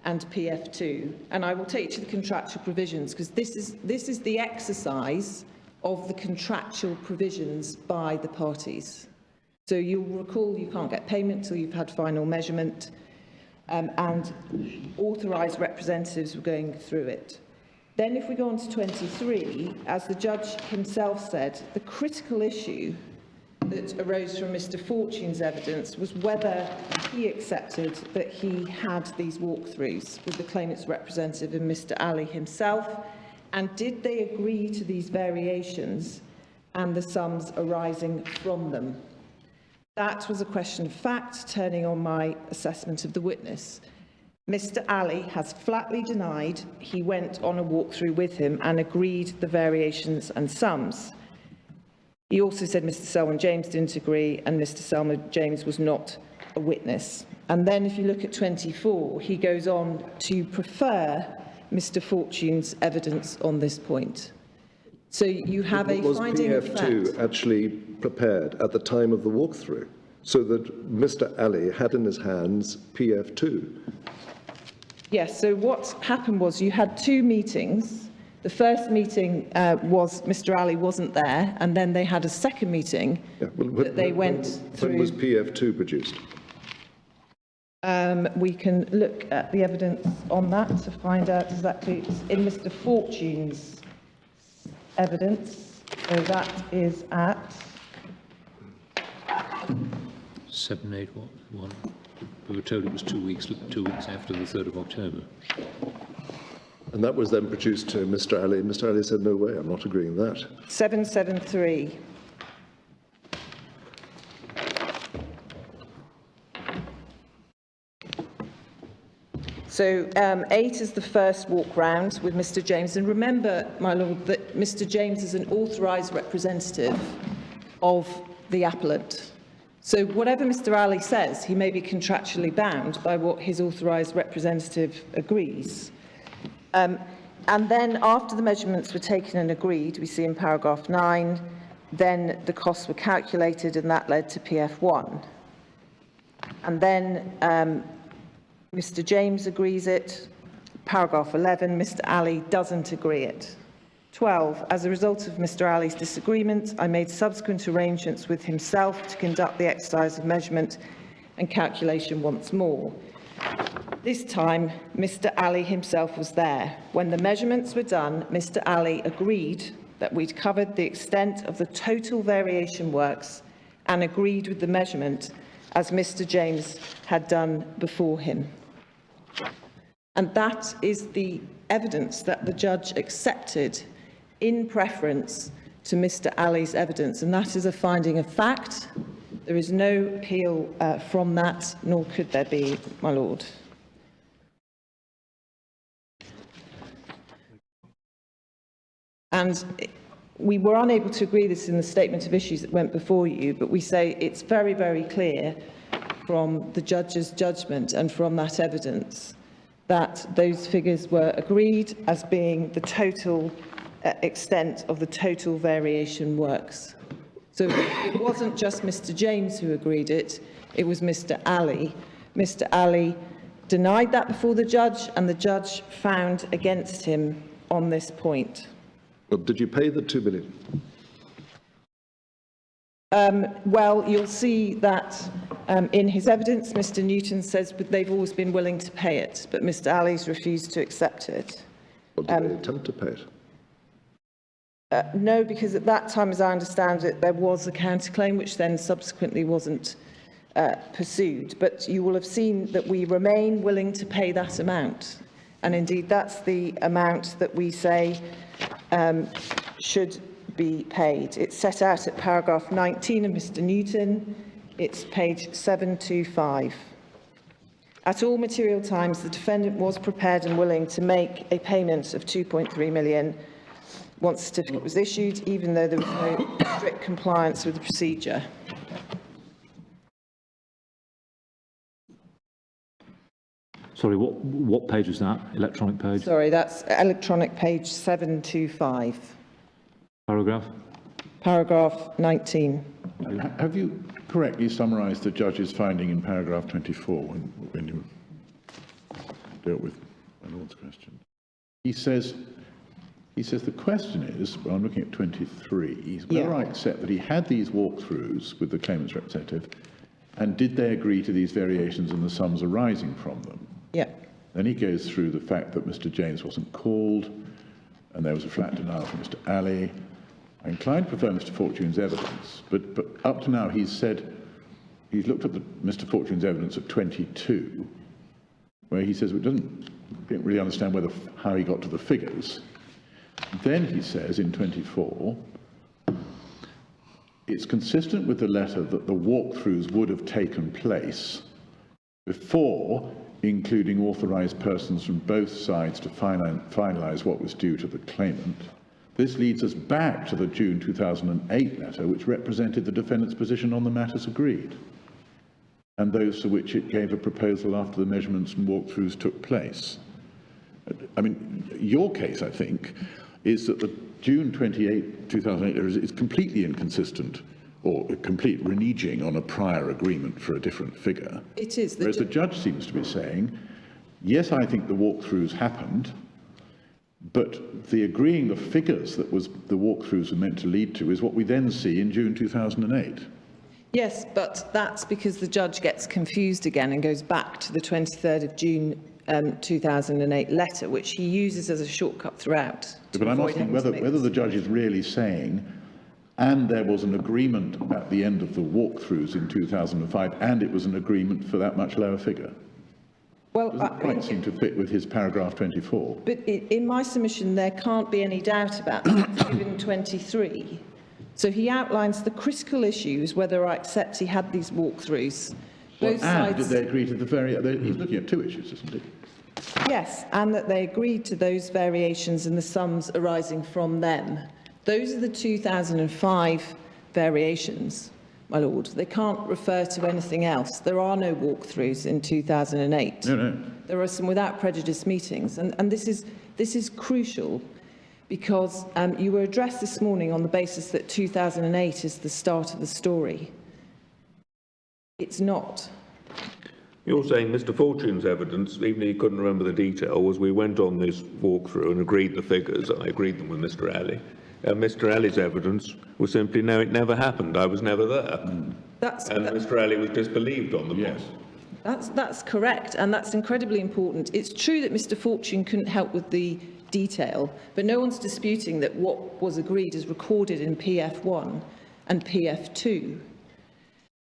and PF2. And I will take you to the contractual provisions, because this is the exercise of the contractual provisions by the parties. So you'll recall you can't get payment till you've had final measurement, and authorised representatives were going through it. Then if we go on to 23, as the judge himself said, the critical issue that arose from Mr. Fortune's evidence was whether he accepted that he had these walkthroughs with the claimant's representative and Mr. Ali himself, and did they agree to these variations and the sums arising from them. That was a question of fact, turning on my assessment of the witness. Mr. Ali has flatly denied he went on a walkthrough with him and agreed the variations and sums. He also said Mr. Selwyn James didn't agree and Mr. Selwyn James was not a witness. And then if you look at 24, he goes on to prefer Mr. Fortune's evidence on this point. So you have a finding of fact. Was PF2 actually prepared at the time of the walkthrough so that Mr. Ali had in his hands PF2? Yes, so what happened was you had two meetings. The first meeting was Mr. Ali wasn't there, and then they had a second meeting that they went through. When was PF2 produced? We can look at the evidence on that to find out exactly. It's in Mr. Fortune's evidence, so that is at 781. We were told it was 2 weeks after the 3rd of October. And that was then produced to Mr. Ali. Mr. Ali said, no way, I'm not agreeing with that. 773. So 8 is the first walk round with Mr. James. And remember, my lord, that Mr. James is an authorised representative of the appellant. So whatever Mr. Ali says, he may be contractually bound by what his authorised representative agrees. And then after the measurements were taken and agreed, we see in paragraph 9, then the costs were calculated and that led to PF1. And then Mr. James agrees it. Paragraph 11, Mr. Ali doesn't agree it. 12, as a result of Mr. Ali's disagreement, I made subsequent arrangements with himself to conduct the exercise of measurement and calculation once more. This time, Mr. Ali himself was there. When the measurements were done, Mr. Ali agreed that we'd covered the extent of the total variation works and agreed with the measurement as Mr. James had done before him. And that is the evidence that the judge accepted in preference to Mr. Ali's evidence, and that is a finding of fact. There is no appeal from that, nor could there be, my lord. And we were unable to agree this in the statement of issues that went before you, but we say it's very, very clear from the judge's judgment and from that evidence that those figures were agreed as being the total extent of the total variation works. So it wasn't just Mr. James who agreed it, it was Mr. Ali. Mr. Ali denied that before the judge, and the judge found against him on this point. Well, did you pay the $2 million? Well, you'll see that in his evidence, Mr. Newton says that they've always been willing to pay it, but Mr. Ali's refused to accept it. Or did they attempt to pay it? No, because at that time, as I understand it, there was a counterclaim which then subsequently wasn't pursued. But you will have seen that we remain willing to pay that amount. And indeed, that's the amount that we say should be paid. It's set out at paragraph 19 of Mr. Newton. It's page 725. At all material times, the defendant was prepared and willing to make a payment of 2.3 million once the certificate was issued, even though there was no strict compliance with the procedure. Sorry, what page was that? Electronic page? Sorry, that's electronic page 725. Paragraph? Paragraph 19. Have you correctly summarised the judge's finding in paragraph 24 when you dealt with my Lord's question? He says the question is, well, I'm looking at 23, whether I accept that he had these walkthroughs with the claimant's representative, and did they agree to these variations in the sums arising from them? Yeah. Then he goes through the fact that Mr. James wasn't called, and there was a flat denial from Mr. Alley. I'm inclined to prefer Mr. Fortune's evidence, but up to now he's said he's looked at Mr. Fortune's evidence at 22, where he says we didn't really understand how he got to the figures. Then he says in 24, it's consistent with the letter that the walkthroughs would have taken place before including authorised persons from both sides to finalise what was due to the claimant. This leads us back to the June 2008 letter, which represented the defendant's position on the matters agreed, and those to which it gave a proposal after the measurements and walkthroughs took place. I mean, your case, I think, is that the June 28, 2008 letter is completely inconsistent or a complete reneging on a prior agreement for a different figure. It is. Whereas the judge seems to be saying, yes, I think the walkthroughs happened, but the agreeing the figures that the walkthroughs were meant to lead to is what we then see in June 2008. Yes, but that's because the judge gets confused again and goes back to the 23rd of June 2008 letter, which he uses as a shortcut throughout. But I'm asking whether the judge is really saying, and there was an agreement at the end of the walkthroughs in 2005, and it was an agreement for that much lower figure. Well, doesn't quite seem to fit with his paragraph 24. But in my submission, there can't be any doubt about that, given 23. So he outlines the critical issues, whether I accept he had these walkthroughs. Both and sides, did they agree to the he's looking at two issues, isn't he? yes, and that they agreed to those variations and the sums arising from them. Those are the 2005 variations, my lord. They can't refer to anything else. There are no walkthroughs in 2008. No. There are some without prejudice meetings, and this is crucial, because you were addressed this morning on the basis that 2008 is the start of the story. It's not. You're saying Mr. Fortune's evidence, even if he couldn't remember the detail, was we went on this walkthrough and agreed the figures. I agreed them with Mr. Alley. Mr. Alley's evidence was simply, no, it never happened. I was never there. And Mr. Alley was disbelieved on the point. That's correct, and that's incredibly important. It's true that Mr. Fortune couldn't help with the detail, but no one's disputing that what was agreed is recorded in PF1 and PF2.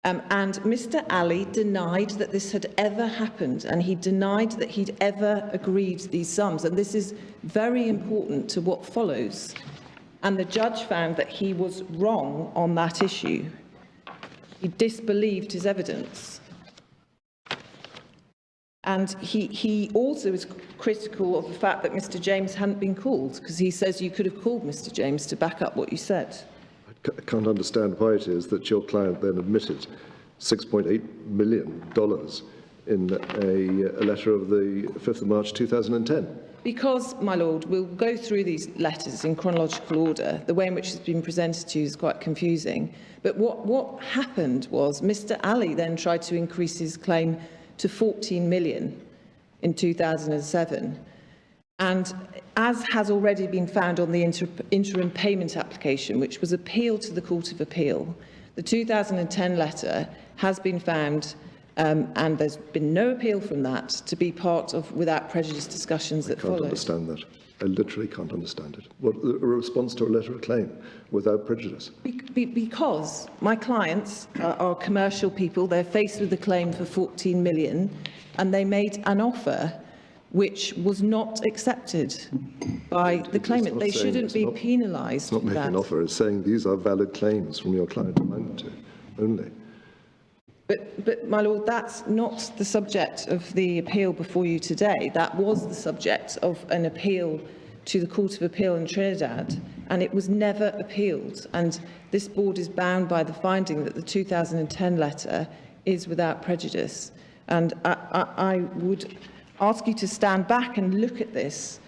And Mr. Alley denied that this had ever happened, and he denied that he'd ever agreed these sums. And this is very important to what follows. And the judge found that he was wrong on that issue. He disbelieved his evidence. And he also is critical of the fact that Mr. James hadn't been called, because he says you could have called Mr. James to back up what you said. I can't understand why it is that your client then admitted $6.8 million in a letter of the 5th of March 2010. Because, my lord, we'll go through these letters in chronological order. The way in which it's been presented to you is quite confusing. But what happened was Mr. Alley then tried to increase his claim to 14 million in 2007. And as has already been found on the interim payment application, which was appealed to the Court of Appeal, the 2010 letter has been found and there's been no appeal from that to be part of without prejudice discussions that I can't followed. understand that. I literally can't understand it. What a response to a letter of claim without prejudice? Because my clients are commercial people, they're faced with a claim for 14 million, and they made an offer which was not accepted by the claimant. They shouldn't be penalised. It's not making an offer. It's saying these are valid claims from your client amount to only. But, my lord, that's not the subject of the appeal before you today. That was the subject of an appeal to the Court of Appeal in Trinidad, and it was never appealed. And this board is bound by the finding that the 2010 letter is without prejudice. And I would ask you to stand back and look at this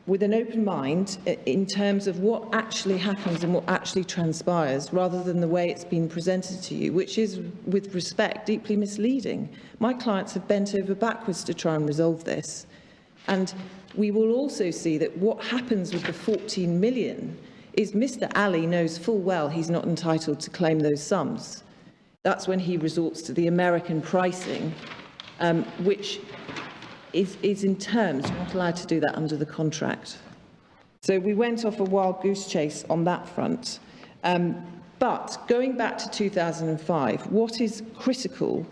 with an open mind in terms of what actually happens and what actually transpires, rather than the way it's been presented to you, which is, with respect, deeply misleading. My clients have bent over backwards to try and resolve this. And we will also see that what happens with the 14 million is Mr. Ali knows full well he's not entitled to claim those sums. That's when he resorts to the American pricing, which is in terms not allowed to do that under the contract. So we went off a wild goose chase on that front. But going back to 2005, what is critical,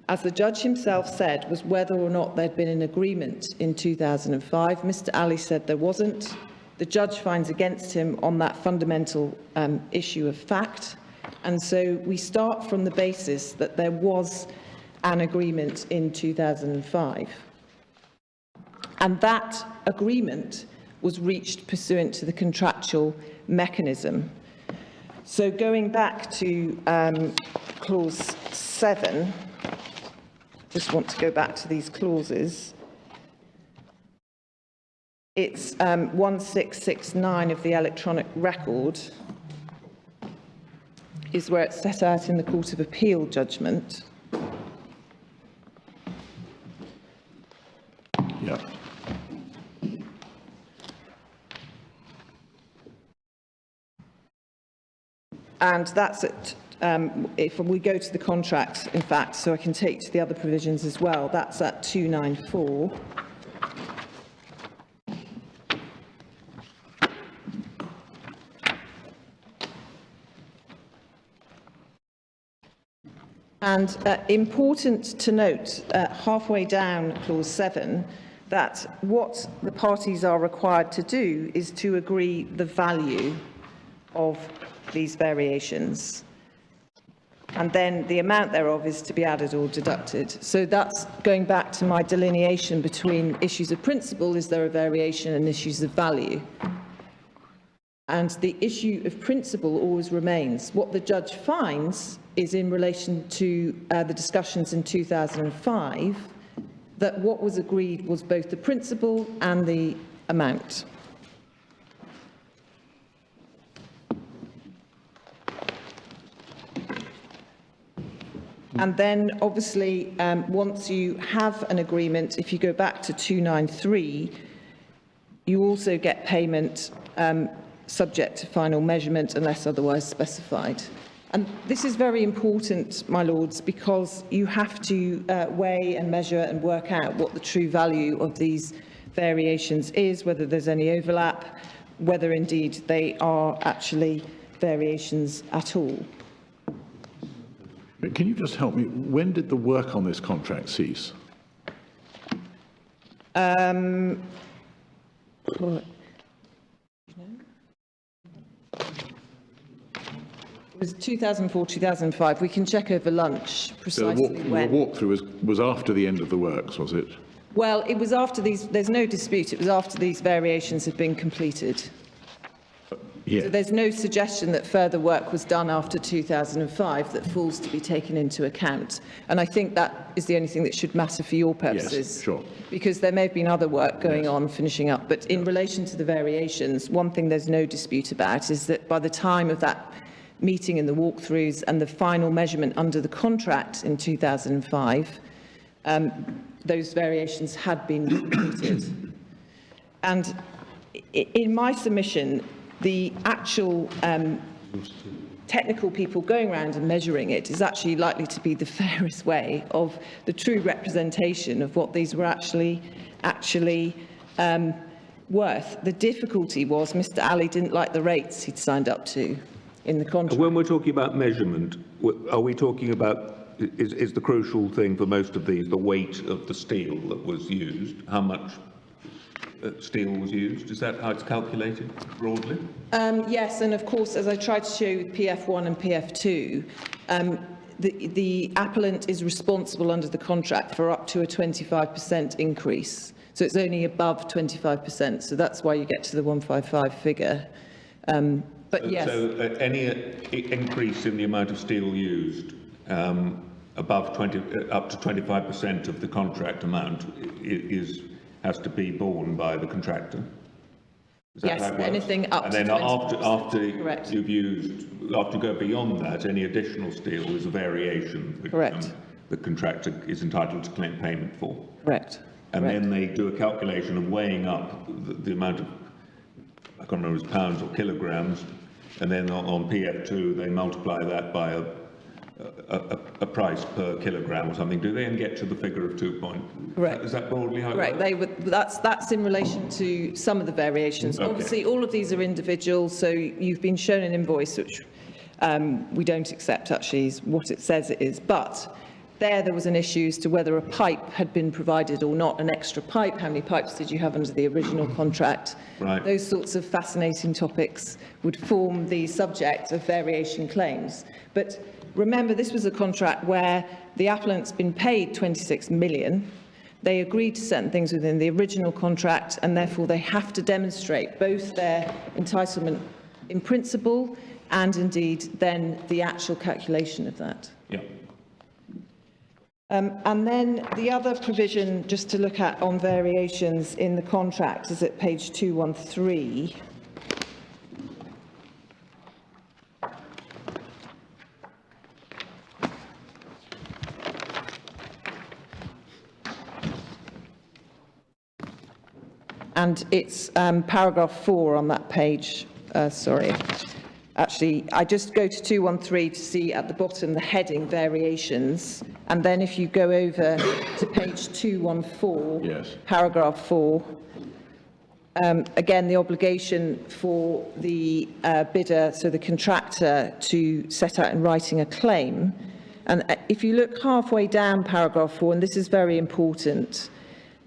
as the judge himself said, was whether or not there'd been an agreement in 2005. Mr. Ali said there wasn't. The judge finds against him on that fundamental issue of fact. And so we start from the basis that there was an agreement in 2005. And that agreement was reached pursuant to the contractual mechanism. So going back to clause 7, just want to go back to these clauses. It's 1669 of the electronic record is where it's set out in the Court of Appeal judgment. Yeah. And that's it. If we go to the contract, in fact, so I can take to the other provisions as well, that's at 294. And important to note, halfway down clause 7, that what the parties are required to do is to agree the value of these variations, and then the amount thereof is to be added or deducted. So that's going back to my delineation between issues of principle, is there a variation, and issues of value. And the issue of principle always remains. What the judge finds is, in relation to the discussions in 2005, that what was agreed was both the principle and the amount. And then, obviously, once you have an agreement, if you go back to 293, you also get payment subject to final measurement unless otherwise specified. And this is very important, my lords, because you have to weigh and measure and work out what the true value of these variations is, whether there's any overlap, whether indeed they are actually variations at all. Can you just help me? When did the work on this contract cease? It was 2004, 2005. We can check over lunch precisely when. The walkthrough was after the end of the works, was it? Well, it was after these. There's no dispute. It was after these variations had been completed. Yeah. So there's no suggestion that further work was done after 2005 that falls to be taken into account. And I think that is the only thing that should matter for your purposes. Yes, sure. Because there may have been other work going on, finishing up. But in relation to the variations, one thing there's no dispute about is that by the time of that meeting in the walkthroughs and the final measurement under the contract in 2005, those variations had been completed. And in my submission, the actual technical people going around and measuring it is actually likely to be the fairest way of the true representation of what these were actually worth. The difficulty was Mr. Ali didn't like the rates he'd signed up to in the contract. When we're talking about measurement, are we talking about, is the crucial thing for most of these the weight of the steel that was used? How much steel was used? Is that how it's calculated broadly? Yes, and of course, as I tried to show with PF1 and PF2, the appellant is responsible under the contract for up to a 25% increase. So it's only above 25%. So that's why you get to the 155 figure. But yes. So any increase in the amount of steel used above up to 25% of the contract amount has to be borne by the contractor. Is that yes, how it works? anything up and to 20%. And then after Correct. you've used, after you go beyond that, any additional steel is a variation which Correct. The contractor is entitled to claim payment for. Correct. And Correct. then they do a calculation of weighing up the amount of, I can't remember if it's pounds or kilograms, and then on PF2 they multiply that by a price per kilogram or something, do they, and get to the figure of 2 point? Correct. Is that broadly how Correct. it works? That's in relation to some of the variations. Okay. Obviously, all of these are individual, so you've been shown an invoice which we don't accept actually is what it says it is, but there was an issue as to whether a pipe had been provided or not, an extra pipe, how many pipes did you have under the original contract? Right. Those sorts of fascinating topics would form the subject of variation claims. But remember, this was a contract where the appellant's been paid 26 million. They agreed to certain things within the original contract, and therefore they have to demonstrate both their entitlement in principle and indeed then the actual calculation of that. Yeah. And then the other provision, just to look at on variations in the contract, is at page 213. And it's paragraph 4 on that page. Sorry. Actually, I just go to 213 to see at the bottom the heading variations. And then if you go over to page 214, Yes. paragraph 4, again, the obligation for the bidder, so the contractor, to set out in writing a claim. And if you look halfway down paragraph 4, and this is very important,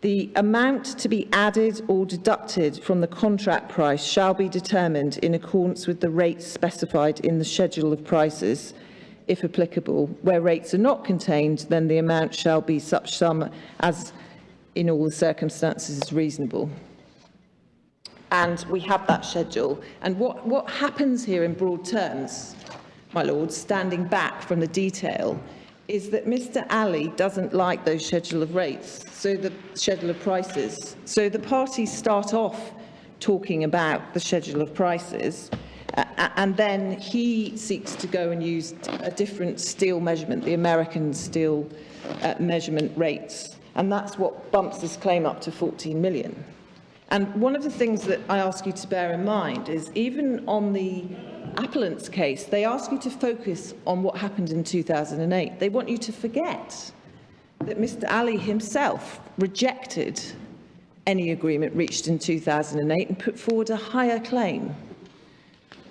the amount to be added or deducted from the contract price shall be determined in accordance with the rates specified in the schedule of prices, if applicable. Where rates are not contained, then the amount shall be such sum as in all the circumstances is reasonable. And we have that schedule. And what happens here in broad terms, my lord, standing back from the detail, is that Mr. Ali doesn't like those schedule of rates, so the schedule of prices. So the parties start off talking about the schedule of prices, and then he seeks to go and use a different steel measurement, the American steel measurement rates, and that's what bumps his claim up to 14 million. And one of the things that I ask you to bear in mind is even on the appellant's case, they ask you to focus on what happened in 2008. They want you to forget that Mr. Ali himself rejected any agreement reached in 2008 and put forward a higher claim.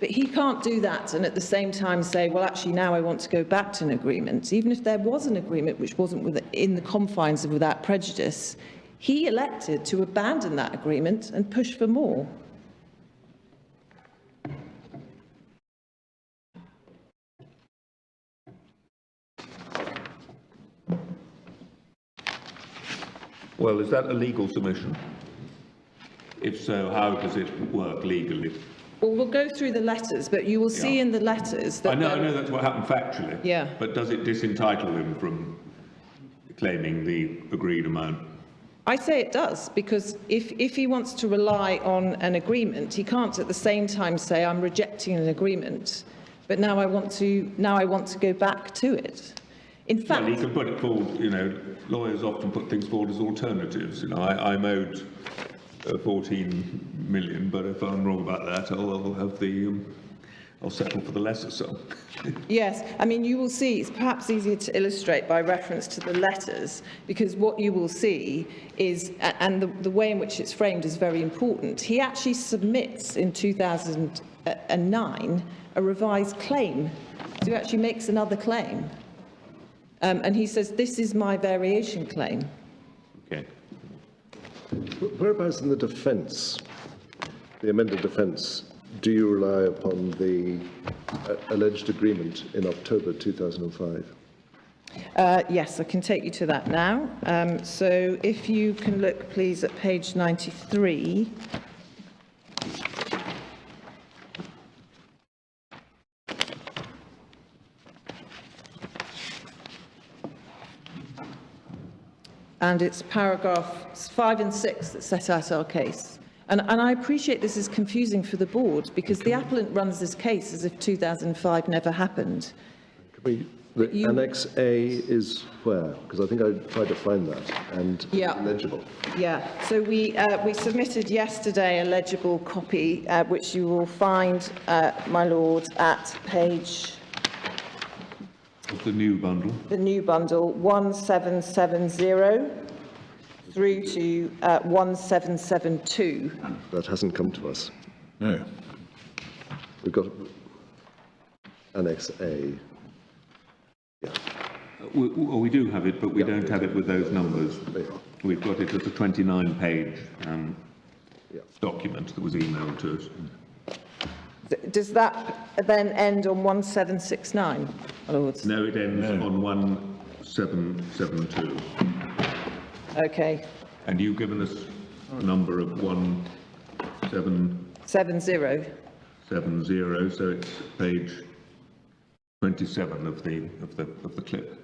But he can't do that and at the same time say, well, actually, now I want to go back to an agreement. Even if there was an agreement which wasn't within the confines of without prejudice, he elected to abandon that agreement and push for more. Well, is that a legal submission? If so, how does it work legally? Well, we'll go through the letters, but you will see in the letters that... I know that's what happened factually. Yeah. But does it disentitle him from claiming the agreed amount? I say it does, because if he wants to rely on an agreement, he can't at the same time say, I'm rejecting an agreement, but now I want to go back to it. In fact... Well, he can put it forward, you know, lawyers often put things forward as alternatives. You know, I'm owed 14 million, but if I'm wrong about that, I'll settle for the lesser sum. Yes, I mean, you will see, it's perhaps easier to illustrate by reference to the letters, because what you will see is, and the way in which it's framed is very important, he actually submits in 2009 a revised claim. So he actually makes another claim. And he says, this is my variation claim. Okay. Whereabouts in the defence, the amended defence, do you rely upon the alleged agreement in October 2005? Yes, I can take you to that now. So if you can look, please, at page 93. And it's paragraphs 5 and 6 that set out our case. And I appreciate this is confusing for the board, because the appellant runs this case as if 2005 never happened. The Annex A is where? Because I think I tried to find that, and Yeah. legible. Yeah, so we submitted yesterday a legible copy, which you will find, my lord, at page, Of the new bundle. the new bundle, 1770 through to 1772. That hasn't come to us. No. We've got Annex A. Yeah, We do have it, but we don't have it with those numbers. there you are. We've got it as a 29-page Yeah. document that was emailed to us. Does that then end on 1769, my lords? No, it ends on 1772. Okay, And you've given us a number of 1770, 70. so it's page 27 of the clip.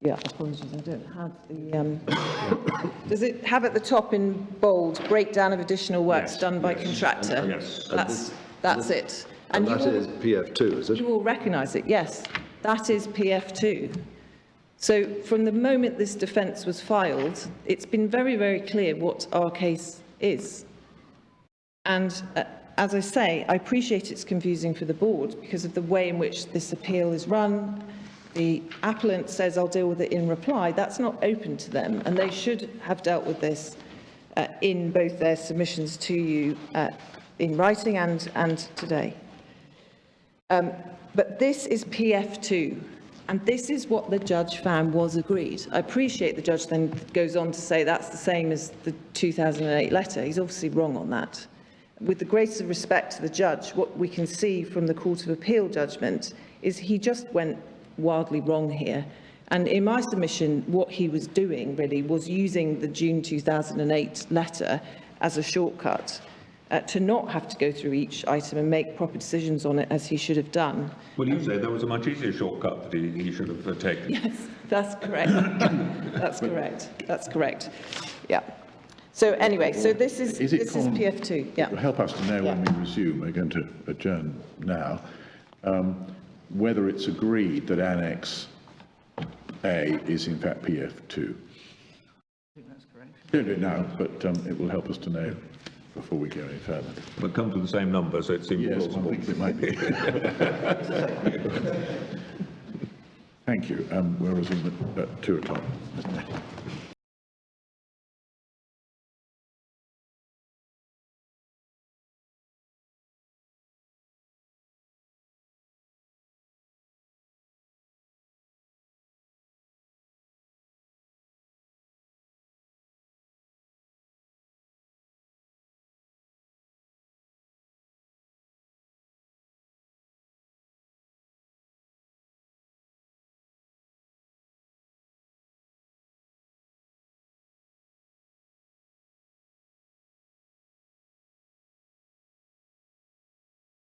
Yeah, apologies, I don't have the, does it have at the top in bold, breakdown of additional works Yes, done by yes. contractor? Yes. That's it. And you that will- is PF2, is it? You will recognise it, yes. That is PF2. So from the moment this defence was filed, it's been very, very clear what our case is. And as I say, I appreciate it's confusing for the board because of the way in which this appeal is run. The appellant says, I'll deal with it in reply. That's not open to them, and they should have dealt with this in both their submissions to you in writing and today. But this is PF2, and this is what the judge found was agreed. I appreciate the judge then goes on to say that's the same as the 2008 letter. He's obviously wrong on that. With the greatest respect to the judge, what we can see from the Court of Appeal judgment is he just went wildly wrong here. And in my submission, what he was doing really was using the June 2008 letter as a shortcut to not have to go through each item and make proper decisions on it as he should have done. Well, you say there was a much easier shortcut that he should have taken. Yes, that's correct. That's correct. That's correct. Yeah. So anyway, so this is PF2. Yeah. It will help us to know when we resume, we're going to adjourn now, whether it's agreed that Annex A is in fact PF2. I think that's correct. Don't do it now, but it will help us to know before we go any further. But come to the same number, so it seems Yes, I plausible. think it might be. Thank you. We'll resume at 2 o'clock.